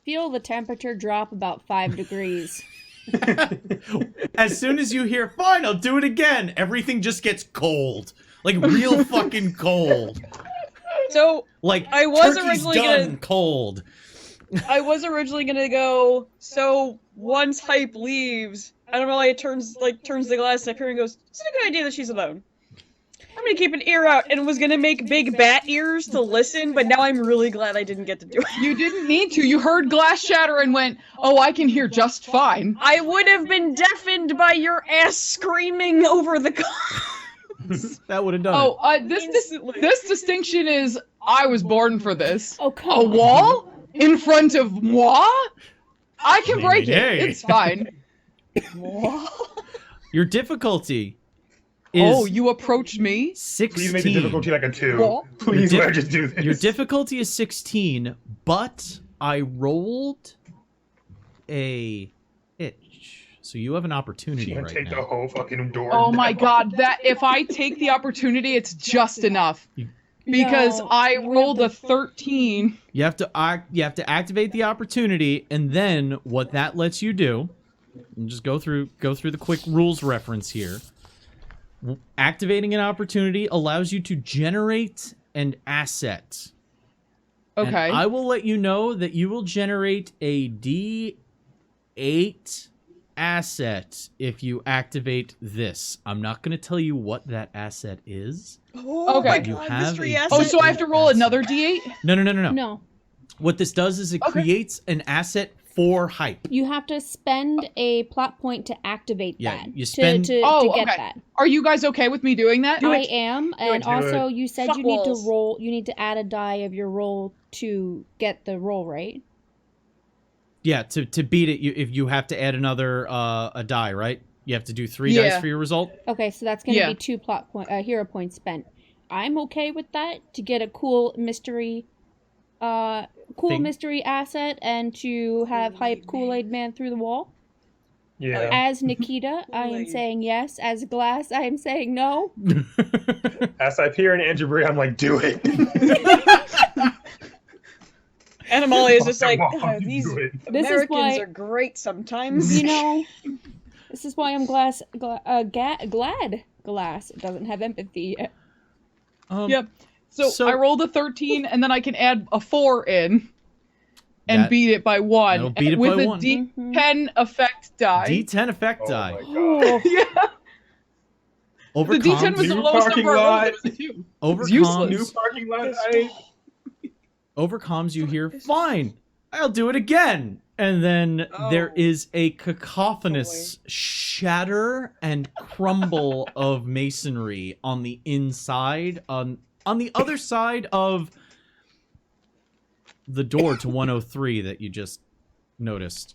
feel the temperature drop about 5 degrees. As soon as you hear, fine, I'll do it again, everything just gets cold. Like, real fucking cold. So Like, I was turkey's originally done gonna- cold. I was originally gonna go. So once Hype leaves, Animalia turns the glass, and Hyperion goes, "It's a good idea that she's alone. I'm gonna keep an ear out," and was gonna make big bat ears to listen. But now I'm really glad I didn't get to do it. You didn't need to. You heard glass shatter and went, "Oh, I can hear just fine." I would have been deafened by your ass screaming over the. That would have done Oh, it. Instantly. this distinction is I was born for this. Oh, come A on. wall in front of moi? I can break it. Nay. It's fine. Your difficulty is Oh, you approached me? 16. Please make the difficulty like a 2. What? Please Your let her just do this. Your difficulty is 16, but I rolled a hitch. So you have an She opportunity can right take the now. whole fucking door. Oh my down. god, that if I take the opportunity, it's just enough. Because No, I we rolled a have to- 13. You have to activate the opportunity, and then what that lets you do, and just go through the quick rules reference here. Activating an opportunity allows you to generate an asset. Okay. And I will let you know that you will generate a D8 asset if you activate this. I'm not going to tell you what that asset is. Oh Okay. my You god, have mystery a- asset. Oh, so I have to roll another d8? No. No. What this does is it Okay. creates an asset for Hype. You have to spend a plot point to activate Yeah, that. you spend- to Oh, get okay. that. Are you guys okay with me doing that? I am, and Do it. also you said Fuck you need to walls. roll. You need to add a die of your roll to get the roll, right? Yeah, to beat it, if you have to add another a die, right? You have to do 3 Yeah. dice for your result. Okay, so that's going to Yeah. be 2 hero points spent. I'm okay with that to get a cool mystery, Thing. mystery asset, and to have Hype Kool-Aid Man through the wall. Yeah. As Nikita, I am Kool-Aid. saying yes. As Glass, I am saying no. As I peer in Andrew Bray, I'm like, do it. Animalia is just Fuck like, them all, "Oh, you these do it." This is Americans why- are great sometimes. You know, this is why I'm glad Glass doesn't have empathy yet. Yep. So, So- I rolled a 13, and then I can add a 4 in and That- beat it by 1. that'll beat it with by a 1. D10 effect die. D10 effect Oh die. my God. Oh, Yeah. The Overcom, D10 was the New lowest parking number I rolled. lot. It was a 2. overcoms, useless. New parking lot. I... overcoms you hear, fine, I'll do it again. And then there Oh. is a cacophonous shatter and crumble of masonry on the inside, on the other side of the door to 103 that you just noticed.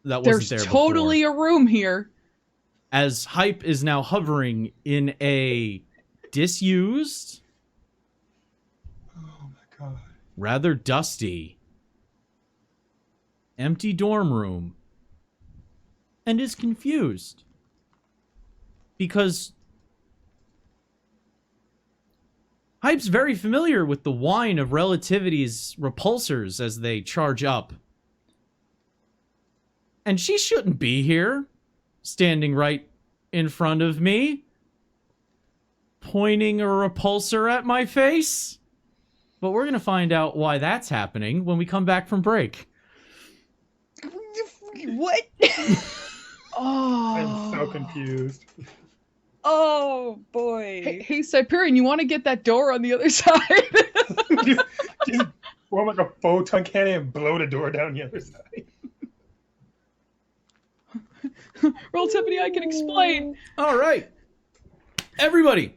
That wasn't There's there totally before. a room here. As Hype is now hovering in a disused, Oh my God. rather dusty, empty dorm room, and is confused because Hype's very familiar with the whine of relativity's repulsors as they charge up. And she shouldn't be here, standing right in front of me, pointing a repulsor at my face. But we're going to find out why that's happening when we come back from break. What? Oh. I'm so confused. Oh boy. Hey, Cyperion, you want to get that door on the other side? just form like a photon cannon and blow the door down the other side. Roll Tiffany, I can explain. All right. Everybody,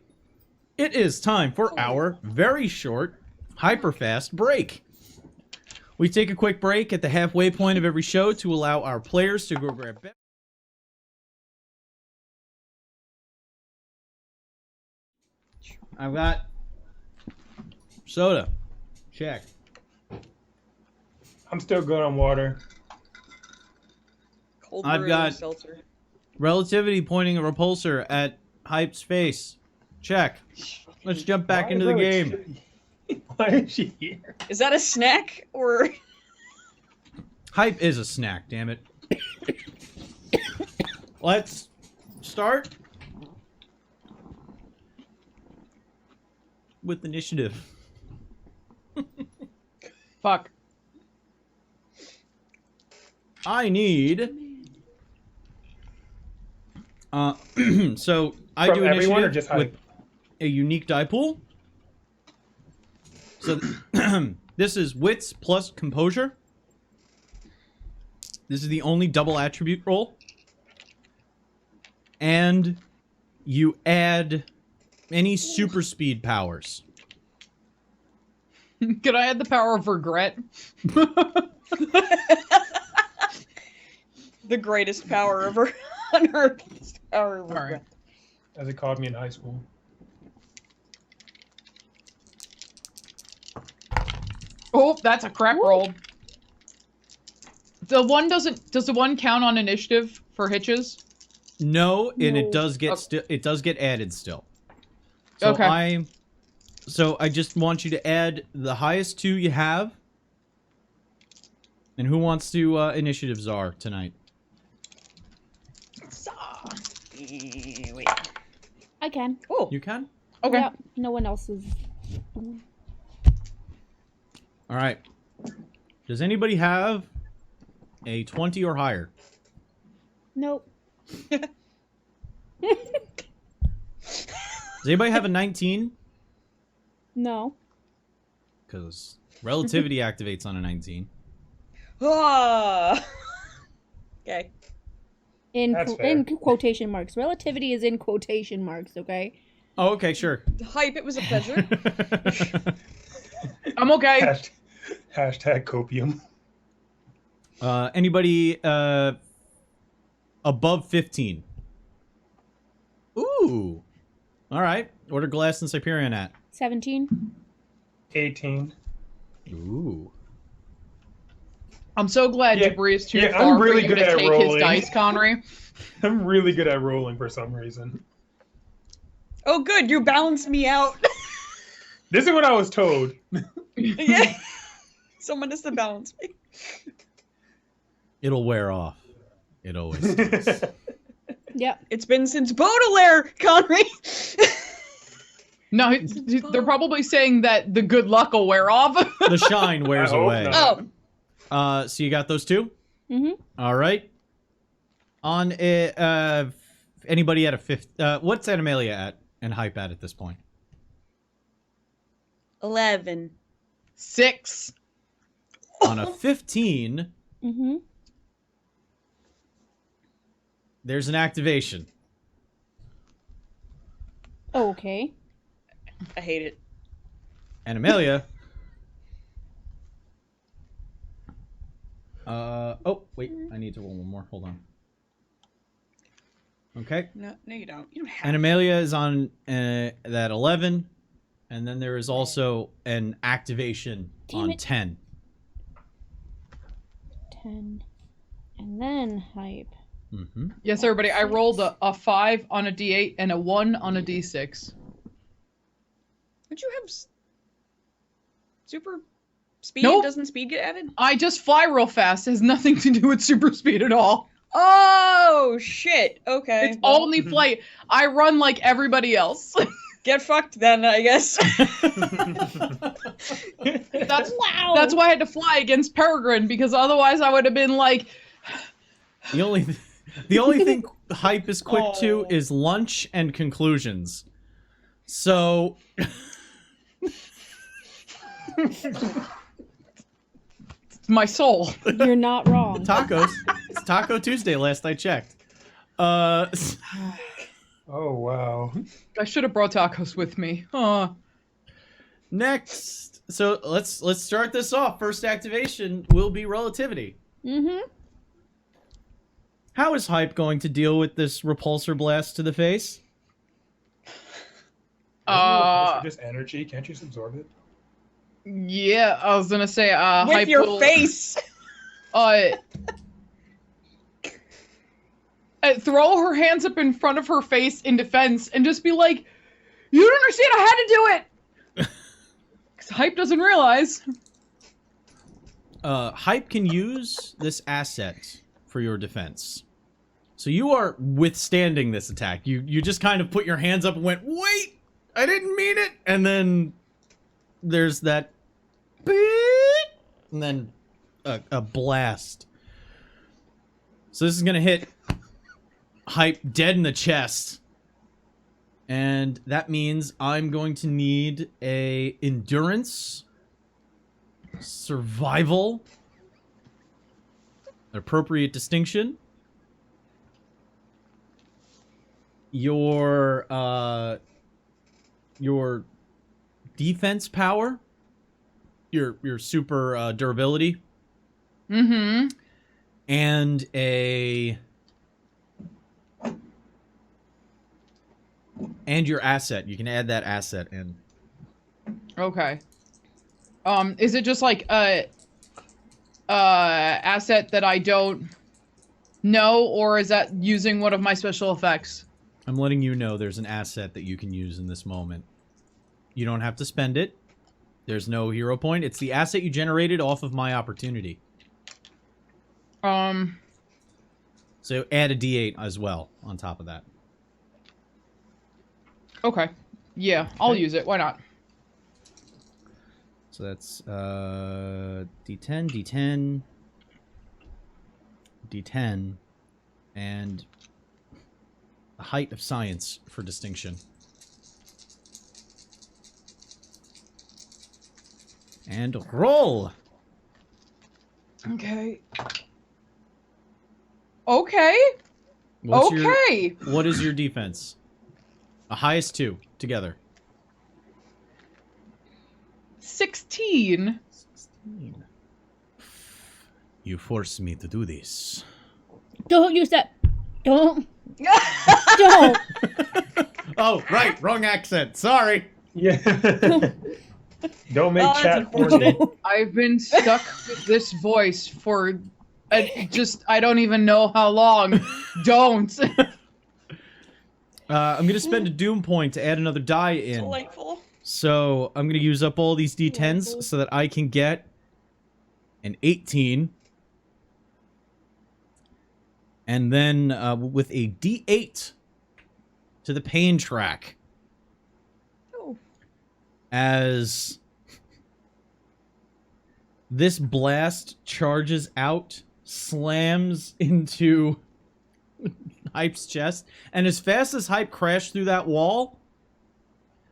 it is time for our very short, hyper-fast break. We take a quick break at the halfway point of every show to allow our players to go grab beverages. I've got soda. Check. I'm still good on water. Cold I've brew got- seltzer. Relativity pointing a repulsor at Hype's face. Check. Let's jump back Why into the is game. Why is she here? Is that a snack or? Hype is a snack, damn it. Let's start with initiative. Fuck. I need. So I From do everyone or initiative just with Hype? a unique die pool. So this is wits plus composure. This is the only double attribute roll. And you add any super speed powers. Could I add the power of regret? The greatest power ever on Earth. Power of regret. Alright. As it called me in high school. Oh, that's a crap Woo. roll. The one doesn't. Does the one count on initiative for hitches? No, and No. it does get Okay. it does get added still. So Okay. I just want you to add the highest two you have. And who wants to initiative czar tonight? Wait. I can. Oh, You can? Okay. Yep, no one else is. All right. Does anybody have a 20 or higher? Nope. Does anybody have a 19? No. Because relativity activates on a 19. ah. Okay. That's In fair. quotation marks. Relativity is in quotation marks, okay? Oh, okay, sure. Hype. It was a pleasure. I'm okay. Hashtag copium. Anybody above 15? Ooh. All right. What are Glass and Cyperion at? 17. 18. Ooh. I'm so glad Yeah, Jabri is too yeah, far I'm really for you good to at take rolling. his dice, Connery. I'm really good at rolling for some reason. Oh, good. You balanced me out. This is what I was told. Yeah. Someone has to balance me. It'll wear off. It always does. Yep. It's been since Baudelaire, Connery. No, they're probably saying that the good luck will wear off. The shine wears I hope away. not. Oh, So you got those two? Mm-hmm. All right. On a, anybody at a fifth? What's Animalia at and Hype at this point? 11. 6. On a 15, Mm-hmm. there's an activation. Okay. I hate it. Animalia. Oh, wait. I need to roll one more. Hold on. Okay. No, you don't. You don't have. Animalia is on that 11. And then there is also an activation Damn on it. 10. 10. And then hype. Mm-hmm. Yes, everybody. I rolled a 5 on a D8 and a 1 on a D6. Would you have super speed? Nope. Doesn't speed get added? I just fly real fast. It has nothing to do with super speed at all. Oh shit. Okay. It's well, only flight. I run like everybody else. get fucked then, I guess. That's Wow. That's why I had to fly against Peregrine, because otherwise I would have been like, The only thing Hype is quick to Oh. is lunch and conclusions. So my soul. You're not wrong. tacos. It's Taco Tuesday last I checked. Oh wow. I should have brought tacos with me. Next. So let's start this off. First activation will be relativity. Mm-hmm. How is Hype going to deal with this repulsor blast to the face? Just energy. Can't you just absorb it? Yeah, I was gonna say, With Hype your will, face. Throw her hands up in front of her face in defense and just be like, You don't understand, I had to do it! Because Hype doesn't realize. Hype can use this asset for your defense. So you are withstanding this attack. You just kind of put your hands up and went, wait! I didn't mean it! And then there's that beep, and then a blast. So this is gonna hit Hype dead in the chest. And that means I'm going to need a endurance, survival, appropriate distinction, your defense power, your super durability, Mm-hmm. and your asset. You can add that asset in. Okay. Is it just like a asset that I don't know, or is that using one of my special effects? I'm letting you know there's an asset that you can use in this moment. You don't have to spend it. There's no hero point. It's the asset you generated off of my opportunity. So add a D8 as well on top of that. Okay. Yeah, I'll use it. Why not? So that's D10, D10, D10, and a height of science for distinction. And roll! Okay. Okay. What's Okay. What is your defense? A highest 2 together. 16. 16. You forced me to do this. Don't use that. Don't. Don't. Oh, right. Wrong accent. Sorry. Yeah. Don't make Oh, that's chat for me. I've been stuck with this voice for I don't even know how long. Don't. I'm going to spend a doom point to add another die in. Delightful. So I'm going to use up all these D10s so that I can get an 18. And then with a D8 to the pain track. Oh. As this blast charges out, slams into Hype's chest, and as fast as Hype crashed through that wall,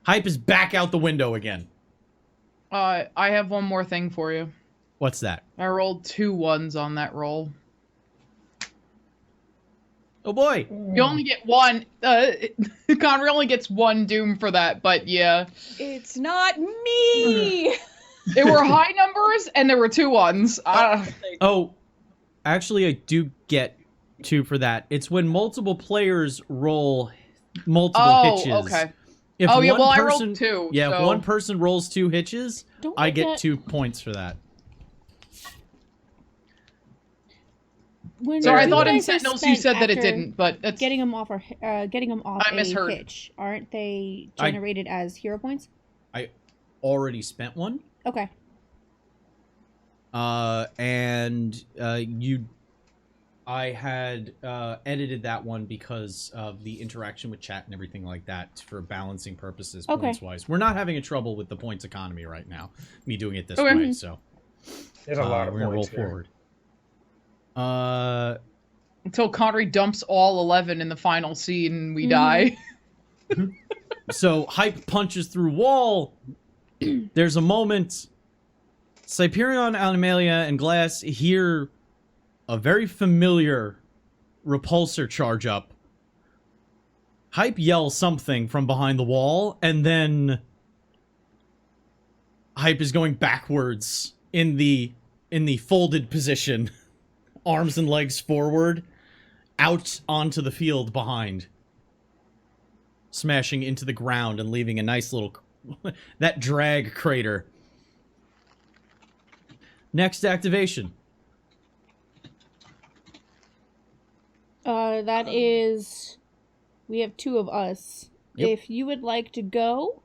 Hype is back out the window again. I have one more thing for you. What's that? I rolled 2 ones on that roll. Oh boy. You only get one. Conry only gets 1 doom for that, but yeah. It's not me! There were high numbers, and there were 2 ones. Oh, actually, I do get 2 for that. It's when multiple players roll multiple hitches. Okay. If Oh, yeah, one well, I person, rolled 2. Yeah, so... if one person rolls 2 hitches, Don't I get forget- 2 points for that. When Sorry, I you thought in guys are Sentinels you spent said that it after didn't, but that's... getting them off I misheard. a hitch. Aren't they generated as hero points? I already spent one. Okay. I had edited that one because of the interaction with chat and everything like that for balancing purposes, Okay. points-wise. We're not having a trouble with the points economy right now, me doing it this Okay. way, so... There's a lot of we're gonna roll points here. forward. Until Conry dumps all 11 in the final scene and we Mhm. die. So, Hype punches through wall. There's a moment. Cyperion, Animalia, and Glass hear a very familiar repulsor charge up. Hype yells something from behind the wall, and then Hype is going backwards in the folded position, arms and legs forward, out onto the field behind, smashing into the ground and leaving a nice little that drag crater. Next activation. That is... We have 2 of us. Yep. If you would like to go,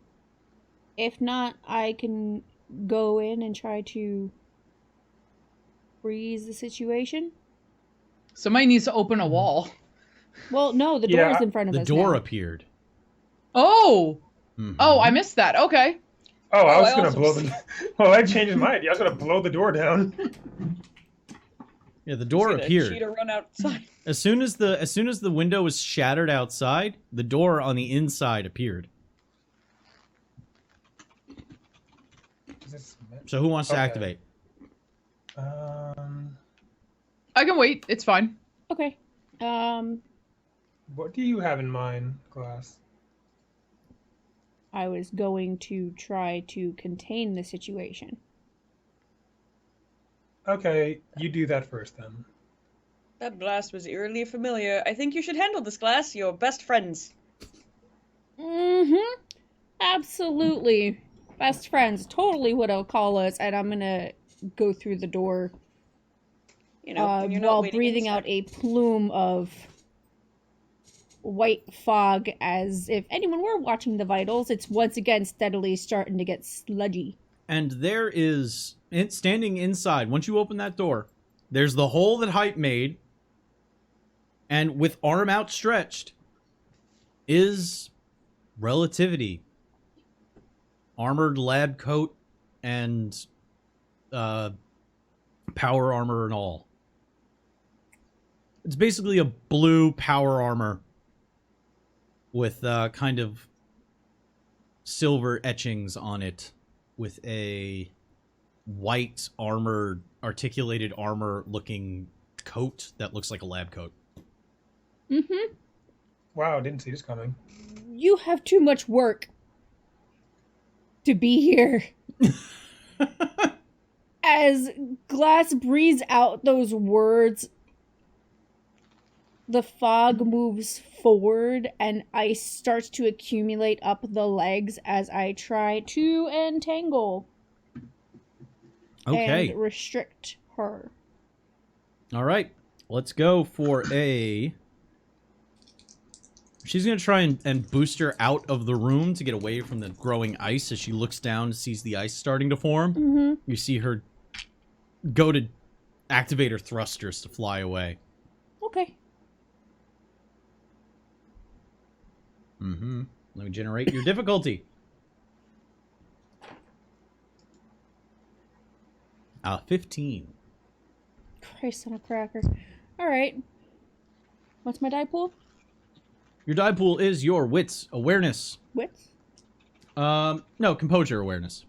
if not, I can go in and try to freeze the situation. Somebody needs to open a wall. Well, no, the Yeah, door is in front of The us door now. appeared. Oh! Mhm. Oh, I missed that. Okay. Oh, I was I gonna also blow the. Well, I changed my idea. I was gonna blow the door down. Yeah, the door appeared. Cheetah run outside. As soon as the window was shattered outside, the door on the inside appeared. Is this... So who wants to Okay. activate? I can wait. It's fine. Okay. What do you have in mind, Glass? I was going to try to contain the situation. Okay, you do that first then. That blast was eerily familiar. I think you should handle this, Glass. You're best friends. Mm-hmm. Absolutely. Best friends. Totally what I'll call us, and I'm gonna go through the door You know, when you're not while waiting breathing inside. out a plume of white fog as if anyone were watching the vitals, it's once again steadily starting to get sludgy. And there is, standing inside, once you open that door, there's the hole that Hype made, and with arm outstretched is Relativity. Armored lab coat and power armor and all. It's basically a blue power armor with kind of silver etchings on it, with a white armored, articulated armor looking coat that looks like a lab coat. Mm-hmm. Wow, didn't see this coming. You have too much work to be here. As Glass breathes out those words, the fog moves forward and ice starts to accumulate up the legs as I try to entangle Okay. and restrict her. All right. Let's go for a... She's going to try and boost her out of the room to get away from the growing ice. As she looks down and sees the ice starting to form, Mm-hmm. you see her go to activate her thrusters to fly away. Okay. Mm-hmm. Let me generate your difficulty. 15. Christ on a cracker. Alright. What's my die pool? Your die pool is your wits awareness. Wits? No, composure awareness.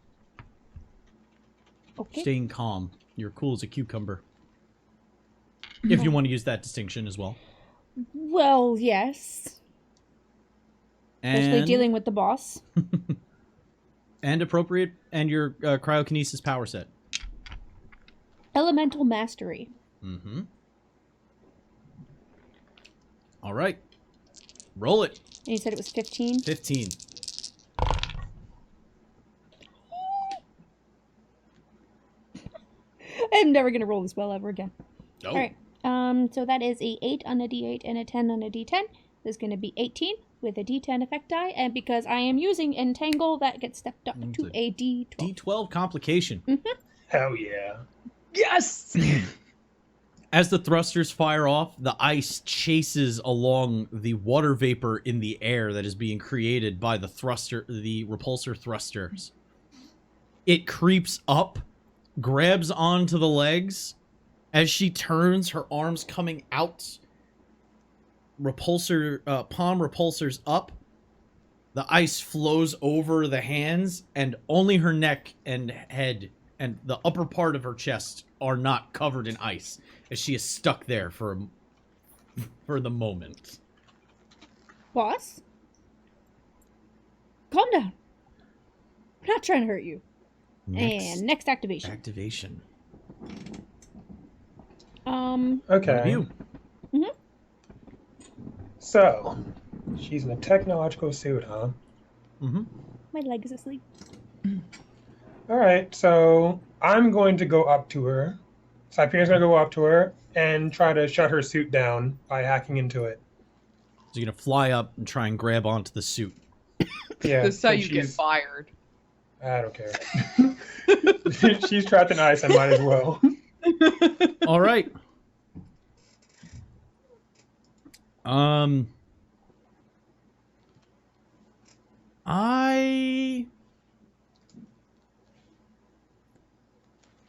Okay. Staying calm. You're cool as a cucumber. If you want to use that distinction as well. Well, yes. Especially And, dealing with the boss. and appropriate, and your cryokinesis power set. Elemental mastery. Mm-hmm. All right. Roll it. And you said it was 15? 15. I'm never gonna roll this well ever again. Oh. Alright. So that is a 8 on a D8 and a 10 on a D10. There's gonna be 18 with a D10 effect die, and because I am using Entangle, that gets stepped up to a D12. D12 complication. Hell yeah. Yes! As the thrusters fire off, the ice chases along the water vapor in the air that is being created by the repulsor thrusters. It creeps up, grabs onto the legs. As she turns, her arms coming out, palm repulsors up. The ice flows over the hands, and only her neck and head and the upper part of her chest are not covered in ice, as she is stuck there for the moment. Boss? Calm down. I'm not trying to hurt you. And next activation. Activation. Okay. You. So, she's in a technological suit, huh? Mm-hmm. My leg is asleep. All right, so I'm going to go up to her. Cyprian's going to go up to her and try to shut her suit down by hacking into it. So you're gonna fly up and try and grab onto the suit. Yeah. This is how and you get fired. I don't care. She's trapped in ice. I might as well. All right.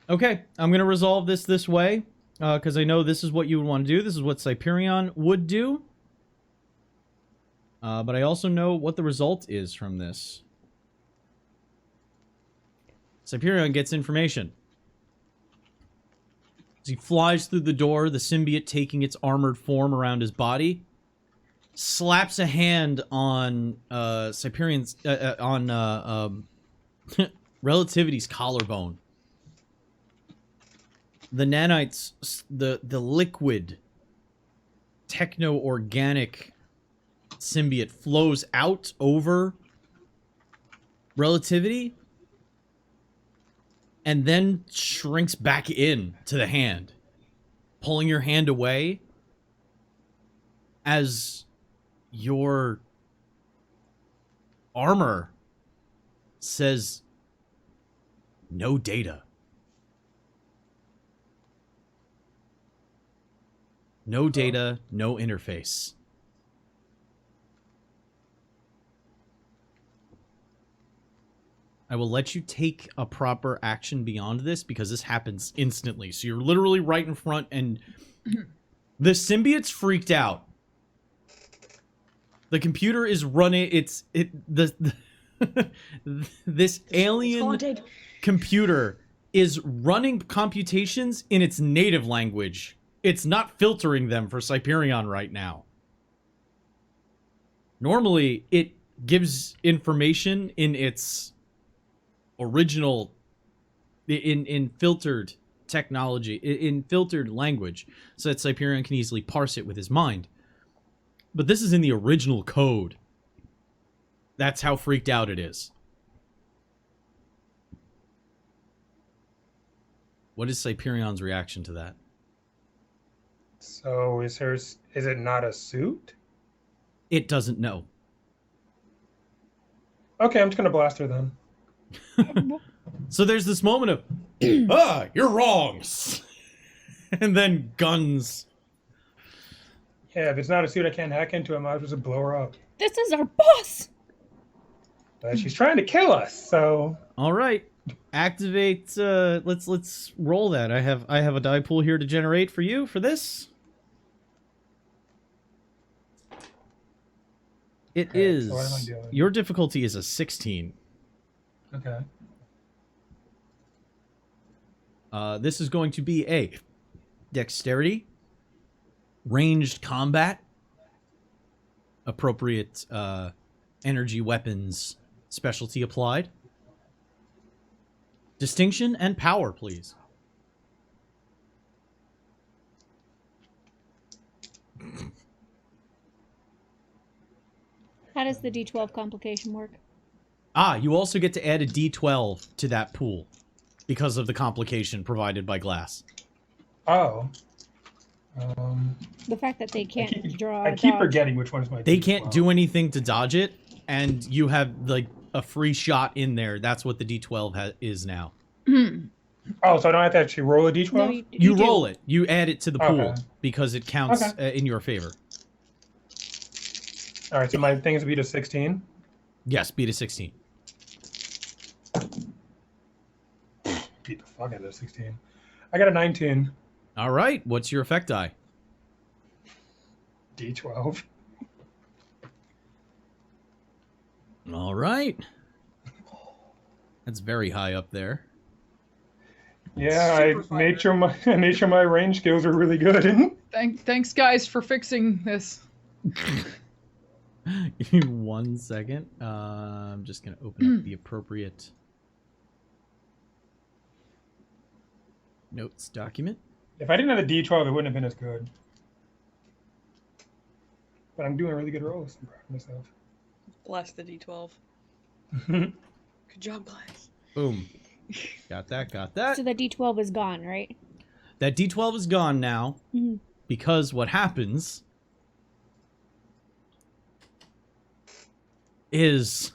Okay, I'm gonna resolve this way, because I know this is what you would want to do. This is what Cyperion would do. But I also know what the result is from this. Cyperion gets information. As he flies through the door, the symbiote taking its armored form around his body, slaps a hand on Cyperion's Relativity's collarbone. The nanites, the liquid, techno-organic symbiote flows out over Relativity and then shrinks back in to the hand, pulling your hand away as your armor says no data. No data, no interface. I will let you take a proper action beyond this because this happens instantly. So you're literally right in front and the symbiote's freaked out. The computer is running this alien computer is running computations in its native language. It's not filtering them for Cyperion right now. Normally, it gives information in its original, in filtered technology, in filtered language, so that Cyperion can easily parse it with his mind. But this is in the original code. That's how freaked out it is. What is Cyperion's reaction to that? So is it not a suit? It doesn't know. Okay, I'm just gonna blast her then. So there's this moment of, you're wrong. And then guns. Yeah, if it's not a suit I can't hack into, I might as well just blow her up. This is our boss! But she's trying to kill us, so... All right. Activate, let's roll that. I have a die pool here to generate for you for this. It Okay, is, so what am I doing? your difficulty is a 16. Okay. This is going to be a dexterity, ranged combat, appropriate energy weapons specialty applied, distinction, and power, please. How does the D12 complication work? You also get to add a D12 to that pool because of the complication provided by glass. Oh. The fact that they can't draw. I keep dodge. forgetting which one is my They D12. can't do anything to dodge it, and you have like a free shot in there. That's what the D12 is now. Oh, so I don't have to actually roll a D12? No, You do. roll it. You add it to the pool Okay. because it counts Okay. in your favor. All right, so my thing is to beat a 16. Yes, beat a 16. Beat the fuck out of a 16. I got a 19. All right. What's your effect die? D12. All right. That's very high up there. Yeah, Super I made sure my range skills are really good. Thanks, guys, for fixing this. Give me 1 second. I'm just going to open up the appropriate notes document. If I didn't have a D12, it wouldn't have been as good. But I'm doing really good rolls. I'm proud of myself. Blast the D12. Good job, Glass. Boom. Got that, got that. So the D12 is gone, right? That D12 is gone now Mhm. because what happens is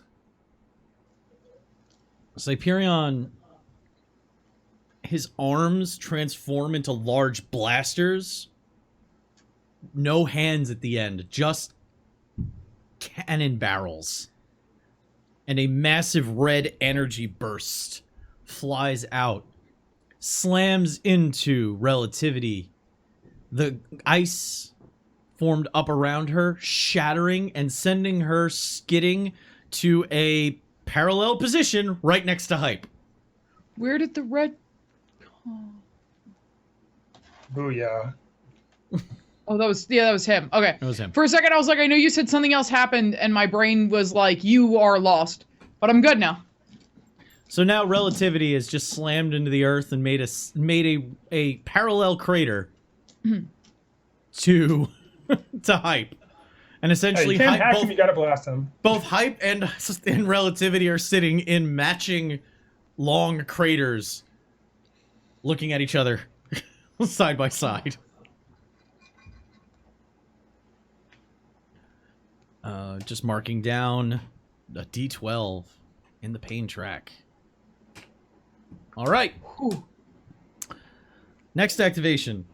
Cyperion, his arms transform into large blasters. No hands at the end, just cannon barrels. And a massive red energy burst flies out, slams into Relativity. The ice formed up around her, shattering and sending her skidding to a parallel position right next to Hype. Where did the red... Booyah. Oh, that was him. Okay. That was him. For a second, I was like, I know you said something else happened, and my brain was like, you are lost. But I'm good now. So now Relativity is just slammed into the earth and made a parallel crater to Hype. And Hey, essentially you can't Hype, hack him, you gotta blast him. both Hype and Relativity are sitting in matching long craters looking at each other side by side. Just marking down a D12 in the pain track. All right. Whew. Next activation.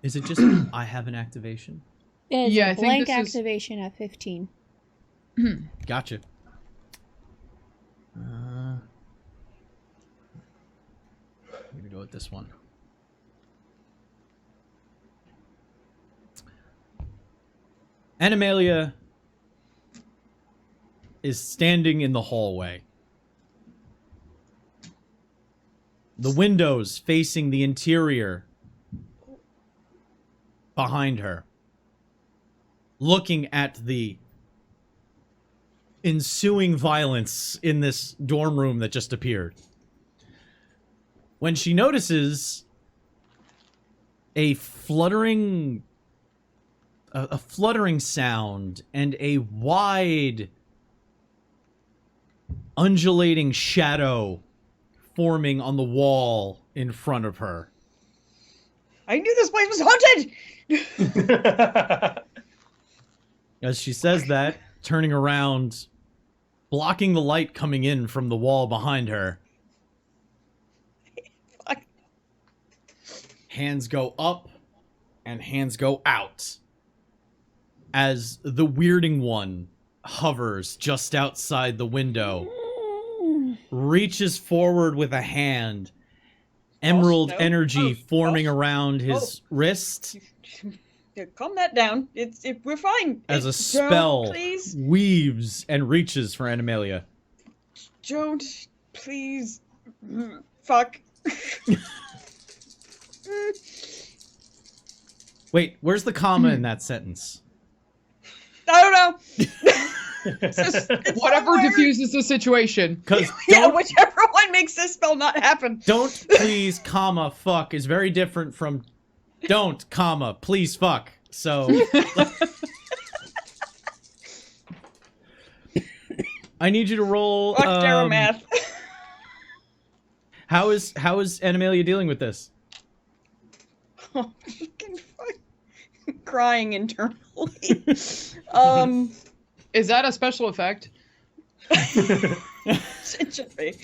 Is it just I have an activation? It's Yeah, a I think blank this is- activation at 15. Gotcha. I'm gonna go with this one. Animalia is standing in the hallway. The windows facing the interior behind her. Looking at the ensuing violence in this dorm room that just appeared. When she notices a fluttering sound and a wide undulating shadow forming on the wall in front of her. I knew this place was haunted! As she says that, turning around, blocking the light coming in from the wall behind her. Fuck. Hands go up and hands go out as the weirding one hovers just outside the window, reaches forward with a hand, emerald no. energy Oh, forming oh, around his wrist Yeah, calm that down. We're fine. as a Don't, spell please. weaves and reaches for Animalia. Don't, please. Fuck. Wait, where's the comma in that sentence? I don't know. It's Whatever somewhere. diffuses the situation. Because Yeah, whichever one makes this spell not happen. don't please, comma, fuck is very different from don't, comma, please fuck. So I need you to roll. Fuck Darrow math. How is Animalia dealing with this? Oh, fucking fuck. Crying internally. Is that a special effect? It should be.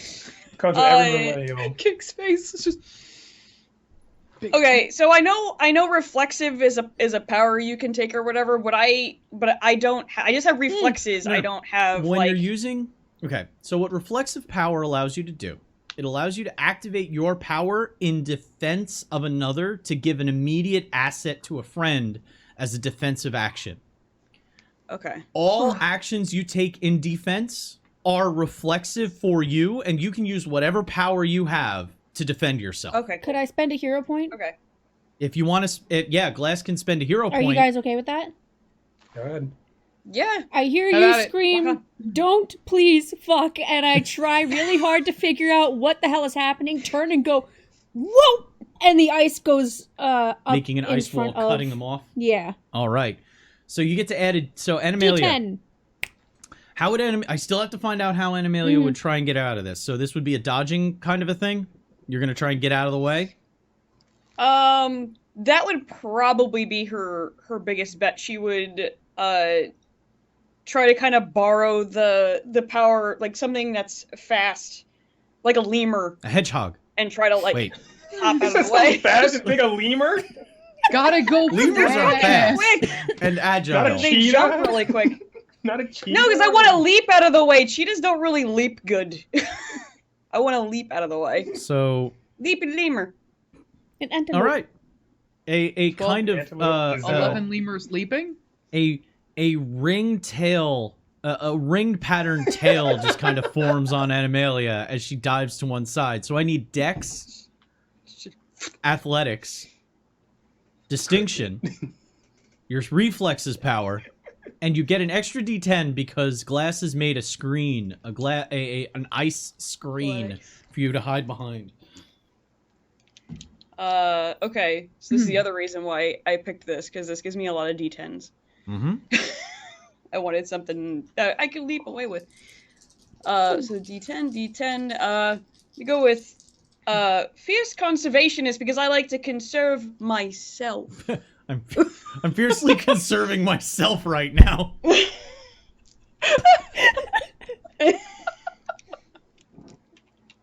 Comes with every millennial. Kick's face is just... Big Okay, so I know reflexive is a power you can take or whatever, but I don't. I just have reflexes. No. I don't have When like. you're using... Okay, so what Reflexive Power allows you to do, it allows you to activate your power in defense of another to give an immediate asset to a friend as a defensive action. Okay. All actions you take in defense are reflexive for you, and you can use whatever power you have to defend yourself. Okay. Could I spend a hero point? Okay. If you want to... Yeah, Glass can spend a hero Are point. you guys okay with that? Go ahead. Yeah. I hear How you about it? scream, "Don't please fuck," and I try really hard to figure out what the hell is happening, turn and go, "Whoa!" And the ice goes up Making an in ice wall, front of- cutting them off. Yeah. All right. So you get to add it. So Animalia, D10. how would I still have to find out how Animalia would try and get out of this. So this would be a dodging kind of a thing. You're gonna try and get out of the way. That would probably be her biggest bet. She would try to kind of borrow the power, like something that's fast, like a lemur, A hedgehog. and try to like Wait. hop out Is of that the way. so fast? It's like a lemur? Gotta go Lemurs are fast. fast. Quick! And agile. Not a They cheetah? jump really quick. Not a cheetah? No, because I want to leap out of the way. Cheetahs don't really leap good. I want to leap out of the way. So, Leaping lemur. An antelope. all right. A kind of antelope is, 11 lemurs leaping? a ring tail, a ringed pattern tail just kind of forms on Animalia as she dives to one side. So I need Dex, Athletics, Distinction, your Reflexes power, and you get an extra D10 because glass has made a screen, an ice screen for you to hide behind. Okay. So this is the other reason why I picked this, because this gives me a lot of D10s. Mm-hmm. I wanted something that I could leap away with. So D10. We go with fierce conservationist because I like to conserve myself. I'm fiercely conserving myself right now.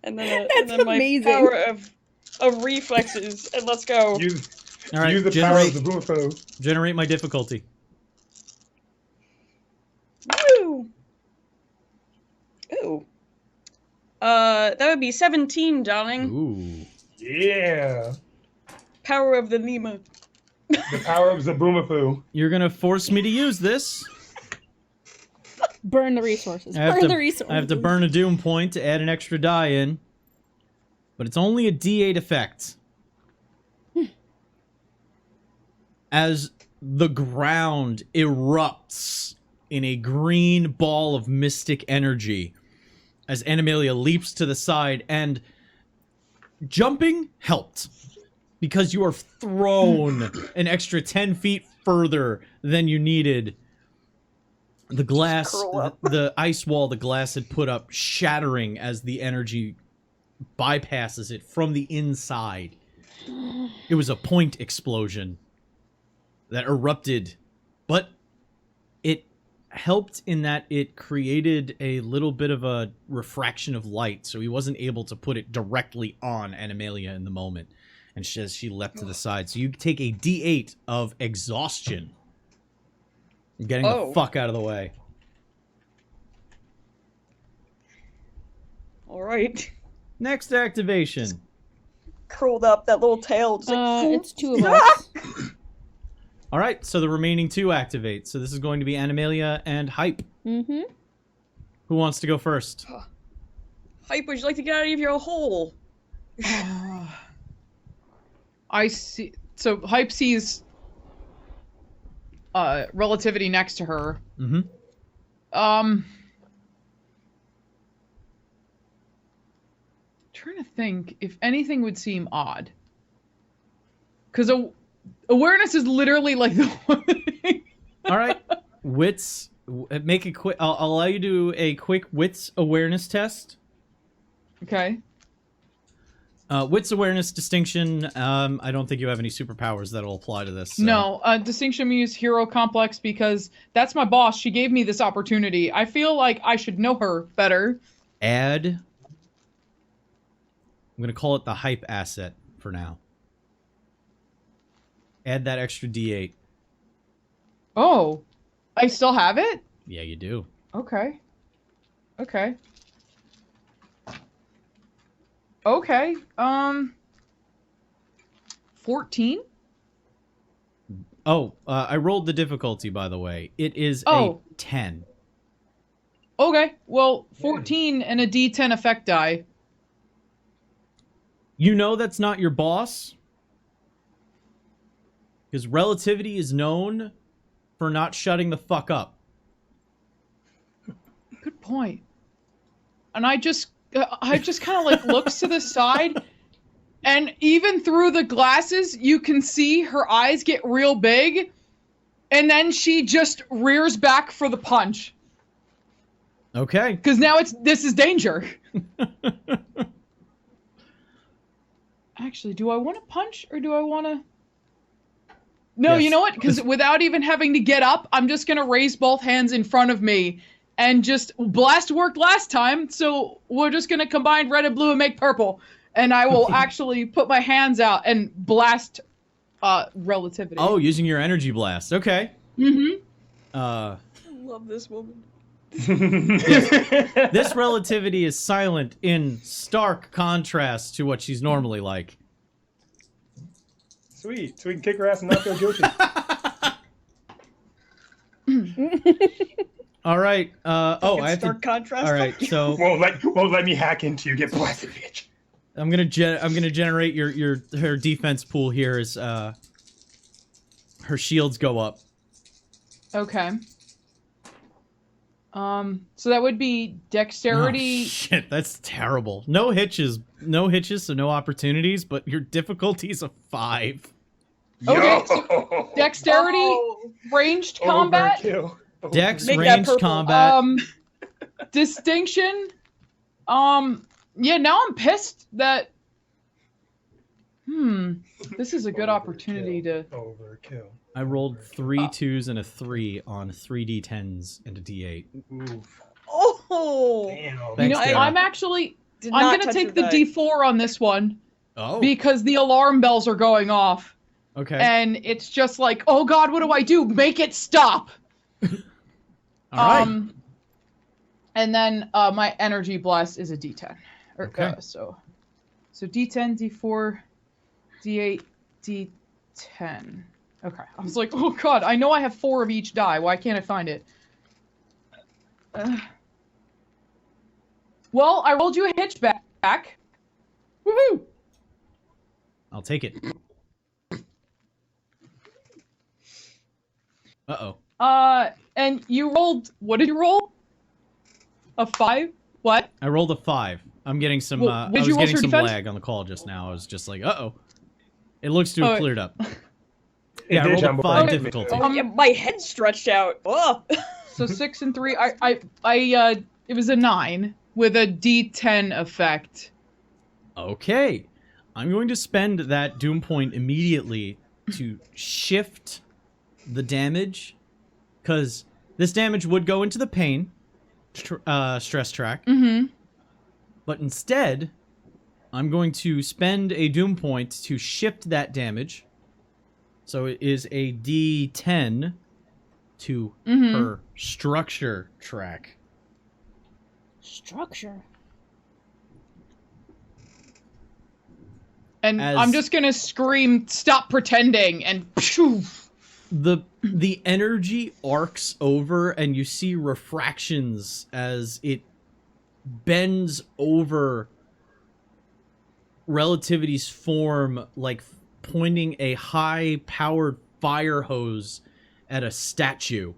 And then, That's my amazing. power of reflexes. And let's go. Use, All right, use the power of the Boomafoo. generate my difficulty. Woo! Ooh. That would be 17, darling. Ooh. Yeah. Power of the lemur. The power of the Boomafoo. You're gonna force me to use this. Burn the resources. I have Burn to, the resources. I have to burn a doom point to add an extra die in. But it's only a D8 effect. As the ground erupts in a green ball of mystic energy, as Animalia leaps to the side, and jumping helped. Because you are thrown an extra 10 feet further than you needed. The glass, curl up. the ice wall the glass had put up, shattering as the energy bypasses it from the inside. It was a point explosion that erupted, but it helped in that it created a little bit of a refraction of light, so he wasn't able to put it directly on Animalia in the moment. And she leapt to the side. So you take a D8 of exhaustion. Getting the fuck out of the way. Alright. Next activation. Curled up, that little tail. Just like, It's two of us. All right, so the remaining two activate. So this is going to be Animalia and Hype. Mm-hmm. Who wants to go first? Hype, would you like to get out of your hole? I see. So Hype sees relativity next to her. Mm-hmm. Trying to think if anything would seem odd. Because awareness is literally like the one thing. All right. Wits. Make a quick. I'll allow you to do a quick wits awareness test. Okay. Wits awareness distinction. I don't think you have any superpowers that'll apply to this. So. No, distinction means hero complex because that's my boss. She gave me this opportunity. I feel like I should know her better. Add. I'm gonna call it the hype asset for now. Add that extra D8. Oh, I still have it? Yeah, you do. Okay. Okay. Okay. 14? Oh, I rolled the difficulty, by the way. It is Oh. a 10. Okay. Well, 14 and a D10 effect die. You know that's not your boss? Because relativity is known for not shutting the fuck up. Good point. And I just kind of like looks to the side, and even through the glasses, you can see her eyes get real big, and then she just rears back for the punch. Okay. Because now this is danger. Actually, do I want to punch or do I want to? No, Yes. you know what? Because without even having to get up, I'm just gonna raise both hands in front of me and just blast worked last time, so we're just gonna combine red and blue and make purple. And I will actually put my hands out and blast relativity. Oh, using your energy blast. Okay. Mm-hmm. Uh, I love this woman. this relativity is silent in stark contrast to what she's normally like. Sweet. So we can kick her ass and not feel guilty. All right. Oh, I have to. Stark contrast. All right. So won't let me hack into you. Get blasted, bitch. I'm gonna generate her defense pool here as her shields go up. Okay. So that would be dexterity. Oh, shit, that's terrible. No hitches, so no opportunities. But your difficulty is a 5. Okay, so dexterity, ranged combat, Overkill. Dex, Make that ranged purple. combat. distinction. Yeah, now I'm pissed that. This is a good opportunity to. Overkill. I rolled 3 2s and a 3 on 3d10s and a d8. Oof. Oh. Damn. You Thanks, know, Tara. I'm actually. Did I'm not gonna touch take the die. D4 on this one Oh, because the alarm bells are going off, okay. and it's just like, oh God, what do I do? Make it stop. All right. And then my energy blast is a D10. Okay. So D10, D4, D8, D10. Okay. I was like, oh God, I know I have 4 of each die. Why can't I find it? Well, I rolled you a hitchback. Woohoo! I'll take it. Uh-oh. And you rolled. What did you roll? A 5? What? I rolled a 5. I'm getting some. Well, I did was you roll getting for some defense? lag on the call just now. I was just like, uh-oh. It looks to have Oh, cleared up. It Yeah, I did rolled jump a 5 okay. difficulty. Oh, yeah, my head stretched out. Oh. So 6 and 3. It was a 9 with a D10 effect. Okay. I'm going to spend that doom point immediately to shift the damage, because this damage would go into the pain stress track, Mm-hmm. but instead, I'm going to spend a doom point to shift that damage. So it is a D10 to Mm-hmm. her structure track. Structure. And As- I'm just gonna scream, "Stop pretending!" and pshoo. The energy arcs over, and you see refractions as it bends over relativity's form, like pointing a high-powered fire hose at a statue,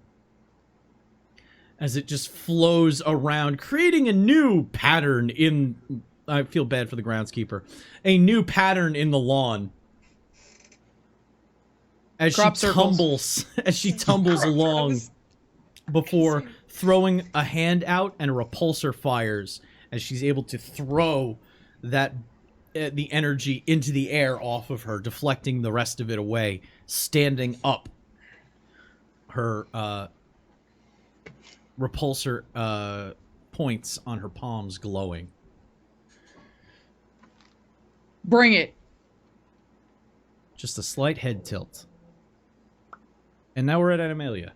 as it just flows around, creating a new pattern in... I feel bad for the groundskeeper. A new pattern in the lawn. As Crop she circles. tumbles along before throwing a hand out, and a repulsor fires as she's able to throw that the energy into the air off of her, deflecting the rest of it away, standing up. Her repulsor points on her palms glowing. Bring it. Just a slight head tilt. And now we're at Animalia.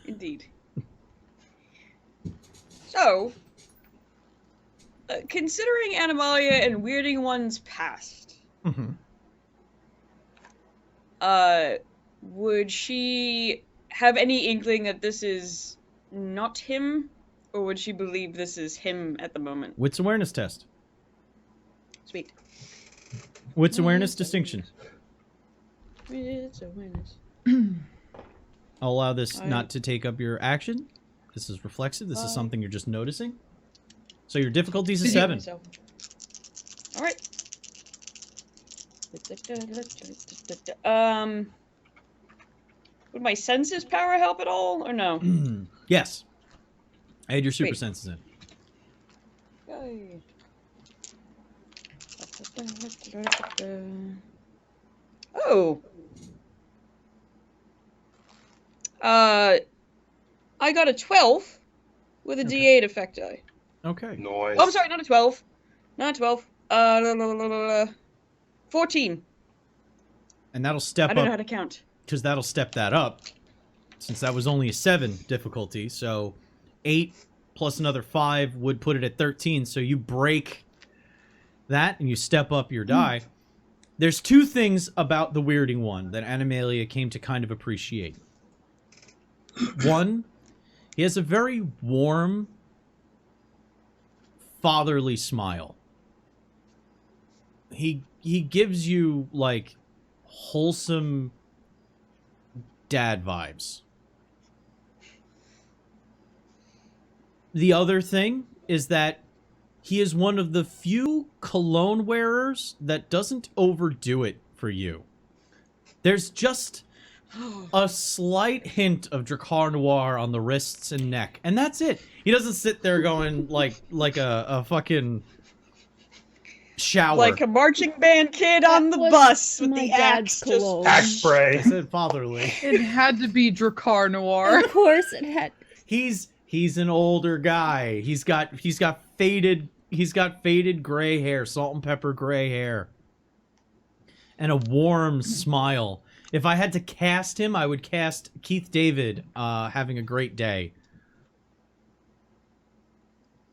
Indeed. So, considering Animalia and weirding one's past, Mm-hmm. would she have any inkling that this is not him, or would she believe this is him at the moment? Wits awareness test. Sweet. Wits awareness distinction. It's awareness. I'll allow this not to take up your action. This is reflexive. This is Uh, something you're just noticing. So your difficulty is a Did you- 7. So, all right. Would my senses power help at all, or no? Yes. Add your super Sweet. senses in. Yay. Oh. I got a 12 with a Okay. D8 effect die. Okay. Nice. Oh, I'm sorry, not a 12. Not a 12. 14. And that'll I step don't know how up, to count. because that'll step that up, since that was only a 7 difficulty. So 8 plus another 5 would put it at 13. So you break that and you step up your die. There's two things about the weirding one that Animalia came to kind of appreciate. One, he has a very warm, fatherly smile. He gives you like wholesome dad vibes. The other thing is that he is one of the few cologne wearers that doesn't overdo it for you. There's just a slight hint of Drakkar Noir on the wrists and neck, and that's it. He doesn't sit there going like a fucking shower. Like a marching band kid on the That was bus with my the dad's axe just... cologne. Axe I spray. said fatherly. It had to be Drakkar Noir. Of course it had. He's an older guy. He's got faded gray hair, salt and pepper gray hair, and a warm smile. If I had to cast him, I would cast Keith David having a great day.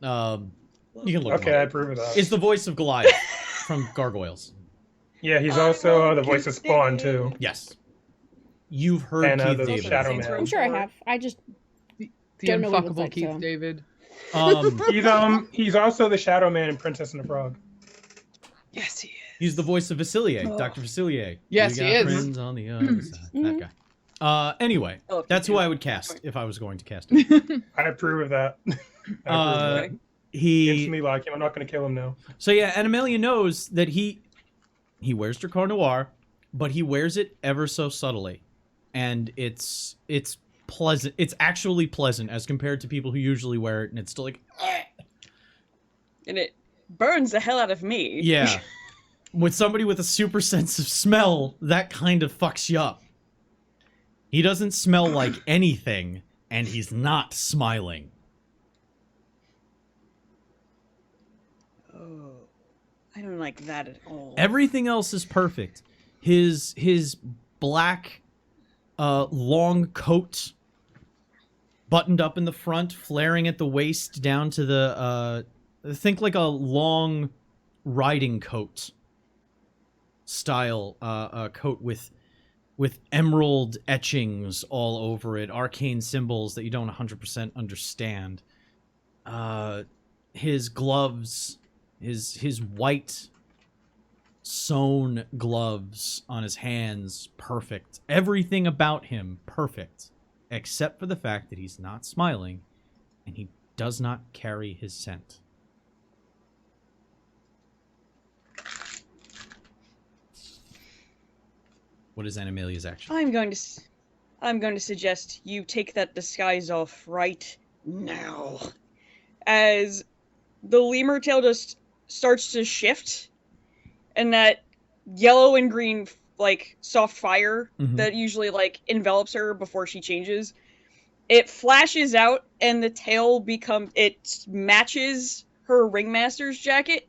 You can look Okay, him I up. approve of that. It's the voice of Goliath from Gargoyles. Yeah, he's also the voice of Spawn too. Yes. You've heard And, Keith the David. Shadow before. Man. I'm sure I have. I just The Don't know what he looks unfuckable like, Keith so. David. He's also the Shadow Man in Princess and the Frog. Yes, he is. He's the voice of Vasilier, Oh. Dr. Vasilier. Yes, We he got is. friends on the other side. That guy. Anyway, Oh, that's who okay. I would cast if I was going to cast him. I approve of that. I approve Uh, of that. He Instantly like him. I'm not going to kill him now. So yeah, Animalia knows that he wears Drakkar Noir, but he wears it ever so subtly, and it's pleasant. It's actually pleasant as compared to people who usually wear it, and it's still like, And it burns the hell out of me. yeah. With somebody with a super sense of smell, that kind of fucks you up. He doesn't smell like anything, and he's not smiling. Oh, I don't like that at all. Everything else is perfect. His black long coat buttoned up in the front, flaring at the waist down to the think like a long riding coat style coat with emerald etchings all over it, arcane symbols that you don't 100% understand. His gloves, his white sewn gloves on his hands, perfect. Everything about him, perfect. Except for the fact that he's not smiling, and he does not carry his scent. What is Animalia's action? I'm going to suggest you take that disguise off right now. As the lemur tail just starts to shift, and that yellow and green like soft fire Mhm. that usually like envelops her before she changes, it flashes out, and the tail it matches her ringmaster's jacket,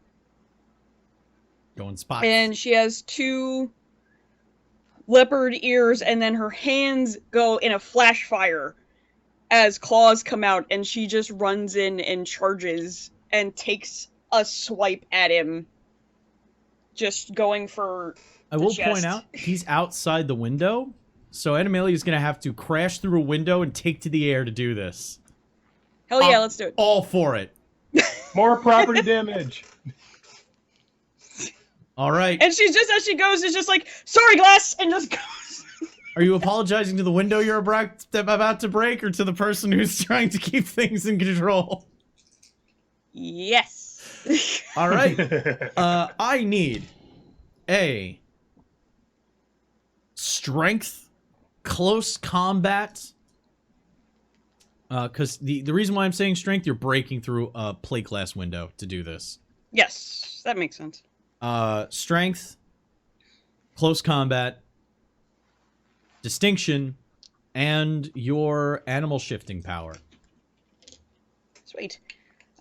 Going spots. and she has two leopard ears, and then her hands go in a flash fire as claws come out, and she just runs in and charges and takes a swipe at him, just going for I will chest. point out, he's outside the window, so Animalia is going to have to crash through a window and take to the air to do this. hell yeah, let's do it. All for it. More property damage. All right. And she's just, as she goes, is just like, sorry, glass, and just goes. Are you apologizing to the window you're about to break, or to the person who's trying to keep things in control? Yes. All right. I need a strength, close combat. Because the reason why I'm saying strength, you're breaking through a plate glass window to do this. Yes, that makes sense. Strength close combat, distinction, and your animal shifting power. Sweet.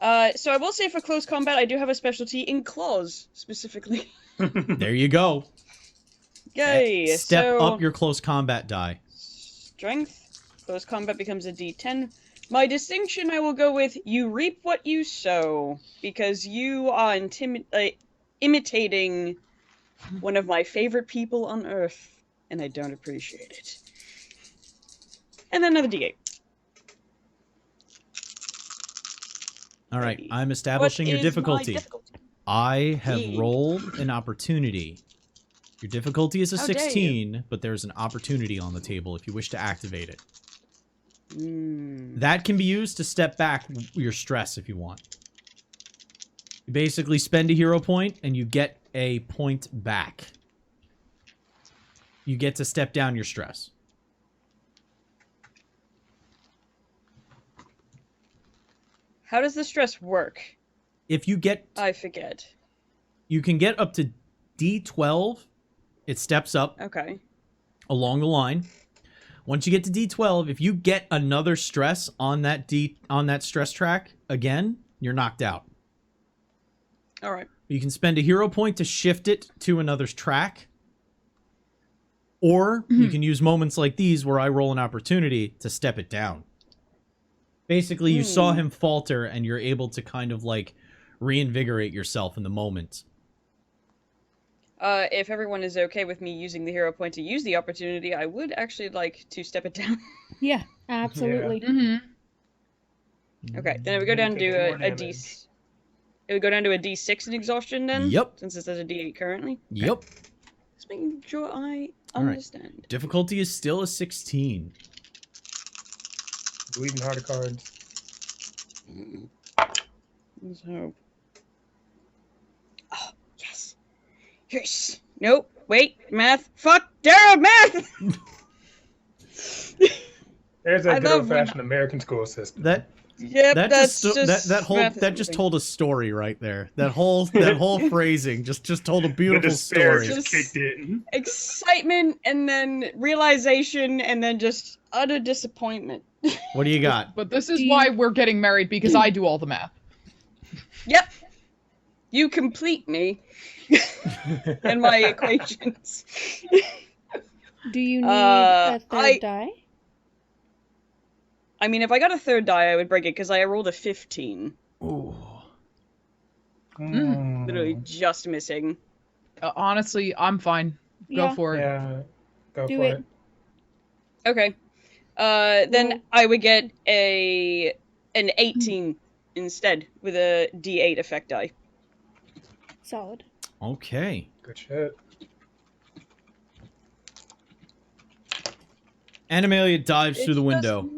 So I will say for close combat, I do have a specialty in claws, specifically. There you go. Yay! Step so, up your close combat die. Strength. Close combat becomes a D10. My distinction, I will go with you reap what you sow, because you are imitating one of my favorite people on Earth, and I don't appreciate it. And then another D8. All right, Hey, I'm establishing what your is my difficulty. difficulty? I have Yay. rolled an opportunity. Your difficulty is a How dare you. 16, but there's an opportunity on the table if you wish to activate it. Mm. That can be used to step back your stress if you want. You basically spend a hero point and you get a point back. You get to step down your stress. How does the stress work? If you get, I forget. you can get up to D12. It steps up Okay. along the line. Once you get to D12, if you get another stress on that stress track again, you're knocked out. All right. You can spend a hero point to shift it to another track. Or you can use moments like these where I roll an opportunity to step it down. Basically, you saw him falter and you're able to kind of like reinvigorate yourself in the moment. If everyone is okay with me using the hero point to use the opportunity, I would actually like to step it down. Yeah, absolutely. Mm-hmm. Okay, then it would go down Take to more a D. damage. It would go down to a D6 in exhaustion then. Yep. Since it says a D8 currently. Yep. Just making sure I All right. understand. Difficulty is still a 16. Bleeding heart cards. Let's hope. Oh, yes. Yes. Nope. Wait. Math. Fuck. Dara, math! There's I that good love old fashioned American school system. Yep, That that's just that just told a story right there. That whole phrasing just told a The beautiful despair story. just kicked in. excitement and then realization and then just utter disappointment. What do you got? But this is Do you- why we're getting married, because I do all the math. Yep. You complete me and my equations. Do you need a third I- die? I mean, if I got a third die, I would break it because I rolled a 15. Ooh. Literally just missing. Honestly, I'm fine. Go Yeah. for it. Yeah, go Do for it. Okay. Then Roll. I would get an 18 instead with a D8 effect die. Solid. Okay. Good shit. Animalia dives through the window.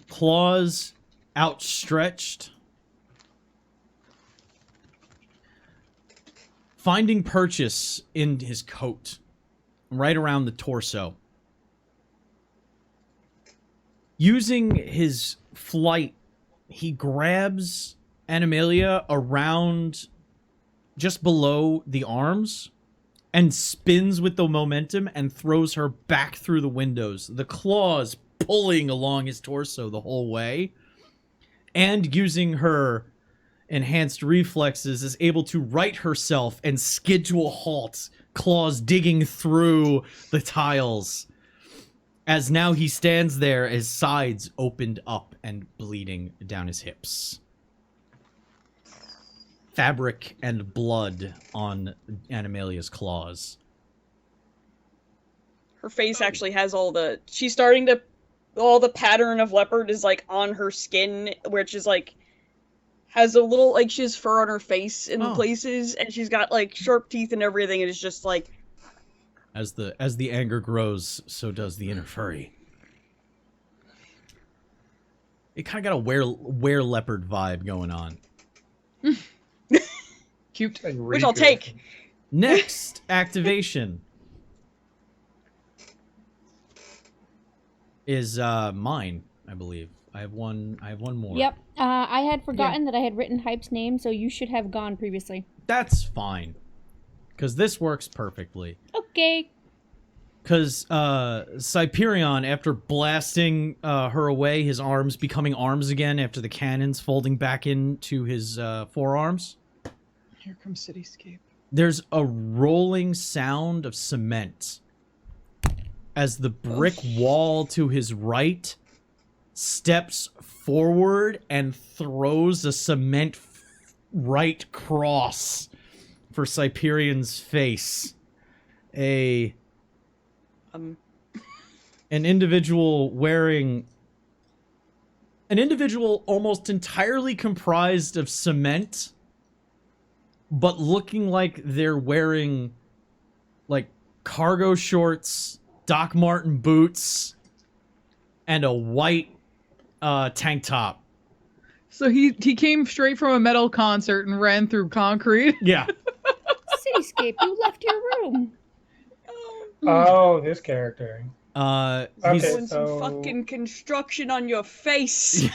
Claws outstretched. Finding purchase in his coat. Right around the torso. Using his flight, he grabs Animalia around just below the arms and spins with the momentum and throws her back through the windows. The claws pulling along his torso the whole way. And using her enhanced reflexes is able to right herself and skid to a halt, claws digging through the tiles. As now he stands there, his sides opened up and bleeding down his hips. Fabric and blood on Animalia's claws. Her face actually has all the... She's starting to... All the pattern of leopard is, like, on her skin, which is, like... Has a little... Like, she has fur on her face in Oh. places, and she's got, like, sharp teeth and everything, and it's just, like... As the anger grows, so does the inner furry. It kind of got a were leopard vibe going on. Cute. Like Which I'll Riku. take. Next activation is mine, I believe. I have one more. Yep. I had forgotten that I had written Hype's name, so you should have gone previously. That's fine. because this works perfectly. Okay. Because Cyperion, after blasting her away, his arms becoming arms again after the cannons folding back into his forearms, Here comes Cityscape. there's a rolling sound of cement as the brick wall to his right steps forward and throws a cement right cross for Cyperion's face. An individual almost entirely comprised of cement, but looking like they're wearing like cargo shorts, Doc Marten boots, and a white tank top. So he came straight from a metal concert and ran through concrete. Yeah. Cityscape, you left your room. Oh, this character. He's, Okay. Doing So- some fucking construction on your face.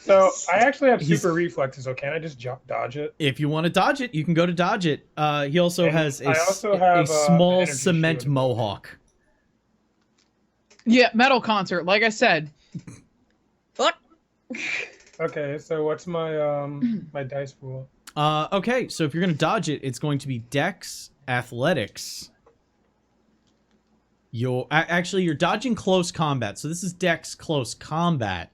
So I actually have He's- super reflexes, so can I just dodge it? if you want to dodge it, you can go to dodge it. He also And has I also a have, small energy cement shield. mohawk. Yeah, metal concert, like I said. Fuck. Okay, so what's my my dice pool? Okay, so if you're going to dodge it, it's going to be Dex, Athletics. Actually, you're dodging close combat, so this is Dex close combat.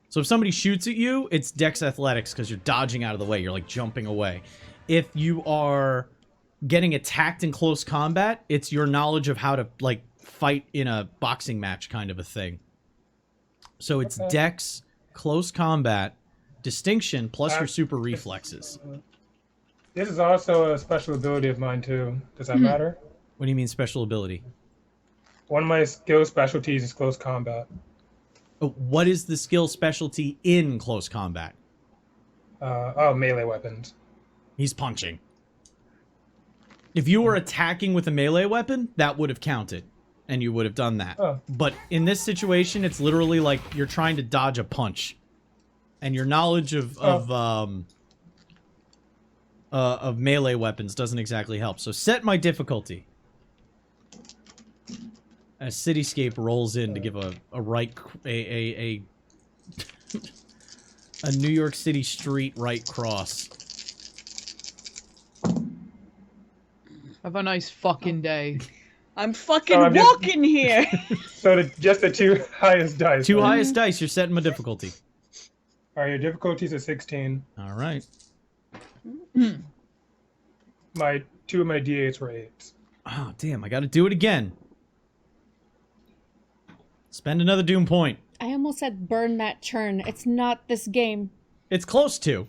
So if somebody shoots at you, it's Dex Athletics because you're dodging out of the way. You're like jumping away. If you are getting attacked in close combat, it's your knowledge of how to like fight in a boxing match kind of a thing. So it's Okay. Dex, close combat, distinction, plus your super reflexes. This is also a special ability of mine too. Does that matter? What do you mean special ability? One of my skill specialties is close combat. What is the skill specialty in close combat? Melee weapons. He's punching. If you were attacking with a melee weapon, that would have counted, and you would have done that. Oh. But in this situation, it's literally like you're trying to dodge a punch, and your knowledge of melee weapons doesn't exactly help. So set my difficulty. As Cityscape rolls in to give a New York City street right cross. Have a nice fucking day. I'm fucking I'm just- walking here. So just the two highest dice. Two right? highest dice, you're setting my difficulty. All right, your difficulties are 16. All right. Two of my d8s were 8s. Oh, damn, I gotta do it again. Spend another Doom point. I almost said burn that churn. It's not this game. It's close to.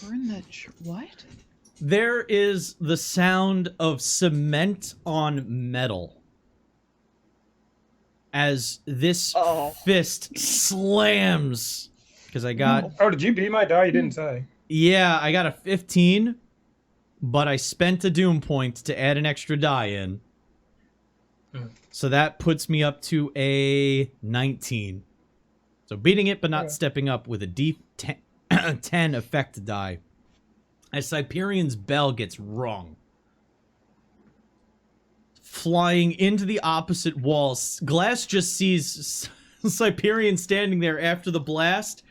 Burn the what? There is the sound of cement on metal. As this fist slams. Because I got... Oh, did you beat my die? You didn't say. Yeah, I got a 15. But I spent a Doom point to add an extra die in. So that puts me up to a 19. So beating it, but not stepping up with a D10 10 effect die. As Cyperion's bell gets rung. Flying into the opposite wall, Glass just sees Cyperion standing there after the blast,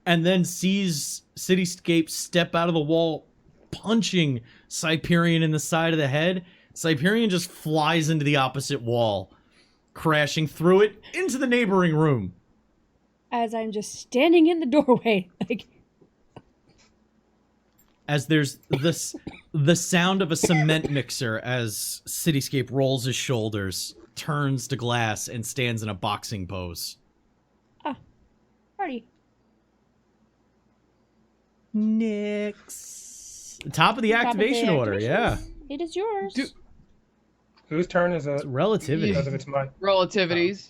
and then sees Cityscape step out of the wall, punching Cyperion in the side of the head. Cyperion just flies into the opposite wall, crashing through it into the neighboring room. As I'm just standing in the doorway, like, As there's the sound of a cement mixer as Cityscape rolls his shoulders, turns to Glass, and stands in a boxing pose. party. Nix. Top of the Top of the activation order, activation. yeah. It is yours. Dude. Whose turn is it? It's relativity. Because if it's mine. Relativities.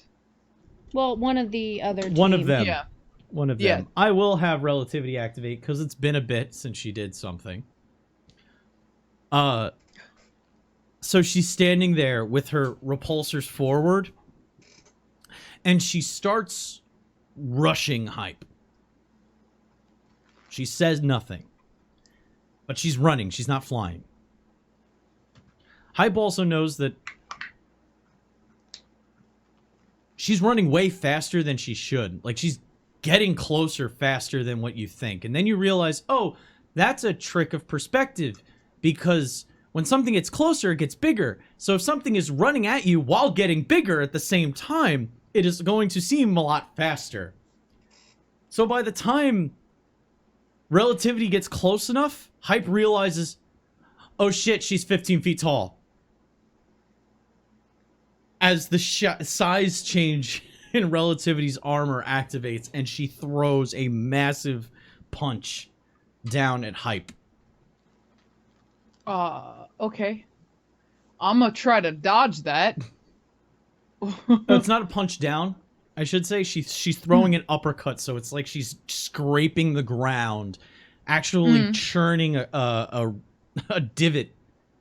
Well, one of the other One of team. them. Yeah. One of Yeah. them. I will have relativity activate because it's been a bit since she did something. So she's standing there with her repulsors forward, and she starts rushing hype. She says nothing. But she's running. She's not flying. Hype also knows that she's running way faster than she should. Like, she's getting closer faster than what you think. And then you realize, oh, that's a trick of perspective. Because when something gets closer, it gets bigger. So if something is running at you while getting bigger at the same time, it is going to seem a lot faster. So by the time relativity gets close enough, Hype realizes, oh shit, she's 15 feet tall. As the size change in relativity's armor activates, and she throws a massive punch down at Hype. Okay. I'm gonna try to dodge that. No, it's not a punch down, I should say. She's throwing an uppercut, so it's like she's scraping the ground, actually churning a divot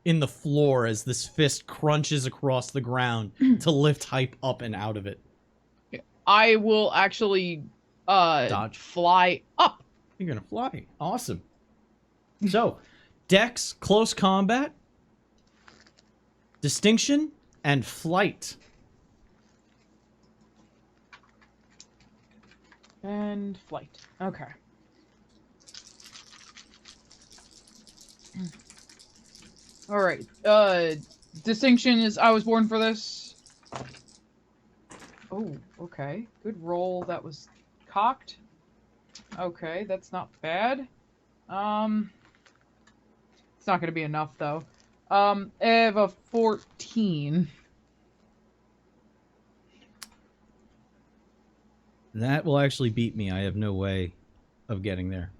in the floor as this fist crunches across the ground to lift Hype up and out of it. I will actually Dodge. fly up. You're gonna fly. Awesome. So, Dex, close combat, distinction, and flight. And flight. Okay. All right. Distinction is I was born for this. Oh, okay. Good roll. That was cocked. Okay, that's not bad. It's not gonna be enough though. I have a 14. That will actually beat me. I have no way of getting there.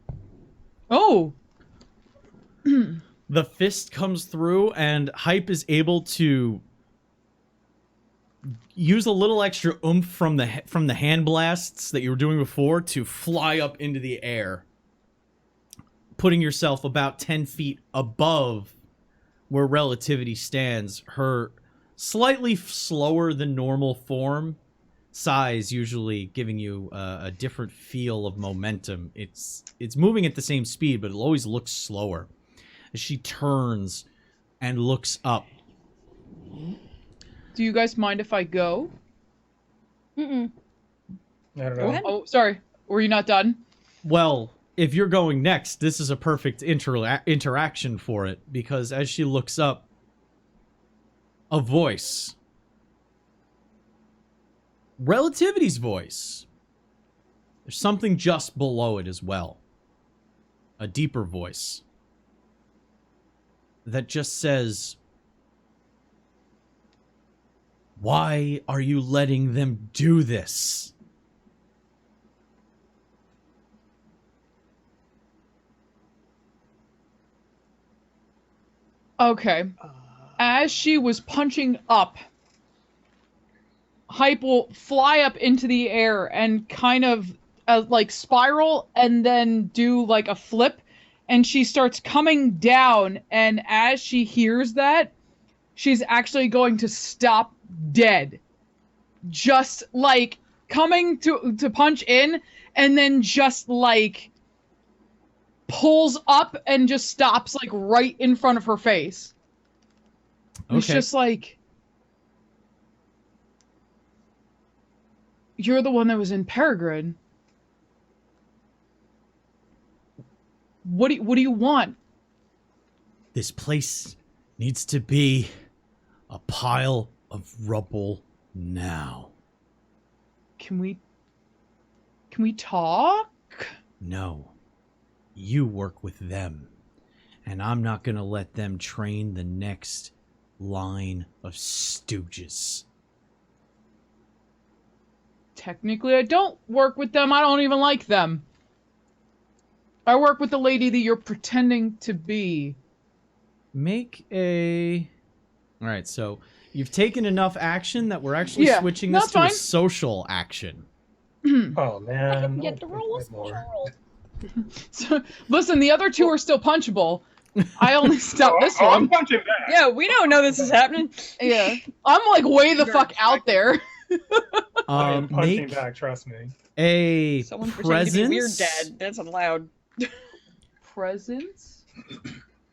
Oh. The fist comes through, and Hype is able to use a little extra oomph from the hand blasts that you were doing before to fly up into the air, putting yourself about 10 feet above where relativity stands. Her slightly slower than normal form, size usually giving you a different feel of momentum. It's moving at the same speed, but it always looks slower as she turns and looks up. Do you guys mind if I go? Mm-mm. I don't Go know. ahead. Oh, sorry. Were you not done? Well, if you're going next, this is a perfect interaction for it, because as she looks up, a voice, relativity's voice, there's something just below it as well, a deeper voice that just says, "Why are you letting them do this?" Okay. As she was punching up, Hype will fly up into the air and kind of like spiral and then do like a flip, and she starts coming down, and as she hears that, she's actually going to stop dead. Just like coming to punch in, and then just like pulls up and just stops like right in front of her face. Okay. It's just like, you're the one that was in Peregrine. What do you want? This place needs to be a pile of rubble now. Can we talk? No. You work with them. And I'm not gonna let them train the next line of stooges. Technically, I don't work with them. I don't even like them. I work with the lady that you're pretending to be. Make a... Alright, so you've taken enough action that we're actually Yeah, switching this that's to a fine. social action. Oh man. I can get the Wait roll of more. roll. So, listen, the other two are still punchable. I only stopped this I'm one. punching back. Yeah, we don't know this is happening. Yeah. I'm like way the fuck out there. I am punching Make back, trust me. a Someone pretending to be weird presence. dad. That's allowed. Presence?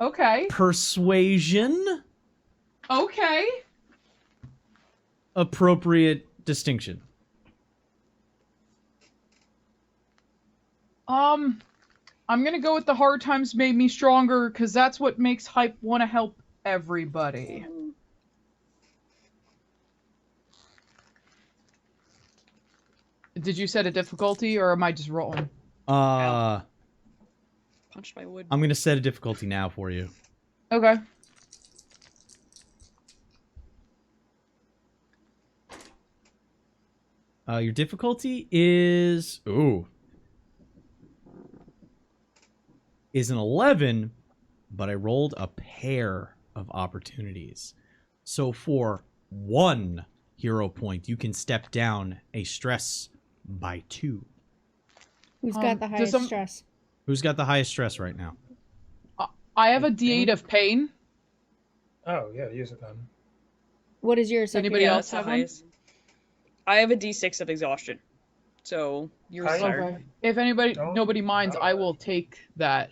Okay. Persuasion. Okay. Appropriate distinction. I'm gonna go with the hard times made me stronger, because that's what makes Hype want to help everybody. Did you set a difficulty, or am I just rolling? Punched my wood. I'm gonna set a difficulty now for you. Okay. Your difficulty is is an 11, but I rolled a pair of opportunities. So for 1 hero point, you can step down a stress by 2. Who's got the highest stress? Who's got the highest stress right now? I have a D8 of pain. Oh, yeah, use it then. What is yours? Anybody Yeah, else that's the have one? highest. I have a D6 of exhaustion. So yours is higher. Okay. If nobody minds, I will take that.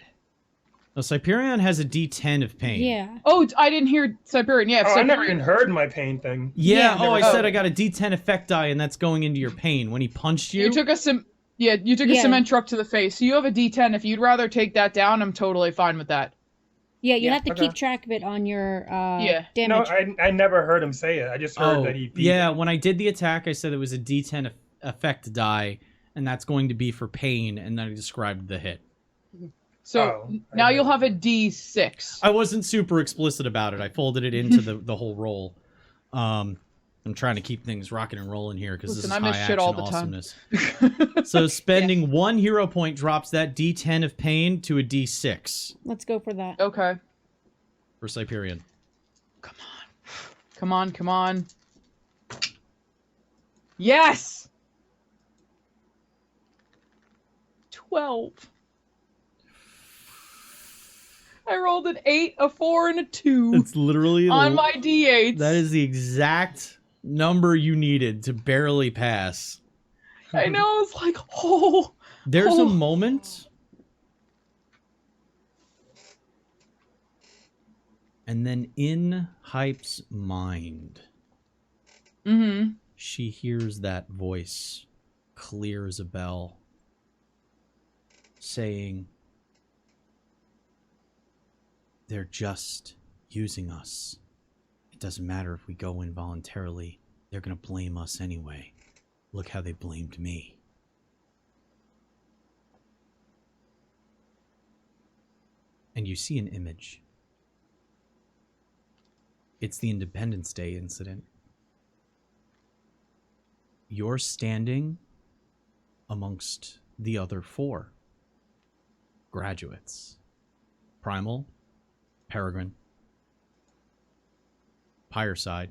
No, Cyperion has a D10 of pain. Yeah. Oh, I didn't hear Siberian. Yeah, Oh, I never Siberian. even heard my pain thing. Yeah, Yeah. I Oh. said I got a D10 effect die, and that's going into your pain. When he punched you, You took a cement truck to the face. So you have a D10. If you'd rather take that down, I'm totally fine with that. Yeah, you Yeah, have to okay. keep track of it on your Yeah. No, damage. I never heard him say it. I just heard that he beat yeah, it. when I did the attack, I said it was a D10 effect die, and that's going to be for pain, and then I described the hit. So Oh, now I you'll know. have a D6. I wasn't super explicit about it. I folded it into the whole roll. I'm trying to keep things rocking and rolling here because this is Listen, I high miss action shit all the time. awesomeness. So spending 1 hero point drops that D10 of pain to a D6 Let's go for that. Okay. for Cyperion. Come on, come on. Yes! 12. I rolled an 8, a 4, and a 2 It's literally on my D8s. that is the exact number you needed to barely pass. I know, it's like, oh. There's a Oh. moment, and then in Hype's mind, Mm-hmm. she hears that voice clear as a bell saying, "They're just using us. It doesn't matter if we go in voluntarily. They're going to blame us anyway. Look how they blamed me." And you see an image. It's the Independence Day incident. You're standing amongst the other 4 graduates. Primal, Peregrine, Pyreside,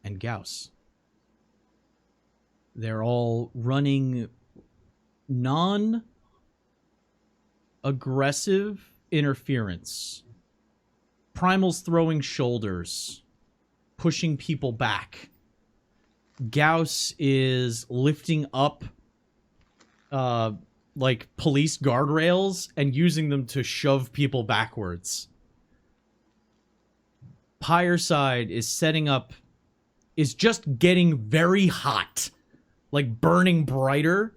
and Gauss. They're all running non-aggressive interference. Primal's throwing shoulders, pushing people back. Gauss is lifting up like police guardrails and using them to shove people backwards. Pyreside is just getting very hot, like burning brighter.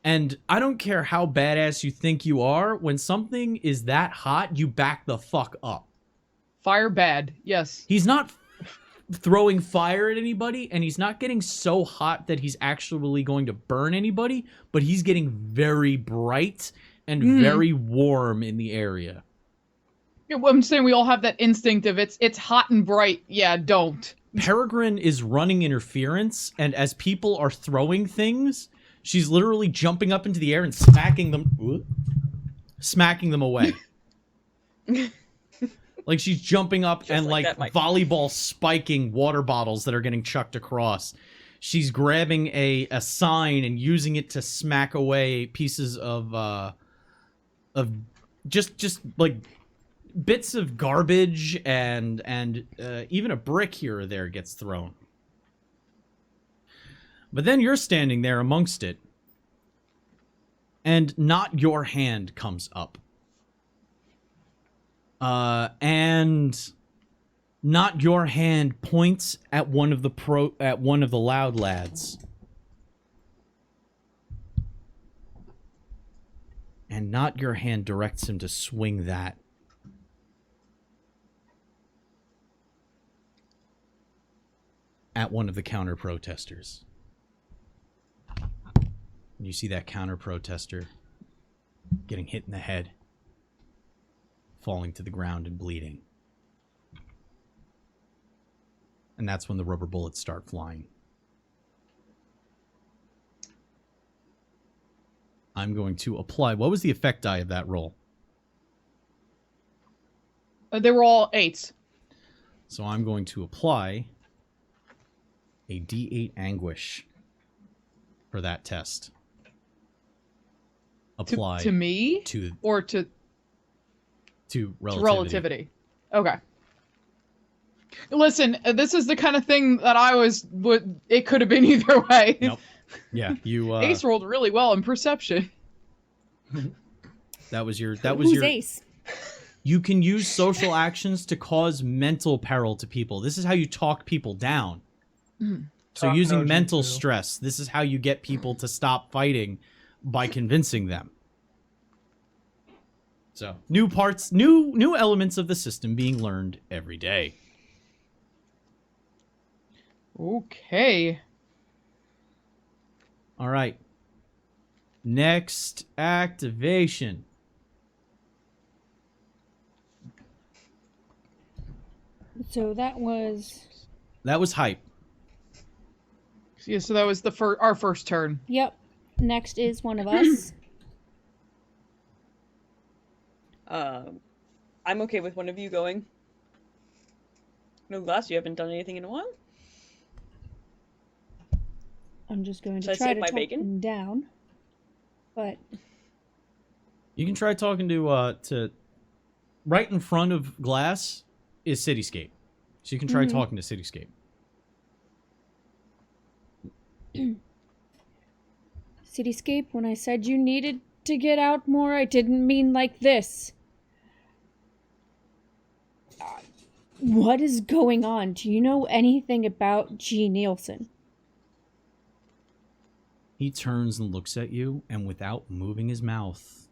And I don't care how badass you think you are, when something is that hot, you back the fuck up. Fire bad, yes. He's not throwing fire at anybody, and he's not getting so hot that he's actually going to burn anybody, but he's getting very bright and very warm in the area. Yeah, well, I'm saying we all have that instinct of it's hot and bright. Yeah, don't. Peregrine is running interference, and as people are throwing things, she's literally jumping up into the air and smacking them away. Like she's jumping up Just and like like that, Mike. volleyball spiking water bottles that are getting chucked across. She's grabbing a sign and using it to smack away pieces of just like bits of garbage and even a brick here or there gets thrown. But then you're standing there amongst it. And not your hand comes up. And not your hand points at one of the loud lads. And not your hand directs him to swing that. At one of the counter-protesters. You see that counter-protester getting hit in the head, falling to the ground and bleeding. And that's when the rubber bullets start flying. I'm going to apply... What was the effect die of that roll? They were all 8s. So I'm going to apply a D8 anguish for that test. Apply To me? to Or to relativity. relativity. Okay. Listen, this is the kind of thing that it could have been either way. Nope. Yeah, you Ace rolled really well in perception. That was your Who's Ace? You can use social actions to cause mental peril to people. This is how you talk people down. So Talk using no mental jutsu. stress, this is how you get people to stop fighting by convincing them. So, new parts, new elements of the system being learned every day. Okay. All right. Next activation. So that was... That was hype. Yeah, so that was our first turn. Yep. Next is one of us. I'm okay with one of you going. No, Glass, you haven't done anything in a while. I'm just going Should I to try save to my talk bacon? him down. But You can try talking to right in front of Glass is Cityscape. So you can try talking to Cityscape. Cityscape, when I said you needed to get out more, I didn't mean like this. What is going on? Do you know anything about G. Nielsen? He turns and looks at you, and without moving his mouth,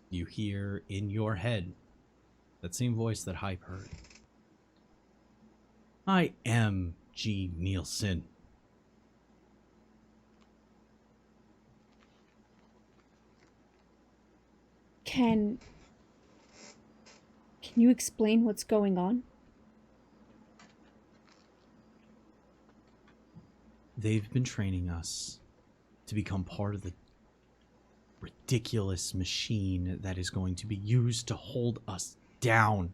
you hear in your head that same voice that Hype heard. I am G. Nielsen. Can you explain what's going on? They've been training us to become part of the ridiculous machine that is going to be used to hold us down.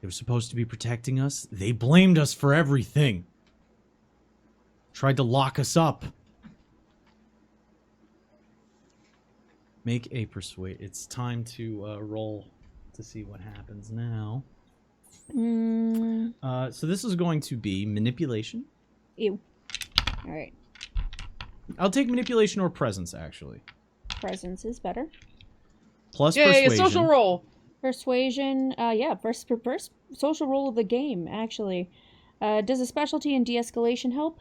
They were supposed to be protecting us. They blamed us for everything. Tried to lock us up. Make a persuade. It's time to roll to see what happens now. So this is going to be manipulation. Ew. Alright. I'll take manipulation or presence, actually. Presence is better. Plus Yeah, persuasion. social roll. Persuasion, yeah, first social role of the game, actually. Does a specialty in de-escalation help?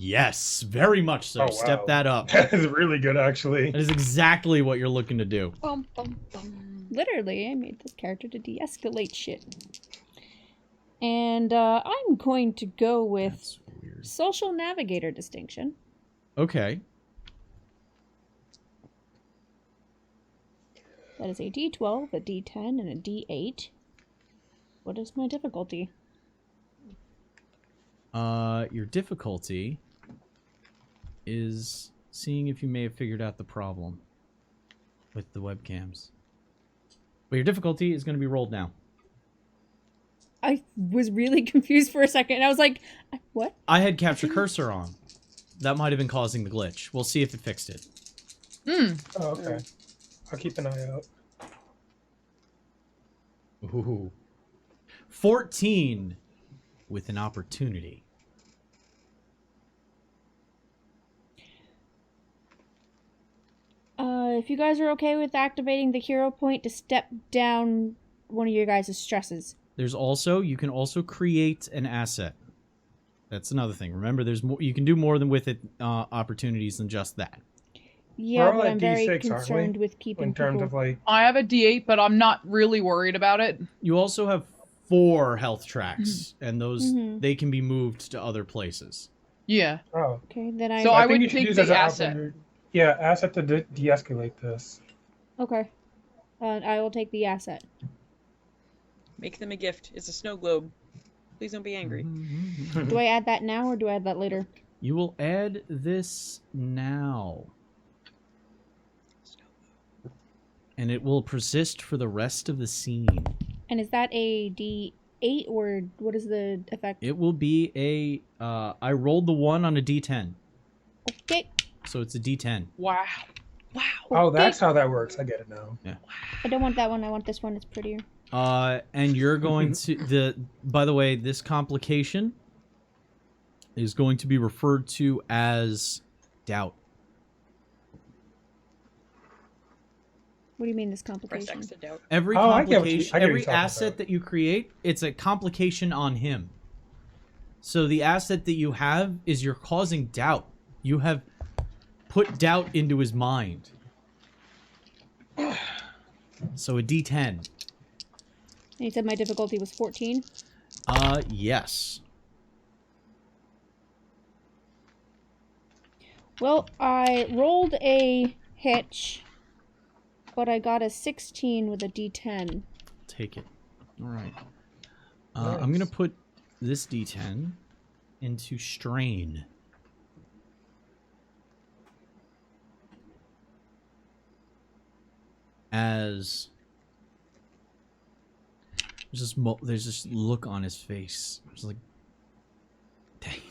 Yes, very much so. Oh, wow. Step that up. That is really good, actually. That is exactly what you're looking to do. Bum, bum, bum. Literally, I made this character to de-escalate shit. And I'm going to go with That's weird. social navigator distinction. Okay. That is a D12, a D10, and a D8. What is my difficulty? Your difficulty is seeing if you may have figured out the problem with the webcams. But your difficulty is going to be rolled now. I was really confused for a second. I was like, what? I had capture cursor on. That might have been causing the glitch. We'll see if it fixed it. Oh, okay. I'll keep an eye out. Ooh. 14 with an opportunity. if you guys are okay with activating the hero point to step down one of your guys' stresses. There's also, you can also create an asset. That's another thing. Remember, there's more, you can do more than with it opportunities than just that. Yeah, We're all but at I'm very D6, aren't we? concerned with keeping In terms people... of like, I have a D8, but I'm not really worried about it. You also have 4 health tracks, and those Mhm. they can be moved to other places. Yeah. oh, Okay, then I... So I I think would you should take use the as an asset. option. Yeah, asset to de-escalate this. Okay. I will take the asset. Make them a gift. It's a snow globe. Please don't be angry. Do I add that now or do I add that later? You will add this now. And it will persist for the rest of the scene. And is that a D8 or what is the effect? It will be a, I rolled the 1 on a D10. Okay. So it's a D10. Wow. Wow. Oh, Okay. that's how that works. I get it now. I don't want that one. I want this one. It's prettier. And you're going to, by the way, this complication is going to be referred to as doubt. What do you mean this Press complication? X to doubt. Every Oh, I get what complication, I get what every you're talking asset about. that you create, it's a complication on him. So the asset that you have is you're causing doubt. You have put doubt into his mind. So a D10. And you said my difficulty was 14? Yes. Well, I rolled a hitch, but I got a 16 with a D10. Take it. All right. I'm going to put this D10 into strain. As there's this look on his face. It's like, dang.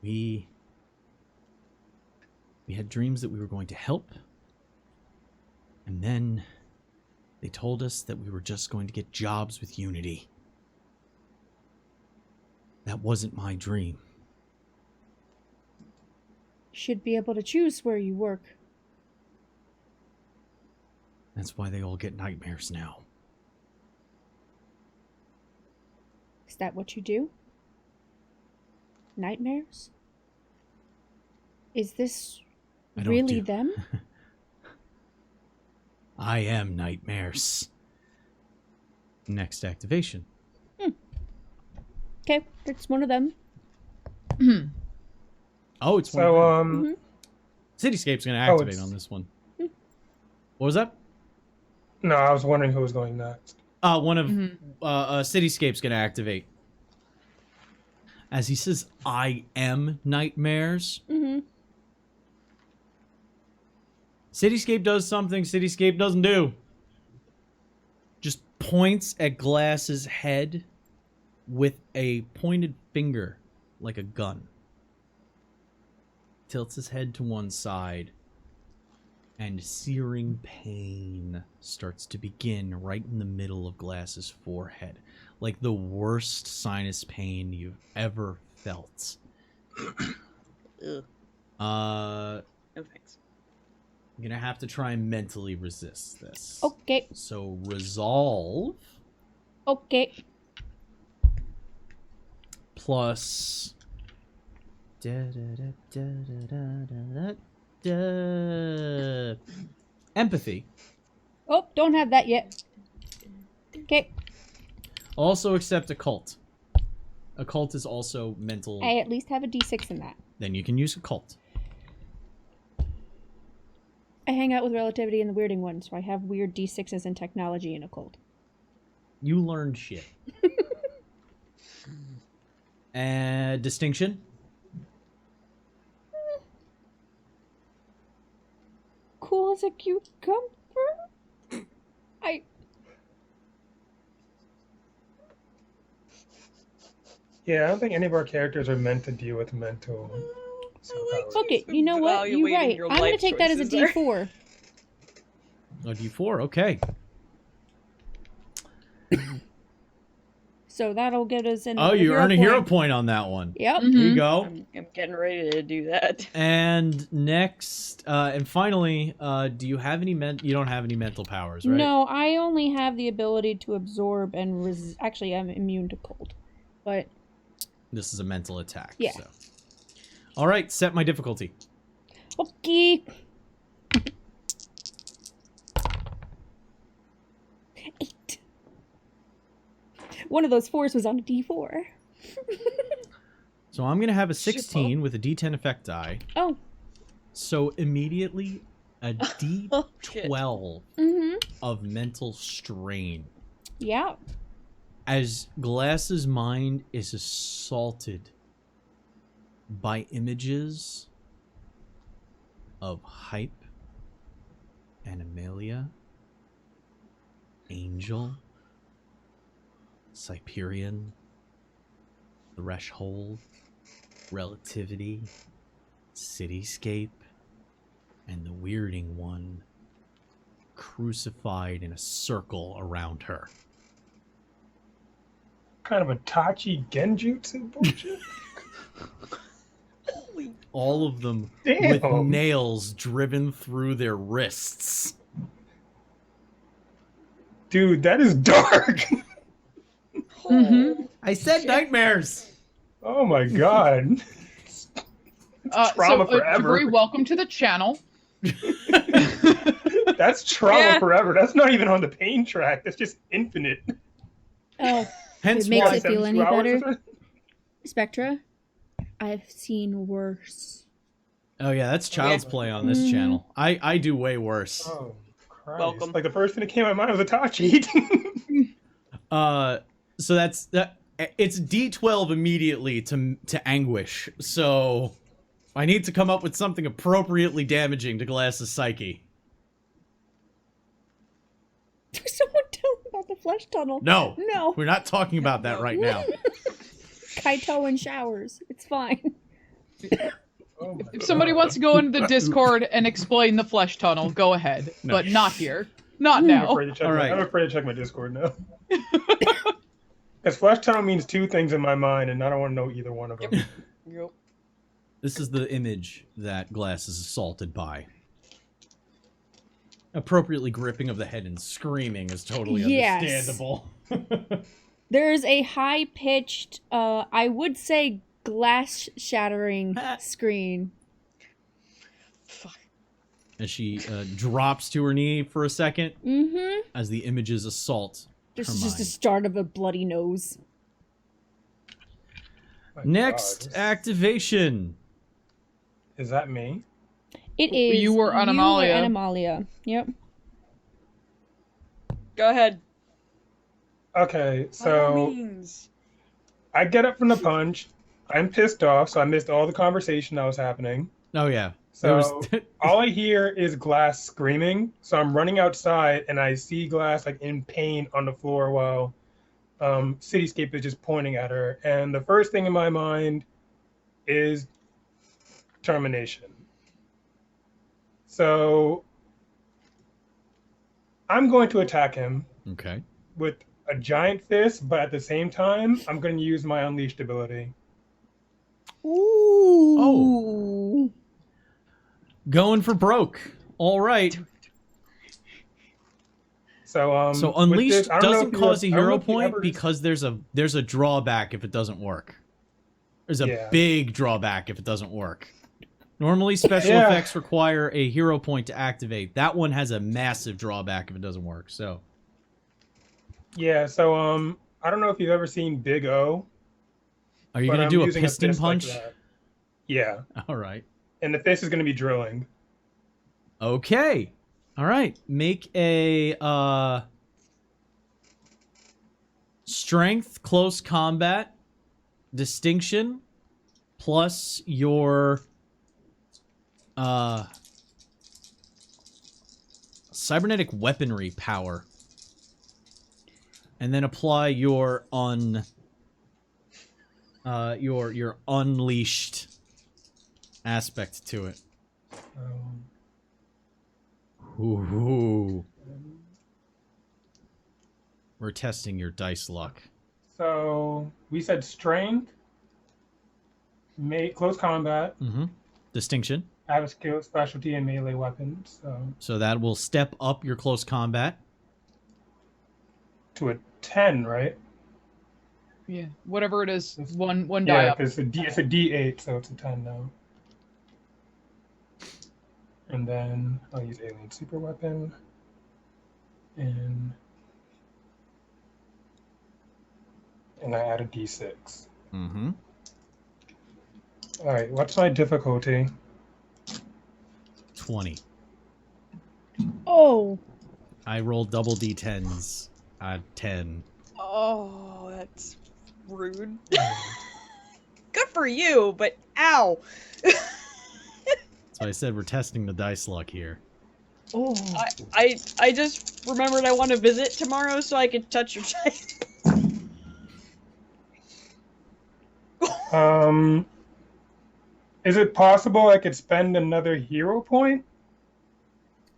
We had dreams that we were going to help, and then they told us that we were just going to get jobs with Unity. That wasn't my dream. You should be able to choose where you work. That's why they all get nightmares now. Is that what you do? Nightmares? Is this I don't really do- them? I am nightmares. Next activation. Okay, it's one of them. Oh, it's one So, of them. Cityscape's going to activate it's- on this one. What was that? no, I was wondering who was going next. One of Cityscape's going to activate. As he says, I am nightmares. Mm-hmm. Cityscape does something Cityscape doesn't do. Just points at Glass's head with a pointed finger like a gun. Tilts his head to one side, and searing pain starts to begin right in the middle of Glass's forehead. Like the worst sinus pain you've ever felt. Ugh. I'm No thanks. gonna have to try and mentally resist this. Okay, So resolve okay. plus empathy. Oh, don't have that yet. Okay, Also accept occult. Occult is also mental. I at least have a D6 in that. Then you can use occult. I hang out with Relativity and the Weirding one, so I have weird D6s in technology and occult. You learned shit. And distinction. Cool as a cucumber? Yeah, I don't think any of our characters are meant to deal with mental. Fuck it, you know what? You're Evaluating right. your I'm gonna life take that as a choices there. D4. A D4, okay. So that'll get us in. Oh, you earn a hero point on that one. Yep. There you Mhm. go. I'm getting ready to do that. And next, and finally, do you have any you don't have any mental powers, right? No, I only have the ability to absorb and actually, I'm immune to cold, but This is a mental attack. Yeah. So. All right, set my difficulty. okay. 8. One of those 4s was on a D4. So I'm gonna have a 16 with a D10 effect die. Oh. So immediately a Oh, shit. D12 Mm-hmm. of mental strain. Yeah. As Glass's mind is assaulted by images of Hype and Amelia, Angel, Cyperion, Threshold, Relativity, Cityscape, and the Weirding One crucified in a circle around her. Kind of a Tachi Genjutsu bullshit. Holy. All of them Damn. with nails driven through their wrists. Dude, that is dark. Mhm. I said nightmares! Oh my god. Trauma forever. Jabri, welcome to the channel. That's trauma Yeah. forever. That's not even on the pain track. That's just infinite. Oh, Hence It makes why it feel 72 any hours better? or something? Spectra, I've seen worse. Oh yeah, that's child's play on this Mhm. channel. I do way worse. Oh, Christ. Welcome. Like the first thing that came to my mind was a Tachi. So that's that. It's D12 immediately to anguish. So I need to come up with something appropriately damaging to Glass's psyche. Someone tell me about the flesh tunnel. No, No. we're not talking about that right now. Kaito and showers. It's fine. Oh my If somebody God. wants to go into the Discord and explain the flesh tunnel, go ahead. No. But not here. Not I'm now. afraid to check All right. I'm afraid to check my Discord now. Because flesh tunnel means two things in my mind, and I don't want to know either one of them. Yep. This is the image that Glass is assaulted by. Appropriately gripping of the head and screaming is totally Yes. understandable. There's a high-pitched, I would say glass-shattering scream. Fuck. As she drops to her knee for a second Mm-hmm. as the images assault This her is just the mind. start of a bloody nose. My Next God. activation. Is that me? It is You were Animalia. Animalia. Yep. Go ahead. Okay, By all so means. I get up from the punch. I'm pissed off, so I missed all the conversation that was happening. Oh yeah. There So was all I hear is Glass screaming. So I'm running outside and I see Glass like in pain on the floor while Cityscape is just pointing at her. And the first thing in my mind is termination. So I'm going to attack him Okay. with a giant fist, but at the same time, I'm going to use my unleashed ability. Ooh. Oh. Going for broke. All right. So So with unleashed this, I don't know doesn't if you cause a have- I don't know hero if you point ever- because there's a drawback if it doesn't work. There's a Yeah. big drawback if it doesn't work. Normally special Yeah. effects require a hero point to activate. That one has a massive drawback if it doesn't work. So Yeah, so I don't know if you've ever seen Big O. are you but gonna I'm do a using piston fist like punch? that. Yeah, All right. and the fist is going to be drilling. Okay. All right. Make a strength close combat distinction plus your cybernetic weaponry power. And then apply your your unleashed aspect to it. Ooh. We're testing your dice luck. So we said strength, close combat. Mm-hmm. Distinction. I have a skill, specialty, and melee weapons. So that will step up your close combat. To a 10, right? Yeah, whatever it is, one die Yeah, up. because it's a D8, so it's a 10 now. And then I'll use alien super weapon. And I add a D6. Mm-hmm. All right, what's my difficulty? 20. Oh, I rolled double D10s. 10. Oh, that's rude. Good for you, but ow. So I said we're testing the dice luck here. Oh, I just remembered I want to visit tomorrow so I could touch your dice. Is it possible I could spend another hero point?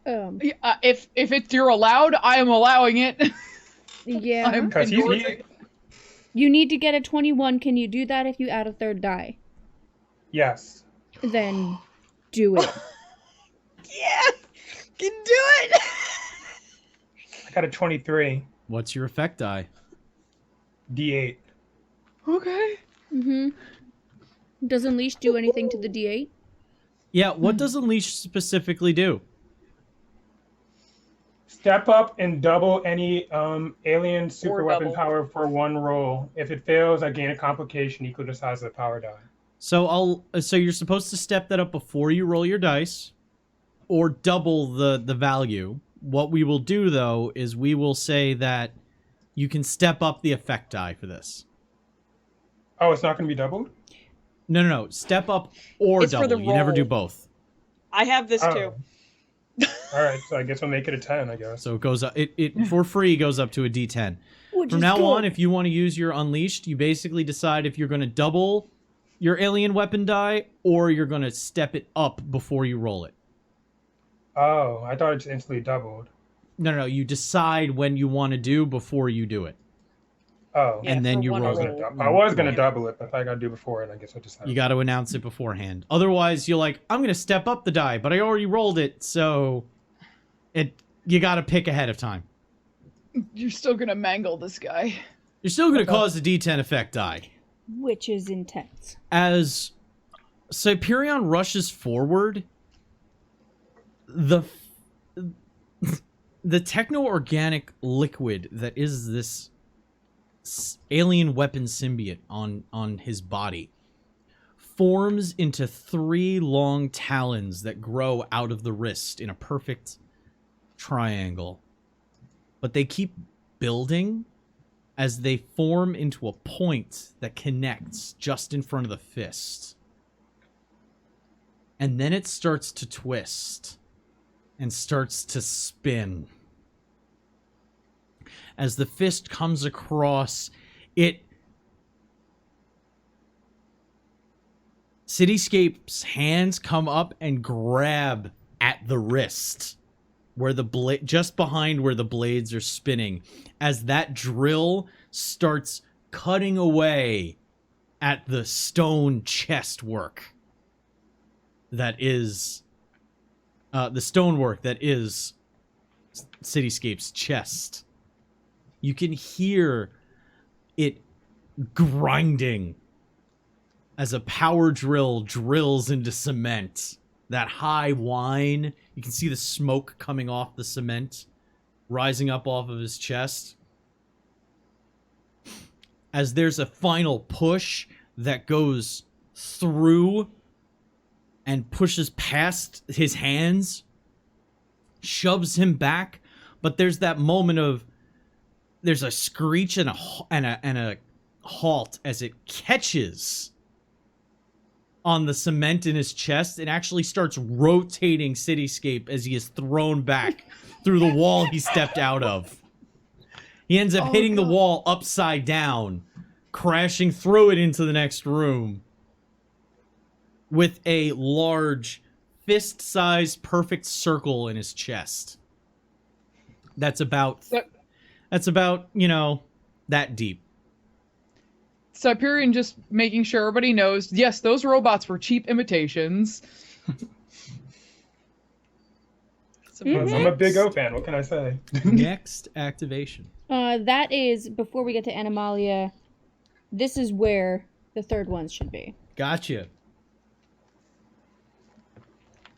if you're allowed, I am allowing it. yeah. I'm Because endorsing. You need to get a 21. Can you do that if you add a third die? Yes. Then do it. Yeah, can do it. I got a 23. What's your effect die? D8. Okay. Mm-hmm. Does Unleash do anything to the D8? Yeah, what does Unleash specifically do? Step up and double any alien super Or weapon double. power for one roll. If it fails, I gain a complication equal to the size of the power die. So so you're supposed to step that up before you roll your dice, or double the value. What we will do though is we will say that you can step up the effect die for this. Oh, it's not going to be doubled? No. Step up or It's for double. the You never do roll. both. I have this too. All right, so I guess we'll make it a 10, I guess. So it goes up. It for free goes up to a D10. Which From is now good. on, if you want to use your Unleashed, you basically decide if you're going to double your alien weapon die or you're going to step it up before you roll it. Oh, I thought it just instantly doubled. No. You decide when you want to do before you do it. Oh, Yeah, And then for you one roll roll. I was gonna Yeah. double it, but if I gotta do before it, I guess I decided. You got to announce it beforehand. Otherwise, you're like, I'm going to step up the die, but I already rolled it, so you got to pick ahead of time. You're still gonna mangle this guy. You're still going to Okay. cause the D10 effect die. Which is intense. As Cyperion rushes forward, the techno-organic liquid that is this alien weapon symbiote on his body forms into 3 long talons that grow out of the wrist in a perfect triangle. But they keep building as they form into a point that connects just in front of the fist. And then it starts to twist and starts to spin. As the fist comes across, Cityscape's hands come up and grab at the wrist, where the just behind where the blades are spinning, as that drill starts cutting away at the stone chest work that is the stonework that is Cityscape's chest. You can hear it grinding as a power drill drills into cement. That high whine, you can see the smoke coming off the cement, rising up off of his chest. As there's a final push that goes through and pushes past his hands, shoves him back, but there's that moment of there's a screech and a halt as it catches on the cement in his chest and actually starts rotating Cityscape as he is thrown back through the wall he stepped out of. He ends up hitting the wall upside down, crashing through it into the next room with a large fist-sized perfect circle in his chest. That's about, that deep. Cyperion just making sure everybody knows, yes, those robots were cheap imitations. I'm a big O fan. What can I say? Next activation. That is, before we get to Animalia, this is where the third one should be. Gotcha.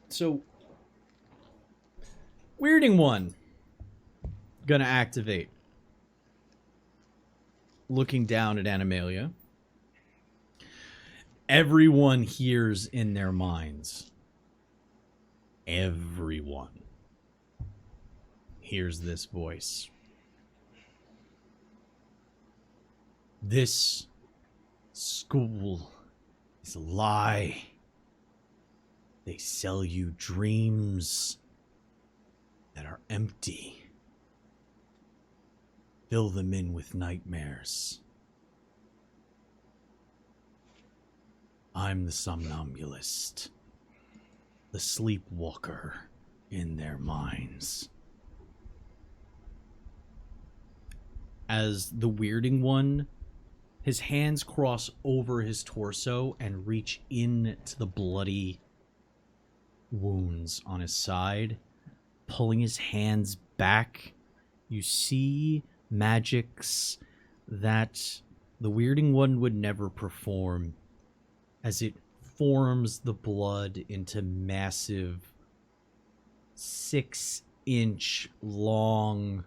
So, Weirding One. Gonna activate. Looking down at Animalia. Everyone hears in their minds. Everyone hears this voice. This school is a lie. They sell you dreams that are empty. Fill them in with nightmares. I'm the somnambulist, the sleepwalker in their minds. As the Weirding One, his hands cross over his torso and reach into the bloody wounds on his side, pulling his hands back. You see magics that the Weirding One would never perform, as it forms the blood into massive 6-inch long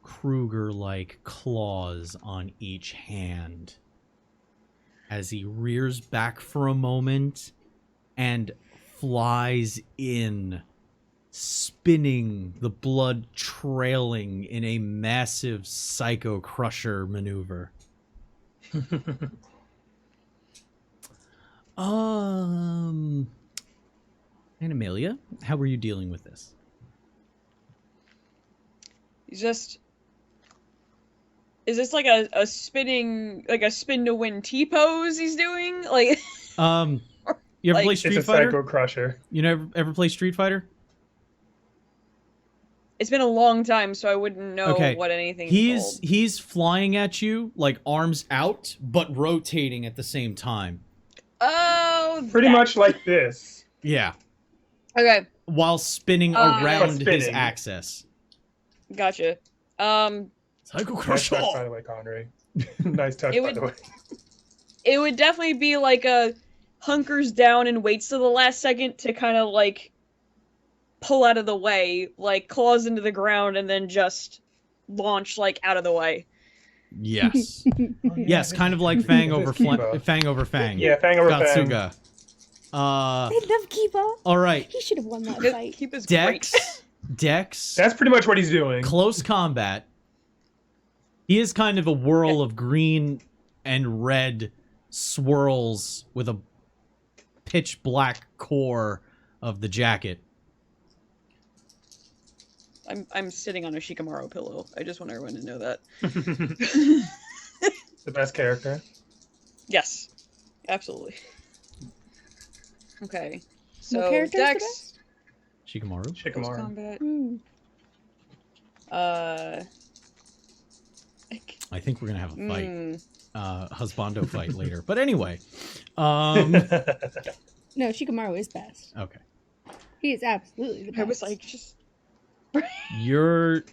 Kruger-like claws on each hand, as he rears back for a moment and flies in, spinning, the blood trailing in a massive Psycho Crusher maneuver. Animalia, how were you dealing with this? He's just. Is this like a spinning, like a spin to win T pose he's doing? Like. You ever Like, play it's Street It's a Fighter? Psycho Crusher. You never ever play Street Fighter? It's been a long time, so I wouldn't know Okay. what anything. He's flying at you, like arms out, but rotating at the same time. Oh. Pretty much like this. Yeah. Okay. While spinning But around his spinning. axis. Gotcha. Psycho Nice Crusher. touch, by the way, Connery. Nice touch, It by would- the way. It would definitely be like a hunkers down and waits to the last second to kind of like pull out of the way, like claws into the ground, and then just launch like out of the way. Yes. Oh, yeah, Yes, this- kind of like Fang this over is Kiba. Fang over Fang. Yeah, Fang over Fang. Gatsuga. I love Kiba. All right. He should have won that fight. Keep his great. Dex. That's pretty much what he's doing. Close combat. He is kind of a whirl of green and red swirls with a pitch black core of the jacket. I'm sitting on a Shikamaru pillow. I just want everyone to know that. The best character. Yes, absolutely. Okay, so What character is the Dex, best? Shikamaru. close Shikamaru. combat. Hmm. I think we're gonna have a fight. mm, Husbando fight later. But anyway. No, Shikamaru is best. Okay. He is absolutely the best. I was like, just You're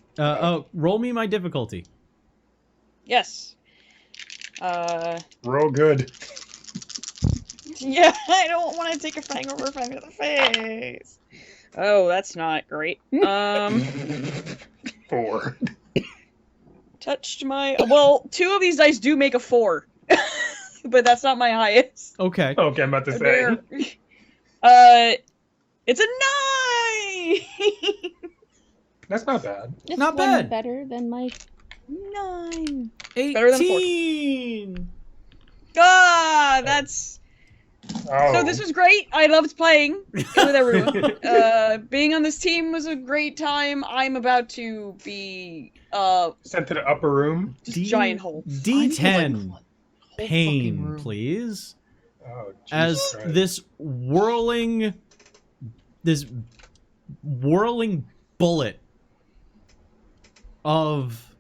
roll me my difficulty. yes. Real good. Yeah, I don't want to take a fang over fang to the face. Oh, that's not great. 4. Touched my. Well, 2 of these dice do make a 4, but that's not my highest. Okay. Okay, I'm about to say. It's a 9. That's not bad. It's Not one bad. better than my 9. 18. Better than a 4. Ah, that's. Oh. So this was great. I loved playing with everyone. Being on this team was a great time. I'm about to be Sent to the upper room. just giant hole. D10 Whole pain, fucking room. please. Oh, As Jesus Christ. this whirling bullet of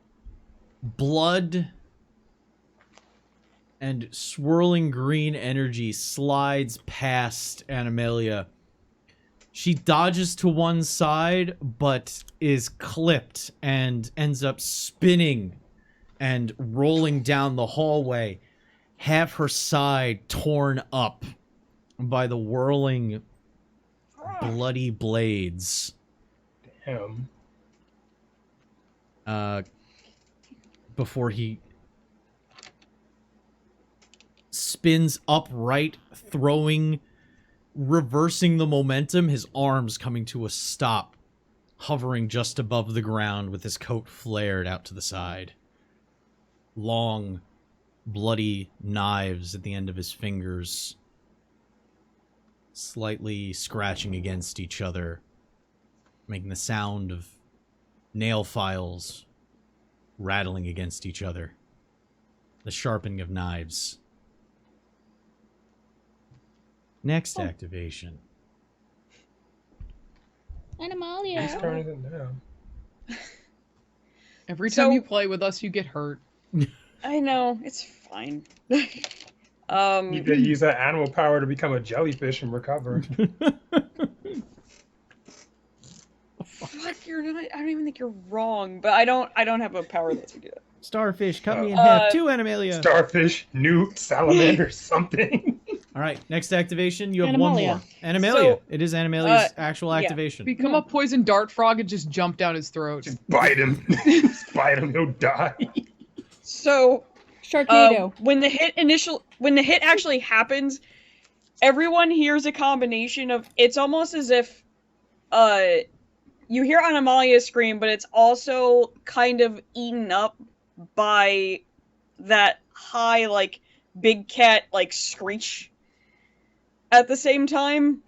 blood and swirling green energy slides past Animalia. She dodges to one side, but is clipped and ends up spinning and rolling down the hallway, half her side torn up by the whirling, bloody blades. Damn. Before he spins upright, reversing the momentum, his arms coming to a stop, hovering just above the ground with his coat flared out to the side. Long, bloody knives at the end of his fingers, slightly scratching against each other, making the sound of nail files rattling against each other. The sharpening of knives. Next activation. Animalia. Whose turn is it now? Every time So- you play with us, you get hurt. I know, it's fine. You could use that animal power to become a jellyfish and recover. Fuck, you're not. I don't even think you're wrong, but I don't have a power that lets me do that. Starfish, cut me in half. 2 Animalia. Starfish, newt, salamander, something. All right, next activation. You have one Animalia. more. Animalia. So, it is Animalia's actual yeah. activation. Become a poison dart frog and just jump down his throat. Just bite him. Just bite him, he'll die. So Sharknado. when the hit actually happens, everyone hears a combination of. It's almost as if, you hear Animalia scream, but it's also kind of eaten up by that high, like, big cat, like, screech at the same time.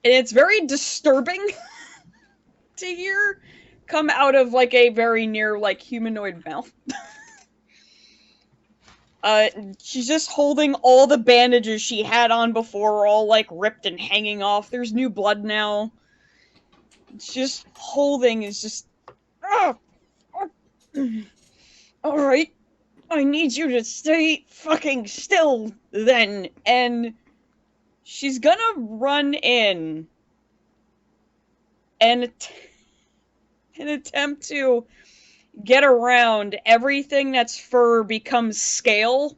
And it's very disturbing to hear come out of, like, a very near, like, humanoid mouth. She's just holding all the bandages she had on before are all, like, ripped and hanging off. There's new blood now. It's just holding is just... Alright. I need you to stay fucking still, then. And she's gonna run in and attempt to get around everything that's fur becomes scale.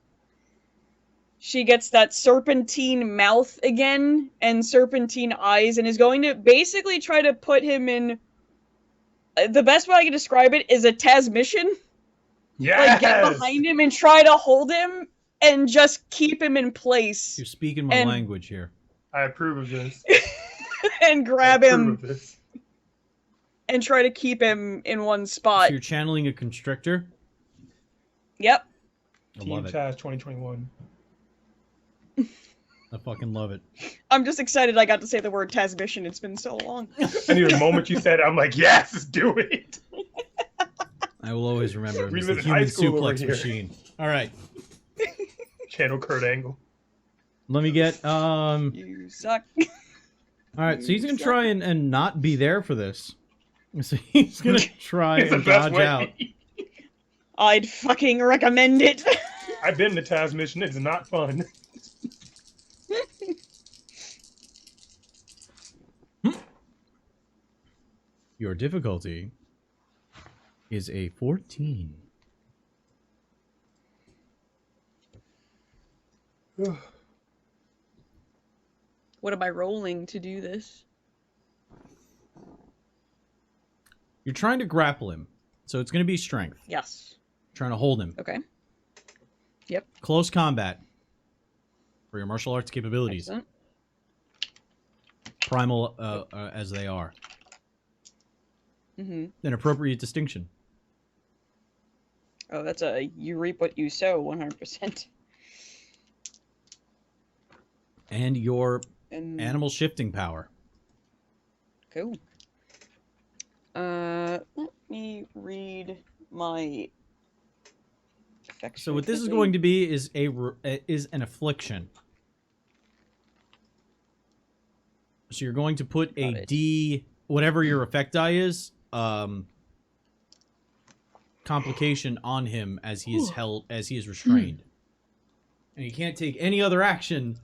She gets that serpentine mouth again and serpentine eyes and is going to basically try to put him in... The best way I can describe it is a Tasmission. Yes! Like, get behind him and try to hold him and just keep him in place You're speaking my And- language here. I approve of this. and grab I approve him of this. and try to keep him in one So spot. you're channeling a constrictor? Yep. I Team love it. Chaz 2021. I fucking love it. I'm just excited I got to say the word Tasmission. It's been so long. I knew the moment you said it, I'm like, yes, let's do it. I will always remember him as the Revisit high human school over suplex here. machine. All right. Channel Kurt Angle. Let me get You suck. all right, so he's gonna try and not be there for this. So he's gonna try It's the and best dodge way. out. I'd fucking recommend it. I've been to Tasmission. It's not fun. Your difficulty is a 14. What am I rolling to do this? You're trying to grapple him, so it's gonna be strength. Yes. Trying to hold him. Okay. Close combat for your martial arts capabilities, Excellent. primal as they are. Mm-hmm. An appropriate distinction. Oh, that's a you reap what you sow, 100%. And your And animal shifting power. cool. Let me read my effects. So what this is going to be is an affliction. So you're going to put Got a it. D, whatever your effect die is. complication on him as he is restrained. And he can't take any other action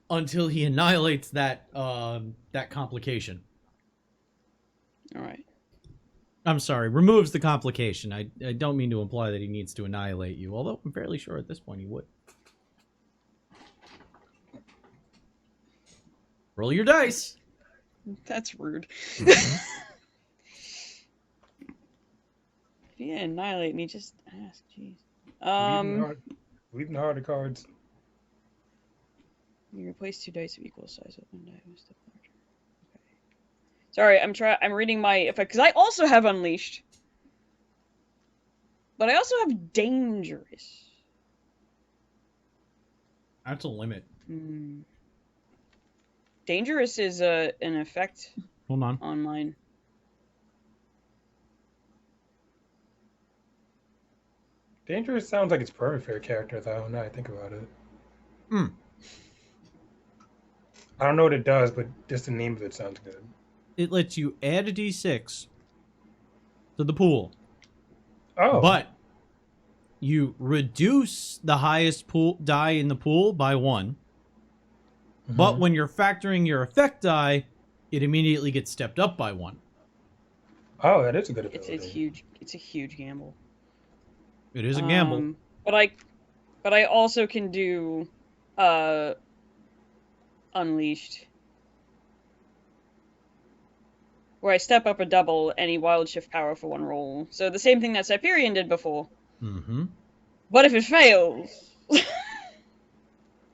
until he annihilates that complication. All right. I'm sorry, removes the complication. I don't mean to imply that he needs to annihilate you, although I'm fairly sure at this point he would. Roll your dice. That's rude. If you annihilate me, just ask. Jeez. Leaving the harder cards. You replace 2 dice of equal size with 1 die with step larger. Okay. Sorry, I'm reading my effect because I also have unleashed, but I also have dangerous. That's a limit. Dangerous is an effect. Hold on. Online. Dangerous sounds like it's perfect for your character, though, now I think about it. I don't know what it does, but just the name of it sounds good. It lets you add a d6 to the pool. Oh. But you reduce the highest pool die in the pool by 1. Mhm. But when you're factoring your effect die, it immediately gets stepped up by 1. Oh, that is a good ability. It's a huge gamble. It is a gamble. But I also can do unleashed, where I step up a double any wild shift power for 1 roll. So the same thing that Cyperion did before. Mm-hmm. But if it fails,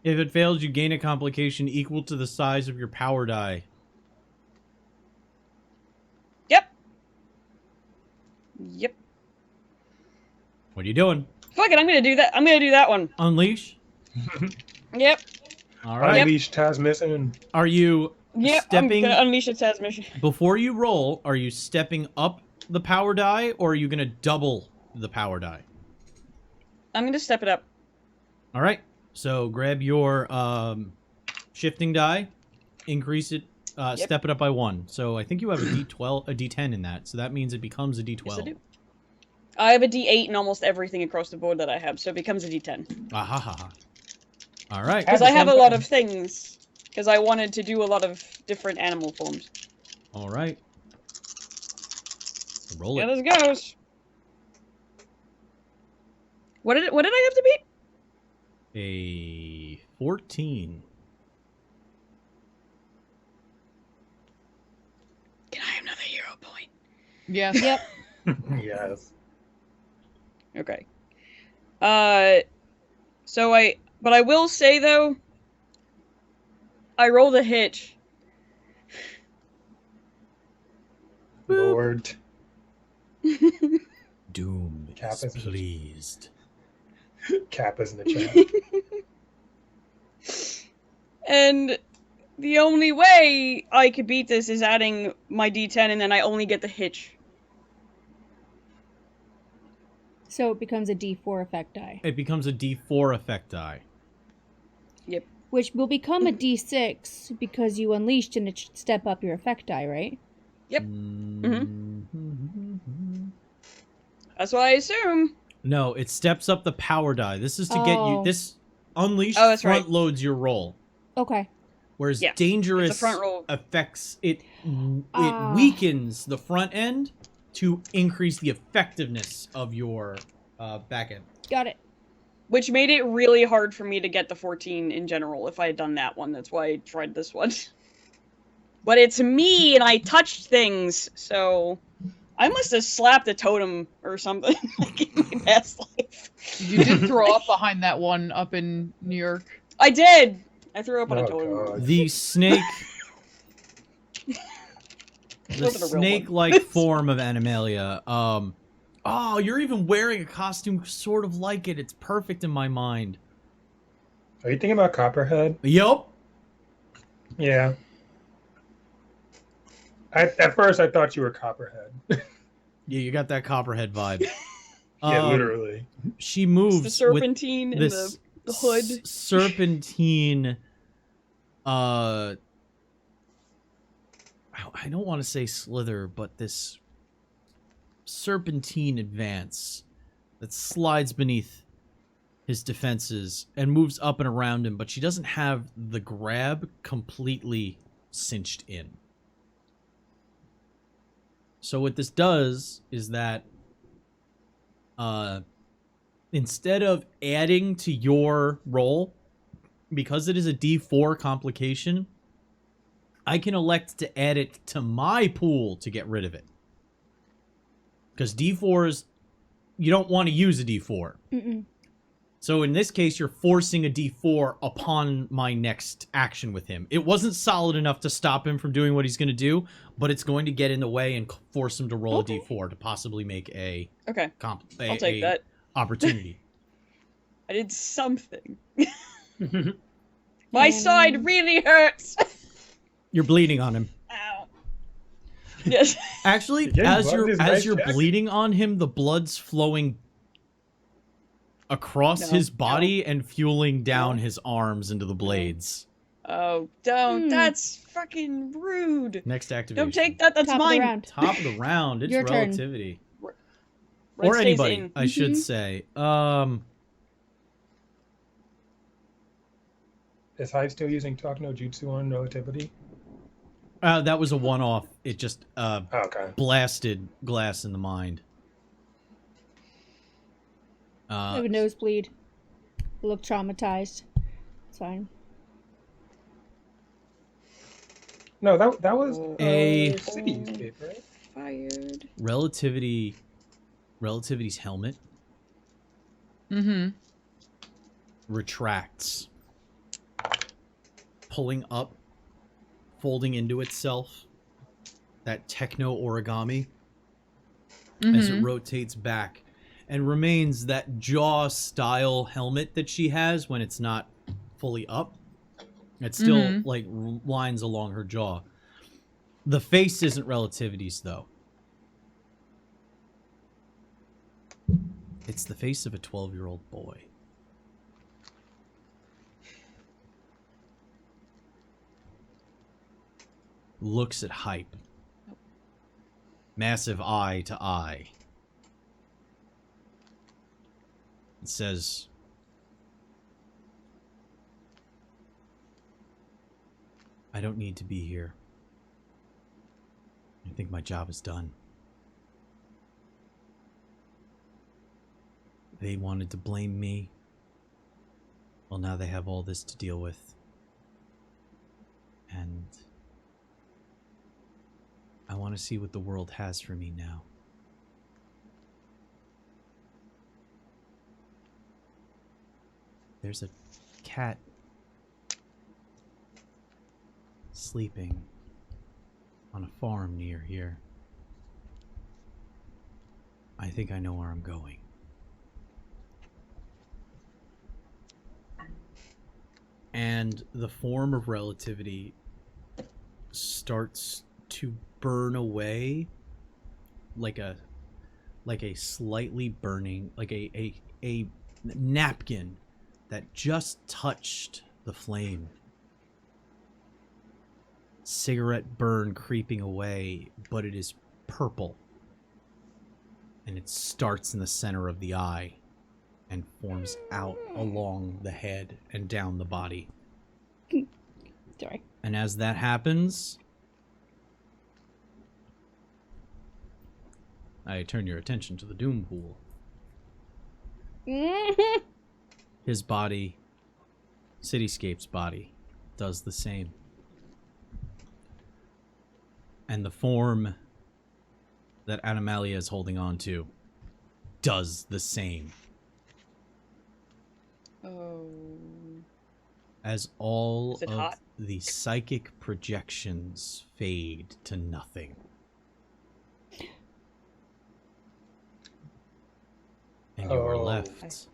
If it fails, you gain a complication equal to the size of your power die. Yep. What are you doing? Fuck it, I'm gonna do that. I'm gonna do that one. Unleash? Yep. All right. Unleash Tasmissing. Are you Yep. stepping... I'm gonna unleash its transmission. Before you roll, are you stepping up the power die, or are you going to double the power die? I'm gonna step it up. All right. So grab your shifting die, increase it, step it up by 1. So I think you have a D12, a D10 in that. So that means it becomes a D12. Yes, I do. I have a D8 in almost everything across the board that I have, so it becomes a D10. Ah ha ha ha. All right. Because I have a lot of things. Because I wanted to do a lot of different animal forms. All right. Roll it. Yeah, this goes. What did I have to beat? A 14. Can I have another hero point? Yes. Yep. Yes. Okay. But I will say though, I rolled a hitch. Lord. Doom Cap is is- pleased. Kappa's in the chat. And the only way I could beat this is adding my D10 and then I only get the hitch. So it becomes a D4 effect die, It becomes a D4 effect die. Yep. which will become a D6 because you unleashed and it should step up your effect die, right? Yep. Mm-hmm. That's what I assume. No, it steps up the power die. This is to get you... Oh. This unleashed Oh, that's front right. loads your roll. Okay. Whereas Yeah, dangerous it's a front roll. affects... It Ah. weakens the front end to increase the effectiveness of your back end. Got it. Which made it really hard for me to get the 14 in general if I had done that one. That's why I tried this one. But it's me and I touched things, so I must have slapped a totem or something like in my past life. You did throw up behind that one up in New York. I did! I threw up on a Oh, totem. God. The snake... the Wasn't a real one. snake-like form of Animalia. Oh, you're even wearing a costume sort of like it. It's perfect in my mind. Are you thinking about Copperhead? Yup. Yeah. At first, I thought you were Copperhead. Yeah, you got that copperhead vibe. Yeah, literally. She It's moves the serpentine with and this the hood. serpentine. I don't want to say slither, but this serpentine advance that slides beneath his defenses and moves up and around him, but she doesn't have the grab completely cinched in. So what this does is that instead of adding to your roll, because it is a D4 complication, I can elect to add it to my pool to get rid of it. Because D4s, you don't want to use a D4. Mm-mm. So in this case, you're forcing a D4 upon my next action with him. It wasn't solid enough to stop him from doing what he's going to do, but it's going to get in the way and force him to roll a D4 to possibly make a Okay. I'll take that. Opportunity. I did something. My side really hurts. You're bleeding on him. Ow. Yes. Actually, Again, as blood is nice you're check. bleeding on him, the blood's flowing across No, his body and fueling down No. his arms into the blades. Oh, don't. That's fucking rude. Next activation. Don't take that. That's Top of the mine. round. Top of the round. It's Your turn. relativity. Red Or stays anybody, in. I should say. Is Hyde still using Talk No Jutsu on relativity? That was a one-off. It just Okay. blasted glass in the mind. I have a nosebleed. I look traumatized. It's fine. No, that was A- City's kid, right? Fired. Relativity's helmet Mm-hmm. retracts, pulling up, folding into itself. That techno origami as it rotates back, and remains that jaw style helmet that she has when it's not fully up. It's still like lines along her jaw. The face isn't relativity's though. It's the face of a 12-year-old boy. Looks at Hype. Massive eye to eye. It says, I don't need to be here. I think my job is done. They wanted to blame me. Well, now they have all this to deal with. And I want to see what the world has for me now. There's a cat sleeping on a farm near here. I think I know where I'm going. And the form of relativity starts to burn away like a slightly burning, like a napkin that just touched the flame. Cigarette burn creeping away, but it is purple. And it starts in the center of the eye and forms out along the head and down the body. Sorry. And as that happens, I turn your attention to the Doom Pool. His body, Cityscape's body, does the same. And the form that Animalia is holding on to does the same. Oh. As all Is it of hot? the psychic projections fade to nothing. And you are Oh. left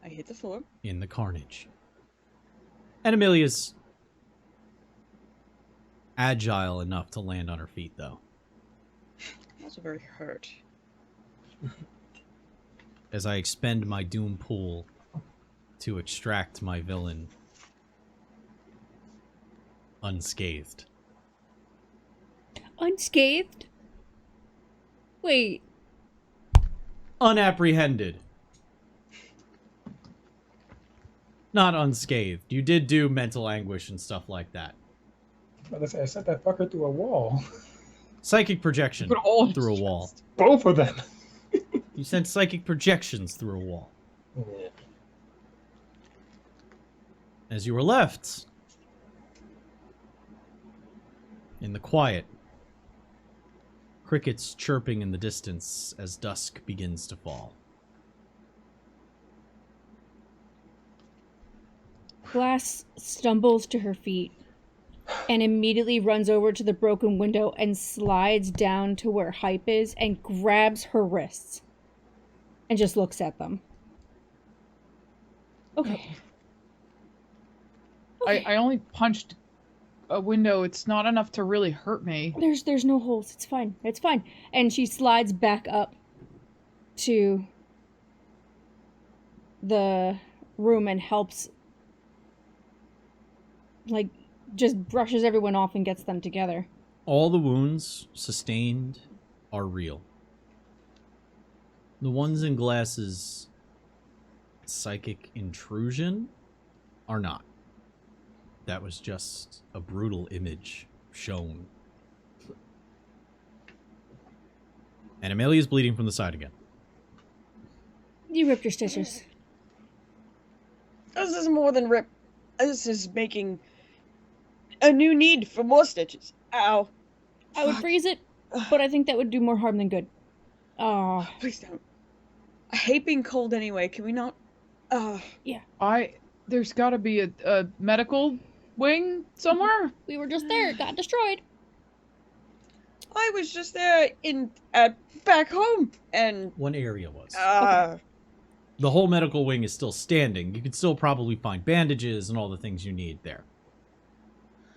I hit the floor. in the carnage. And Amelia's agile enough to land on her feet, though. I'm also very hurt. As I expend my Doom Pool to extract my villain unscathed. Unscathed? Wait. unapprehended. Not unscathed. You did do mental anguish and stuff like that. I sent that fucker through a wall. Psychic projection Put a hole in his through a wall. chest. Both of them. You sent psychic projections through a wall. Yeah. As you were left in the quiet, crickets chirping in the distance as dusk begins to fall. Glass stumbles to her feet and immediately runs over to the broken window and slides down to where Hype is and grabs her wrists and just looks at them. Okay. I only punched a window. It's not enough to really hurt me. There's no holes. It's fine. It's fine. And she slides back up to the room and helps, like, just brushes everyone off and gets them together. All the wounds sustained are real. The ones in Glass's psychic intrusion are not. That was just a brutal image shown. And Amelia's bleeding from the side again. You ripped your stitches. This is more than rip. This is making a new need for more stitches. Ow. I would freeze it, but I think that would do more harm than good. Oh, Please don't. I hate being cold anyway. Can we not? There's gotta be a medical wing somewhere? we were just there. It got destroyed. I was just there back home, and One area was. Okay. The whole medical wing is still standing. You could still probably find bandages and all the things you need there.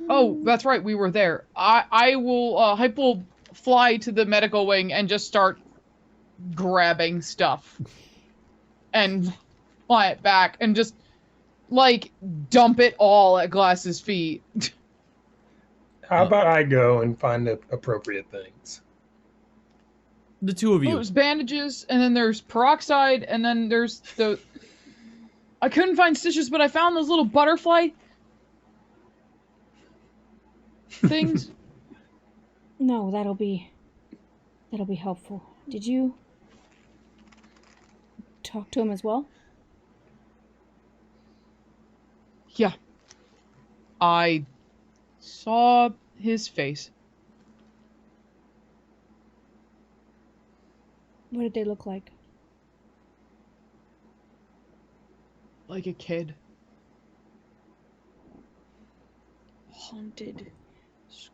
Oh, that's right, we were there. I will, Hype will fly to the medical wing and just start grabbing stuff. And fly it back and just, like, dump it all at Glass's feet. How about I go and find the appropriate things? The two of Well, you. there's bandages, and then there's peroxide, and then there's the... I couldn't find stitches, but I found those little butterfly things. No, that'll be helpful. Did you talk to him as well? Yeah. I saw his face. What did they look like? Like a kid. haunted.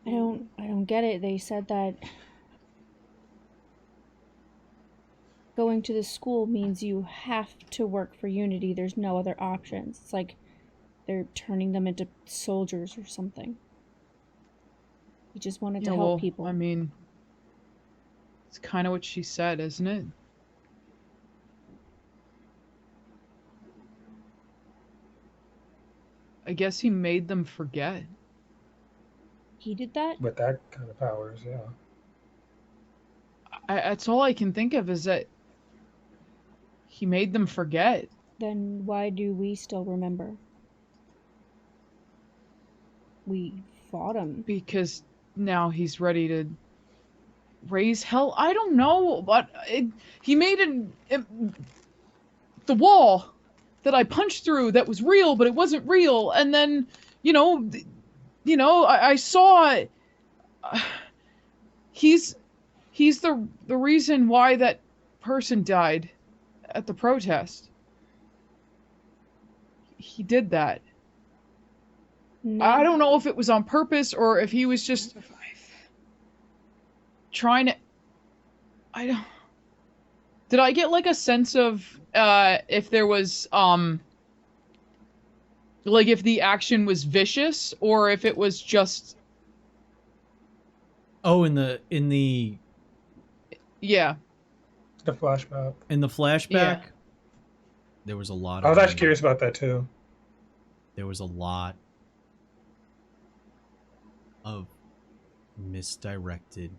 I don't get it. They said that going to the school means you have to work for Unity. There's no other options. It's like they're turning them into soldiers or something. He just wanted to help people. I mean, it's kind of what she said, isn't it? I guess he made them forget. He did that? With that kind of powers, yeah. That's all I can think of is that he made them forget. Then why do we still remember? We fought him. Because now he's ready to raise hell. I don't know, but he made the wall that I punched through that was real, but it wasn't real. And then, I saw he's the reason why that person died at the protest. He did that. No. I don't know if it was on purpose or if he was just trying to... Did I get, like, a sense of, if there was, like, if the action was vicious, or if it was just... Oh, in the Yeah. The flashback. in the flashback, Yeah. there was a lot of... I was actually curious about that too. There was a lot of misdirected,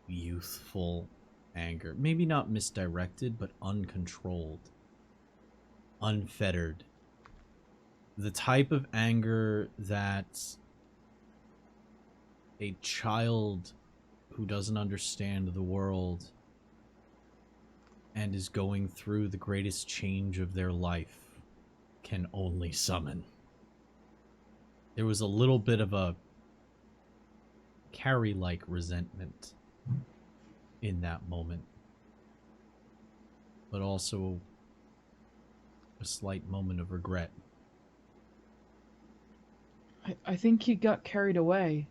youthful anger. Maybe not misdirected, but uncontrolled. Unfettered. The type of anger that a child who doesn't understand the world and is going through the greatest change of their life can only summon. There was a little bit of a Carrie-like resentment in that moment, but also a slight moment of regret. I think he got carried away.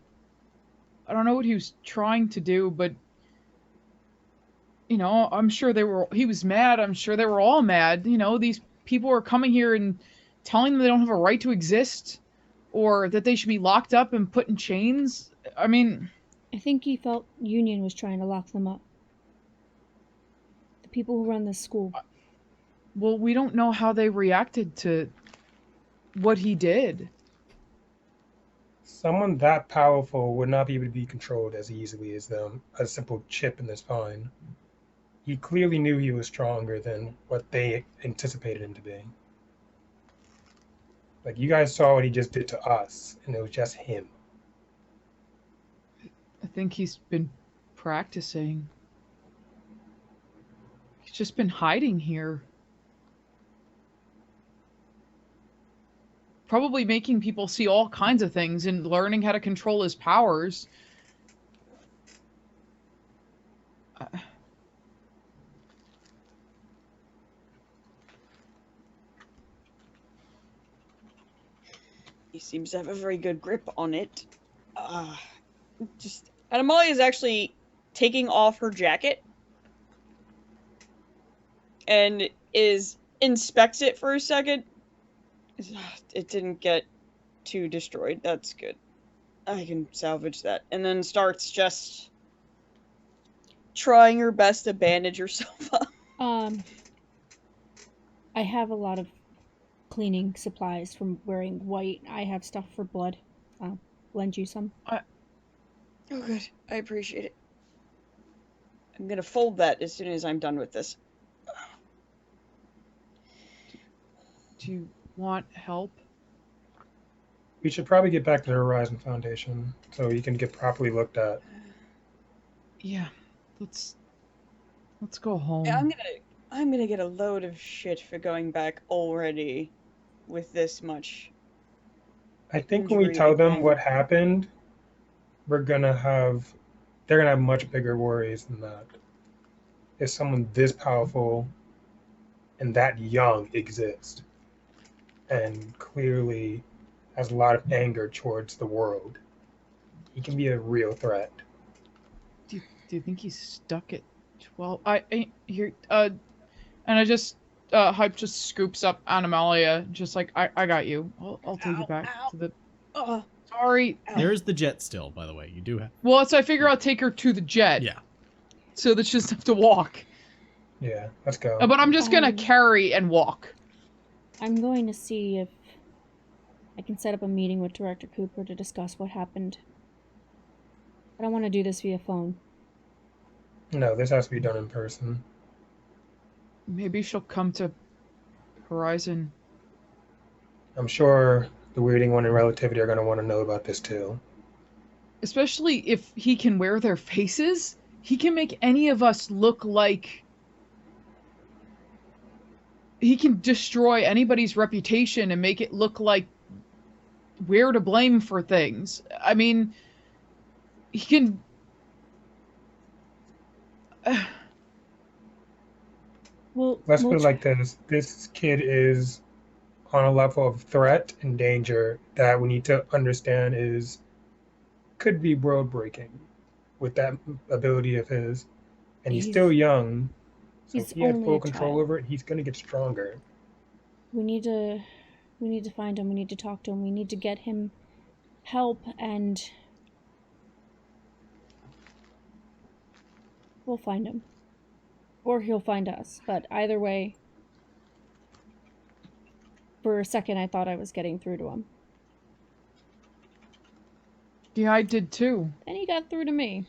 I don't know what he was trying to do, but you know, I'm sure he was mad. I'm sure they were all mad. You know, these people are coming here and telling them they don't have a right to exist or that they should be locked up and put in chains. I mean, I think he felt Union was trying to lock them up. The people who run this school. well, we don't know how they reacted to what he did. Someone that powerful would not be able to be controlled as easily as them, a simple chip in their spine. He clearly knew he was stronger than what they anticipated him to be. Like, you guys saw what he just did to us, and it was just him. I think he's been practicing. He's just been hiding here. Probably making people see all kinds of things and learning how to control his powers. He seems to have a very good grip on it. And Amalia is actually taking off her jacket and inspects it for a second. It didn't get too destroyed. That's good. I can salvage that. And then starts just trying her best to bandage herself up. I have a lot of cleaning supplies from wearing white. I have stuff for blood. I'll lend you some. Oh, good. I appreciate it. I'm gonna fold that as soon as I'm done with this. Do you want help? We should probably get back to the Horizon Foundation so he can get properly looked at. Yeah, let's go home. Yeah, I'm gonna get a load of shit for going back already with this much. I think when we injury tell them again. what happened, they're gonna have much bigger worries than that. If someone this powerful and that young exists, and clearly has a lot of anger towards the world, he can be a real threat. Do you think he's stuck at 12? And I just Hype just scoops up Animalia, just like I got you. I'll take you back to the. Sorry. There's the jet still, by the way. You do have. Well, so I figure I'll take her to the jet. Yeah. So that she doesn't have to walk. Yeah, let's go. But I'm just gonna carry and walk. I'm going to see if I can set up a meeting with Director Cooper to discuss what happened. I don't want to do this via phone. No, this has to be done in person. Maybe she'll come to Horizon. I'm sure the Weirding One and Relativity are going to want to know about this too. Especially if he can wear their faces. He can make any of us look like... He can destroy anybody's reputation and make it look like we're to blame for things. I mean, he can... Well, Let's put it like this. This kid is on a level of threat and danger that we need to understand could be world breaking with that ability of his. And he's still young. So if he had full control over it, he's going to get stronger. We need to find him. We need to talk to him. We need to get him help, and we'll find him. Or he'll find us. But either way, for a second I thought I was getting through to him. Yeah, I did too. And he got through to me.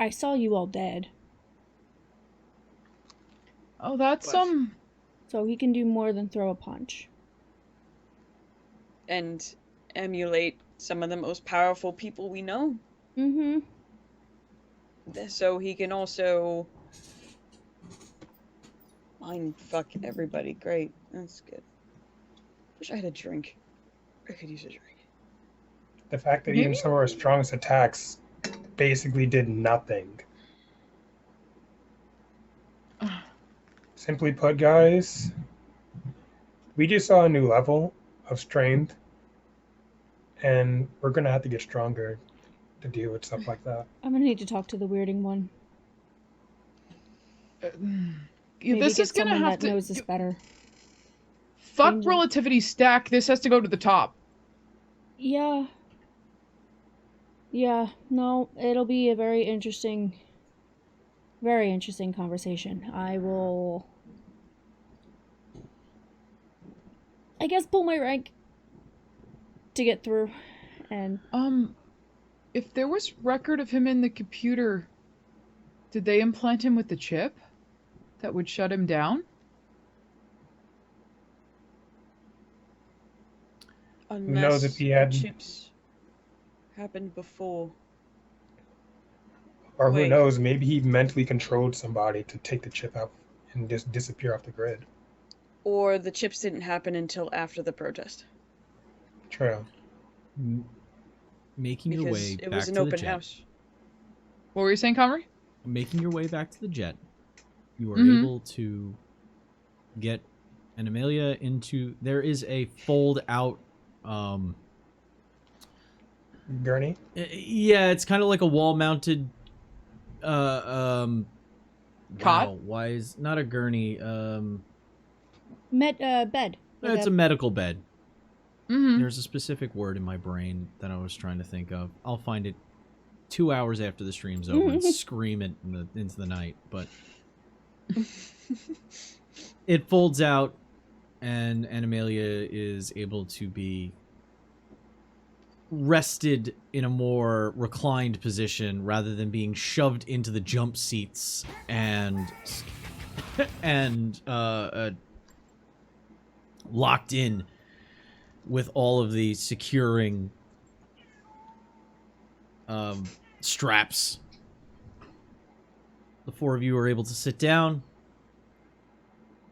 I saw you all dead, Oh, that's What? so he can do more than throw a punch. And emulate some of the most powerful people we know. Mm-hmm. So he can also mind fuck everybody. Great. That's good. Wish I had a drink. I could use a drink. The fact that even Maybe- some of our strongest attacks basically did nothing. Simply put, guys, we just saw a new level of strength, and we're gonna have to get stronger to deal with stuff like that. I'm gonna need to talk to the weirding one. Maybe This get is gonna someone have that to knows this better. fuck Danger. relativity stack. This has to go to the top. Yeah. Yeah. No, it'll be a very interesting conversation. I will, I guess, pull my rank to get through, and If there was record of him in the computer, did they implant him with the chip that would shut him down? Unless if he the had- chips happened before. Or who Wait. knows, maybe he mentally controlled somebody to take the chip out and just disappear off the grid. Or the chips didn't happen until after the protest. True. Making your Because way it back was to an the open jet. house. What were you saying, Connery? Making your way back to the jet, you are Mhm. able to get an Amelia into. There is a fold out. Gurney? Yeah, it's kind of like a wall mounted. Cot? Wow, why is not a gurney? bed. Like It's a medical bed. Mm-hmm. There's a specific word in my brain that I was trying to think of. I'll find it 2 hours after the stream's over and scream it into the night. But it folds out, and Amelia is able to be rested in a more reclined position rather than being shoved into the jump seats and locked in with all of the securing straps. The four of you are able to sit down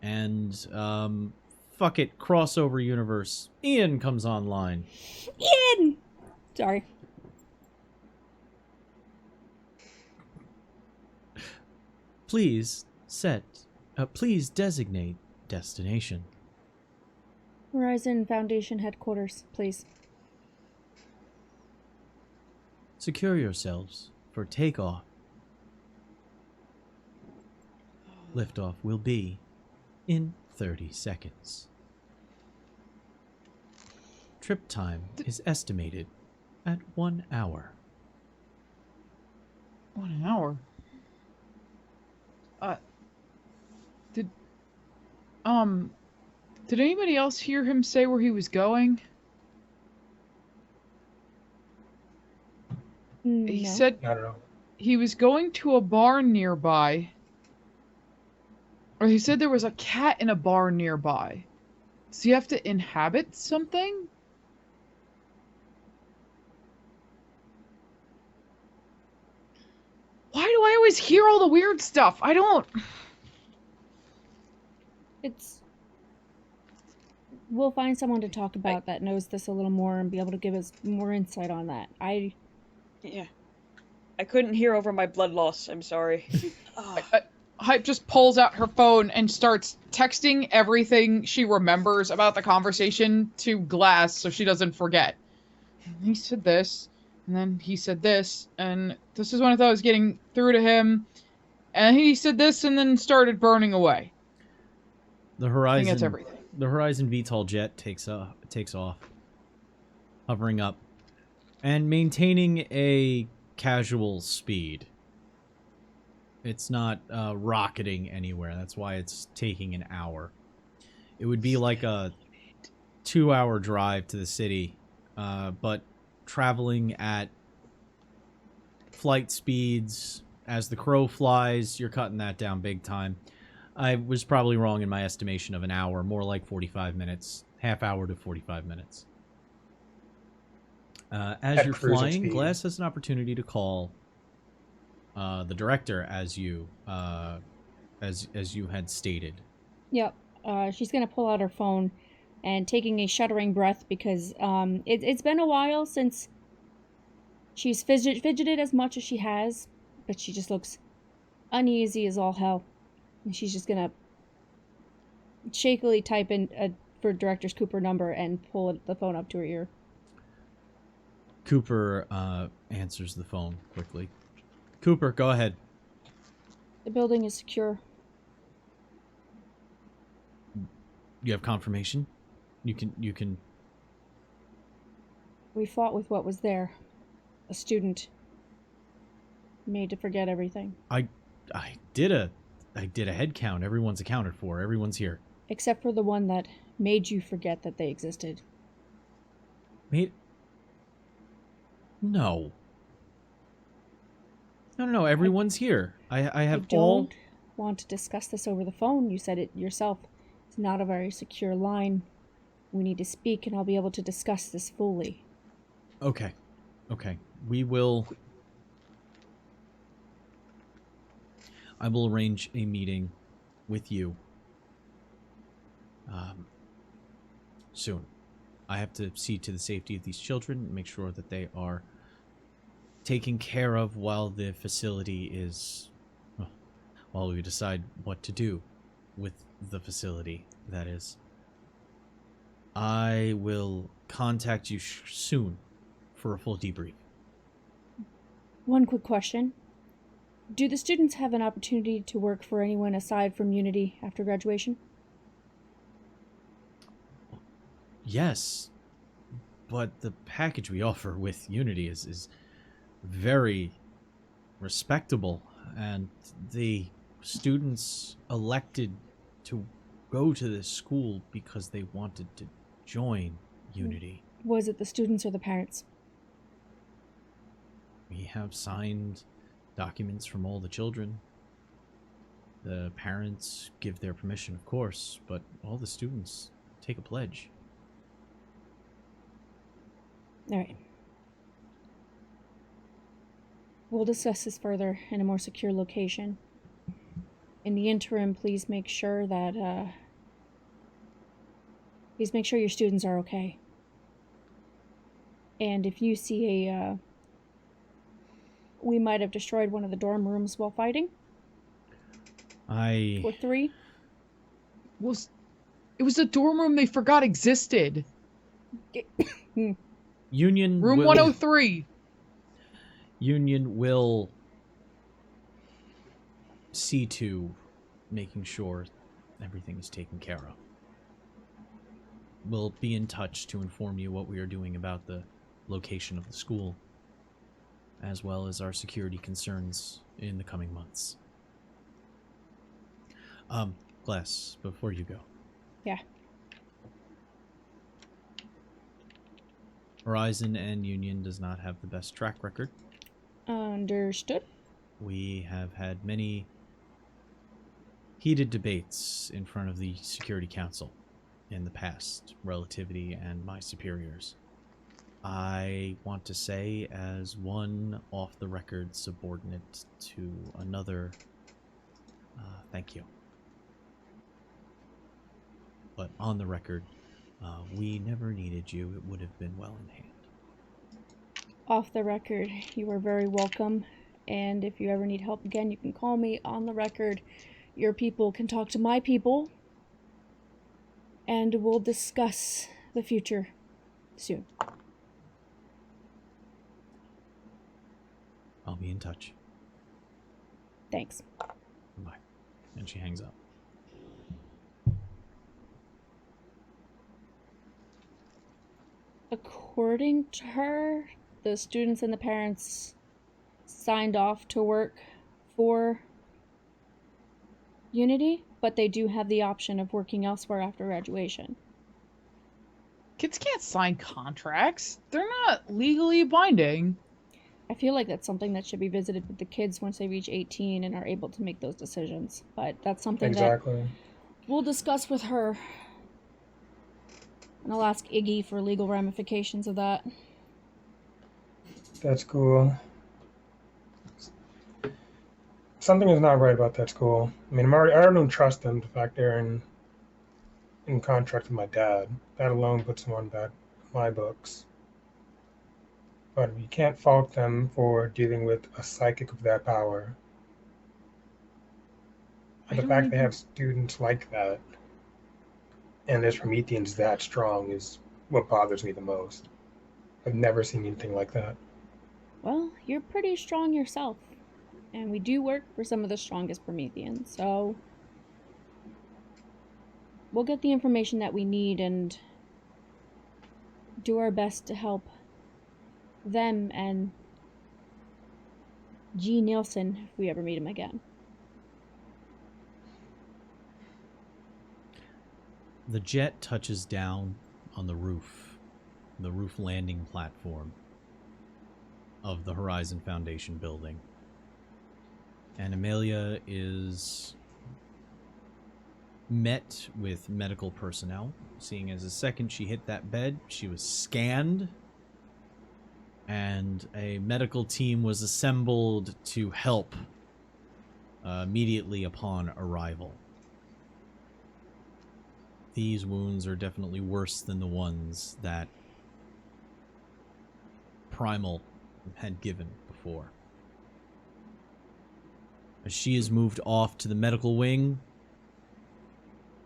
and fuck it, crossover universe. Ian comes online. Ian! Sorry. Please designate destination. Horizon Foundation headquarters, please. Secure yourselves for takeoff. Liftoff will be in 30 seconds. Trip time is estimated at 1 hour. 1 hour. Did anybody else hear him say where he was going? He No. said I don't know. he was going to a barn nearby. Or he said there was a cat in a barn nearby. Does he have to inhabit something? Why do I always hear all the weird stuff? I don't. It's. We'll find someone to talk about that knows this a little more and be able to give us more insight on that. Yeah. I couldn't hear over my blood loss. I'm sorry. Hype just pulls out her phone and starts texting everything she remembers about the conversation to Glass so she doesn't forget. He said this, and then he said this, and this is when I thought I was getting through to him, and he said this and then started burning away. The I think Horizon that's everything. The Horizon VTOL jet takes off, hovering up and maintaining a casual speed. It's not rocketing anywhere. That's why it's taking an hour. It would be like a 2-hour drive to the city but traveling at flight speeds as the crow flies, you're cutting that down big time. I was probably wrong in my estimation of an hour, more like 45 minutes, half hour to 45 minutes. As At you're cruising flying, speed. Glass has an opportunity to call the director as you had stated. Yep. She's gonna pull out her phone and taking a shuddering breath because it's been a while since she's fidgeted as much as she has, but she just looks uneasy as all hell. And she's just gonna shakily type in for Director's Cooper number and pull the phone up to her ear. Cooper answers the phone quickly. Cooper, go ahead. The building is secure. You have confirmation? You can We fought with what was there. A student made to forget everything. I did a head count. Everyone's accounted for. Everyone's here. Except for the one that made you forget that they existed. Mate. No. No. Everyone's here. I have I all. don't want to discuss this over the phone. You said it yourself. It's not a very secure line. We need to speak, and I'll be able to discuss this fully. Okay. We will. I will arrange a meeting with you. Soon. I have to see to the safety of these children and make sure that they are taken care of while the facility is. Well, while we decide what to do with the facility, that is. I will contact you soon for a full debrief. One quick question. Do the students have an opportunity to work for anyone aside from Unity after graduation? Yes, but the package we offer with Unity is very respectable, and the students elected to go to this school because they wanted to join Unity. Was it the students or the parents? We have signed documents from all the children. The parents give their permission, of course, but all the students take a pledge. All right. We'll discuss this further in a more secure location. In the interim, please make sure that, your students are okay. And if you see we might have destroyed one of the dorm rooms while fighting. Or 3. It was a dorm room they forgot existed. Union Room will, 103. Union will see to making sure everything is taken care of. We'll be in touch to inform you what we are doing about the location of the school, as well as our security concerns in the coming months. Glass, before you go. Yeah. Horizon and Union does not have the best track record. Understood. We have had many heated debates in front of the Security Council in the past, Relativity and my superiors. I want to say, as one off-the-record subordinate to another, thank you. But on the record, we never needed you. It would have been well in hand. Off the record, you are very welcome. And if you ever need help again, you can call me. On the record, your people can talk to my people. And we'll discuss the future soon. I'll be in touch. Thanks. Bye. And she hangs up. According to her, the students and the parents signed off to work for Unity, but they do have the option of working elsewhere after graduation. Kids can't sign contracts. They're not legally binding. I feel like that's something that should be visited with the kids once they reach 18 and are able to make those decisions. But that's something Exactly. that we'll discuss with her. And I'll ask Iggy for legal ramifications of that. That school. Something is not right about that school. I mean, I don't trust them. The fact they're in contract with my dad. That alone puts them on my books. But you can't fault them for dealing with a psychic of that power. And the fact they have students like that, and there's Prometheans that strong, is what bothers me the most. I've never seen anything like that. Well, you're pretty strong yourself. And we do work for some of the strongest Prometheans, so we'll get the information that we need and do our best to help them and G. Nielsen if we ever meet him again. The jet touches down on the roof landing platform of the Horizon Foundation building. And Amelia is met with medical personnel, seeing as the second she hit that bed, she was scanned, and a medical team was assembled to help immediately upon arrival. These wounds are definitely worse than the ones that Primal had given before. As she is moved off to the medical wing,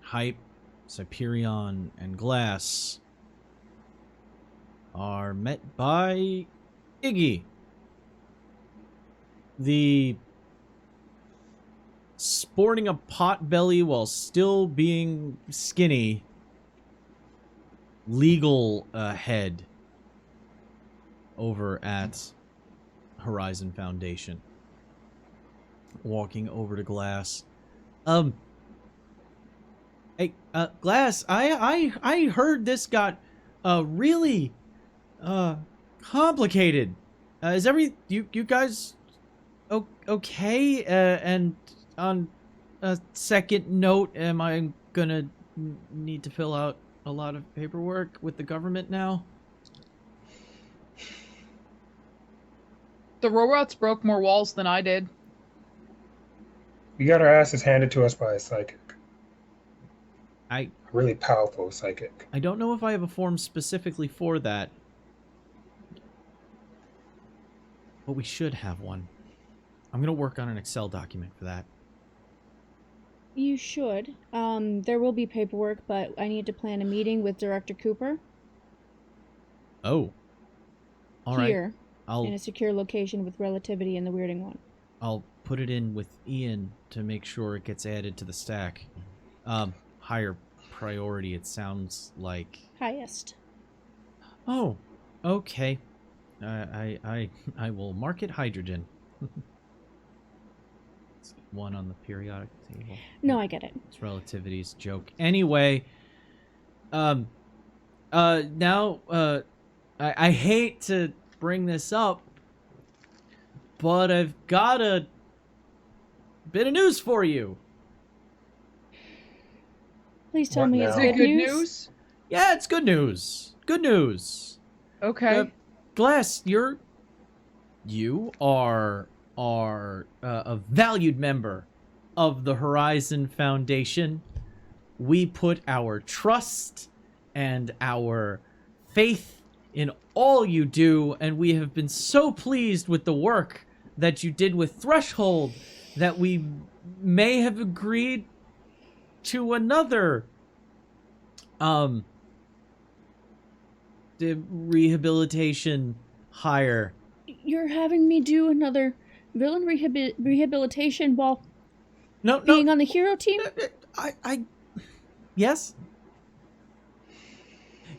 Hype, Cyperion, and Glass are met by Iggy, the sporting a pot belly while still being skinny legal head over at Horizon Foundation. Walking over to Glass. Hey, Glass, I heard this got really complicated. Is you guys okay? And on a second note, am I gonna need to fill out a lot of paperwork with the government now? The robots broke more walls than I did. We got our asses handed to us by a psychic. A really powerful psychic. I don't know if I have a form specifically for that. But we should have one. I'm gonna work on an Excel document for that. You should. There will be paperwork, but I need to plan a meeting with Director Cooper. Oh. All right. Here, in a secure location with relativity and the weirding one. I'll put it in with Ian to make sure it gets added to the stack. Higher priority, it sounds like. Highest. Oh, okay. I will mark it hydrogen. It's one on the periodic table. No, I get it. It's relativity's joke. Anyway, now, I hate to bring this up, but I've got a bit of news for you. Please tell What me now? it's Is it good good news. news? Yeah, it's good news. Good news. Okay. Glass, you are a valued member of the Horizon Foundation. We put our trust and our faith in all you do, and we have been so pleased with the work that you did with Threshold that we may have agreed to another the rehabilitation hire. You're having me do another villain rehabilitation while No, being on the hero team? Yes.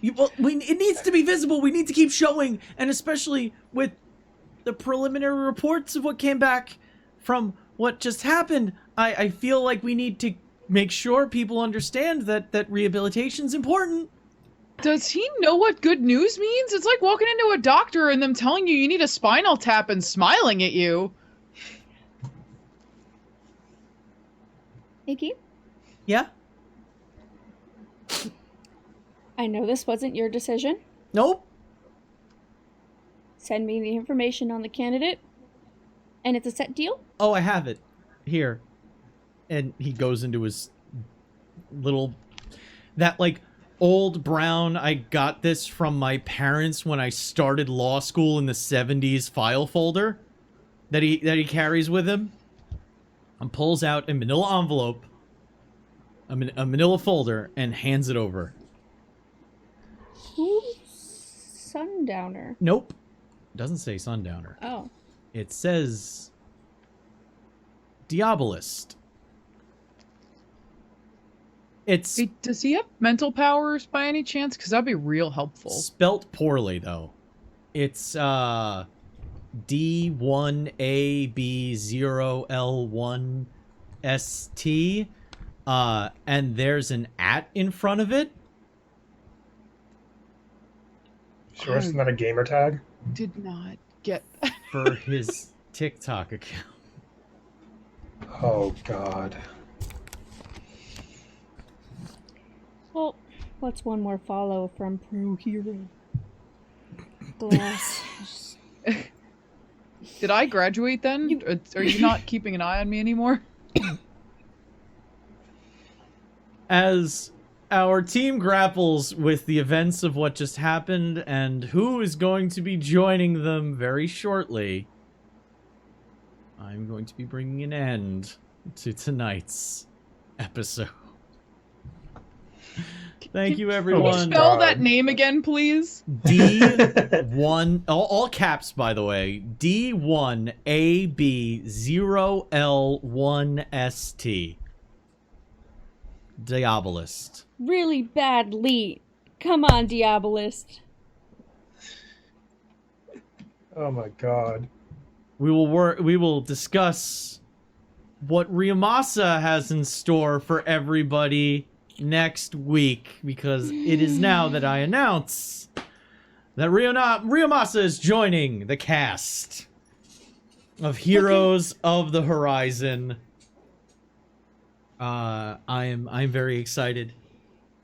It needs to be visible. We need to keep showing, and especially with the preliminary reports of what came back from what just happened, I feel like we need to make sure people understand that rehabilitation's important. Does he know what good news means? It's like walking into a doctor and them telling you need a spinal tap and smiling at you. Iggy, Yeah? I know this wasn't your decision. Nope. Send me the information on the candidate, and it's a set deal. Oh, I have it. Here. And he goes into his little... That, like, old brown, I got this from my parents when I started law school in the 70s file folder that he carries with him. And pulls out a manila envelope, a manila folder, and hands it over. Who's Sundowner? Nope. It doesn't say Sundowner. Oh. It says Diabolist. It's Hey, does he have mental powers by any chance? Because that'd be real helpful. spelt poorly, though. It's D1AB0L1ST. And there's an @ in front of it. Sure, it's not a gamer tag. Did not get that. For his TikTok account. Oh God. Well, what's one more follow from Pro Hero? Glass. Did I graduate then? Are you not keeping an eye on me anymore? As our team grapples with the events of what just happened and who is going to be joining them very shortly, I'm going to be bringing an end to tonight's episode. Thank you, Can you everyone. spell that name again, please? D1, all caps, by the way. D1AB0L1ST. Diabolist. Really bad lead. Come on, Diabolist. Oh my God. We will discuss what Ryumasa has in store for everybody next week, because it is now that I announce that Ryumasa is joining the cast of Heroes of the Horizon. I'm very excited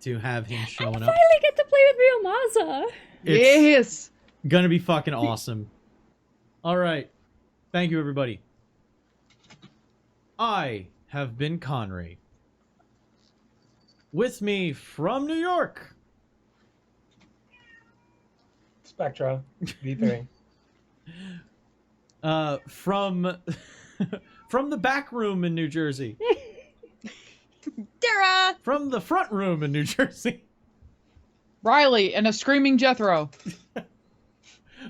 to have him showing up. Finally get to play with Ryomasa. It's Yes. gonna be fucking awesome. All right. Thank you, everybody. I have been Conry. With me from New York, Spectra. V3. from from the back room in New Jersey, Dara! from the front room in New Jersey, Riley and a screaming Jethro.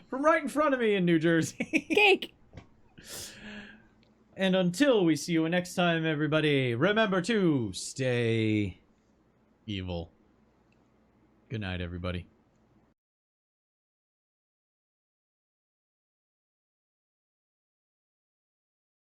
from right in front of me in New Jersey. Cake. And until we see you next time, everybody, remember to stay evil. Good night, everybody.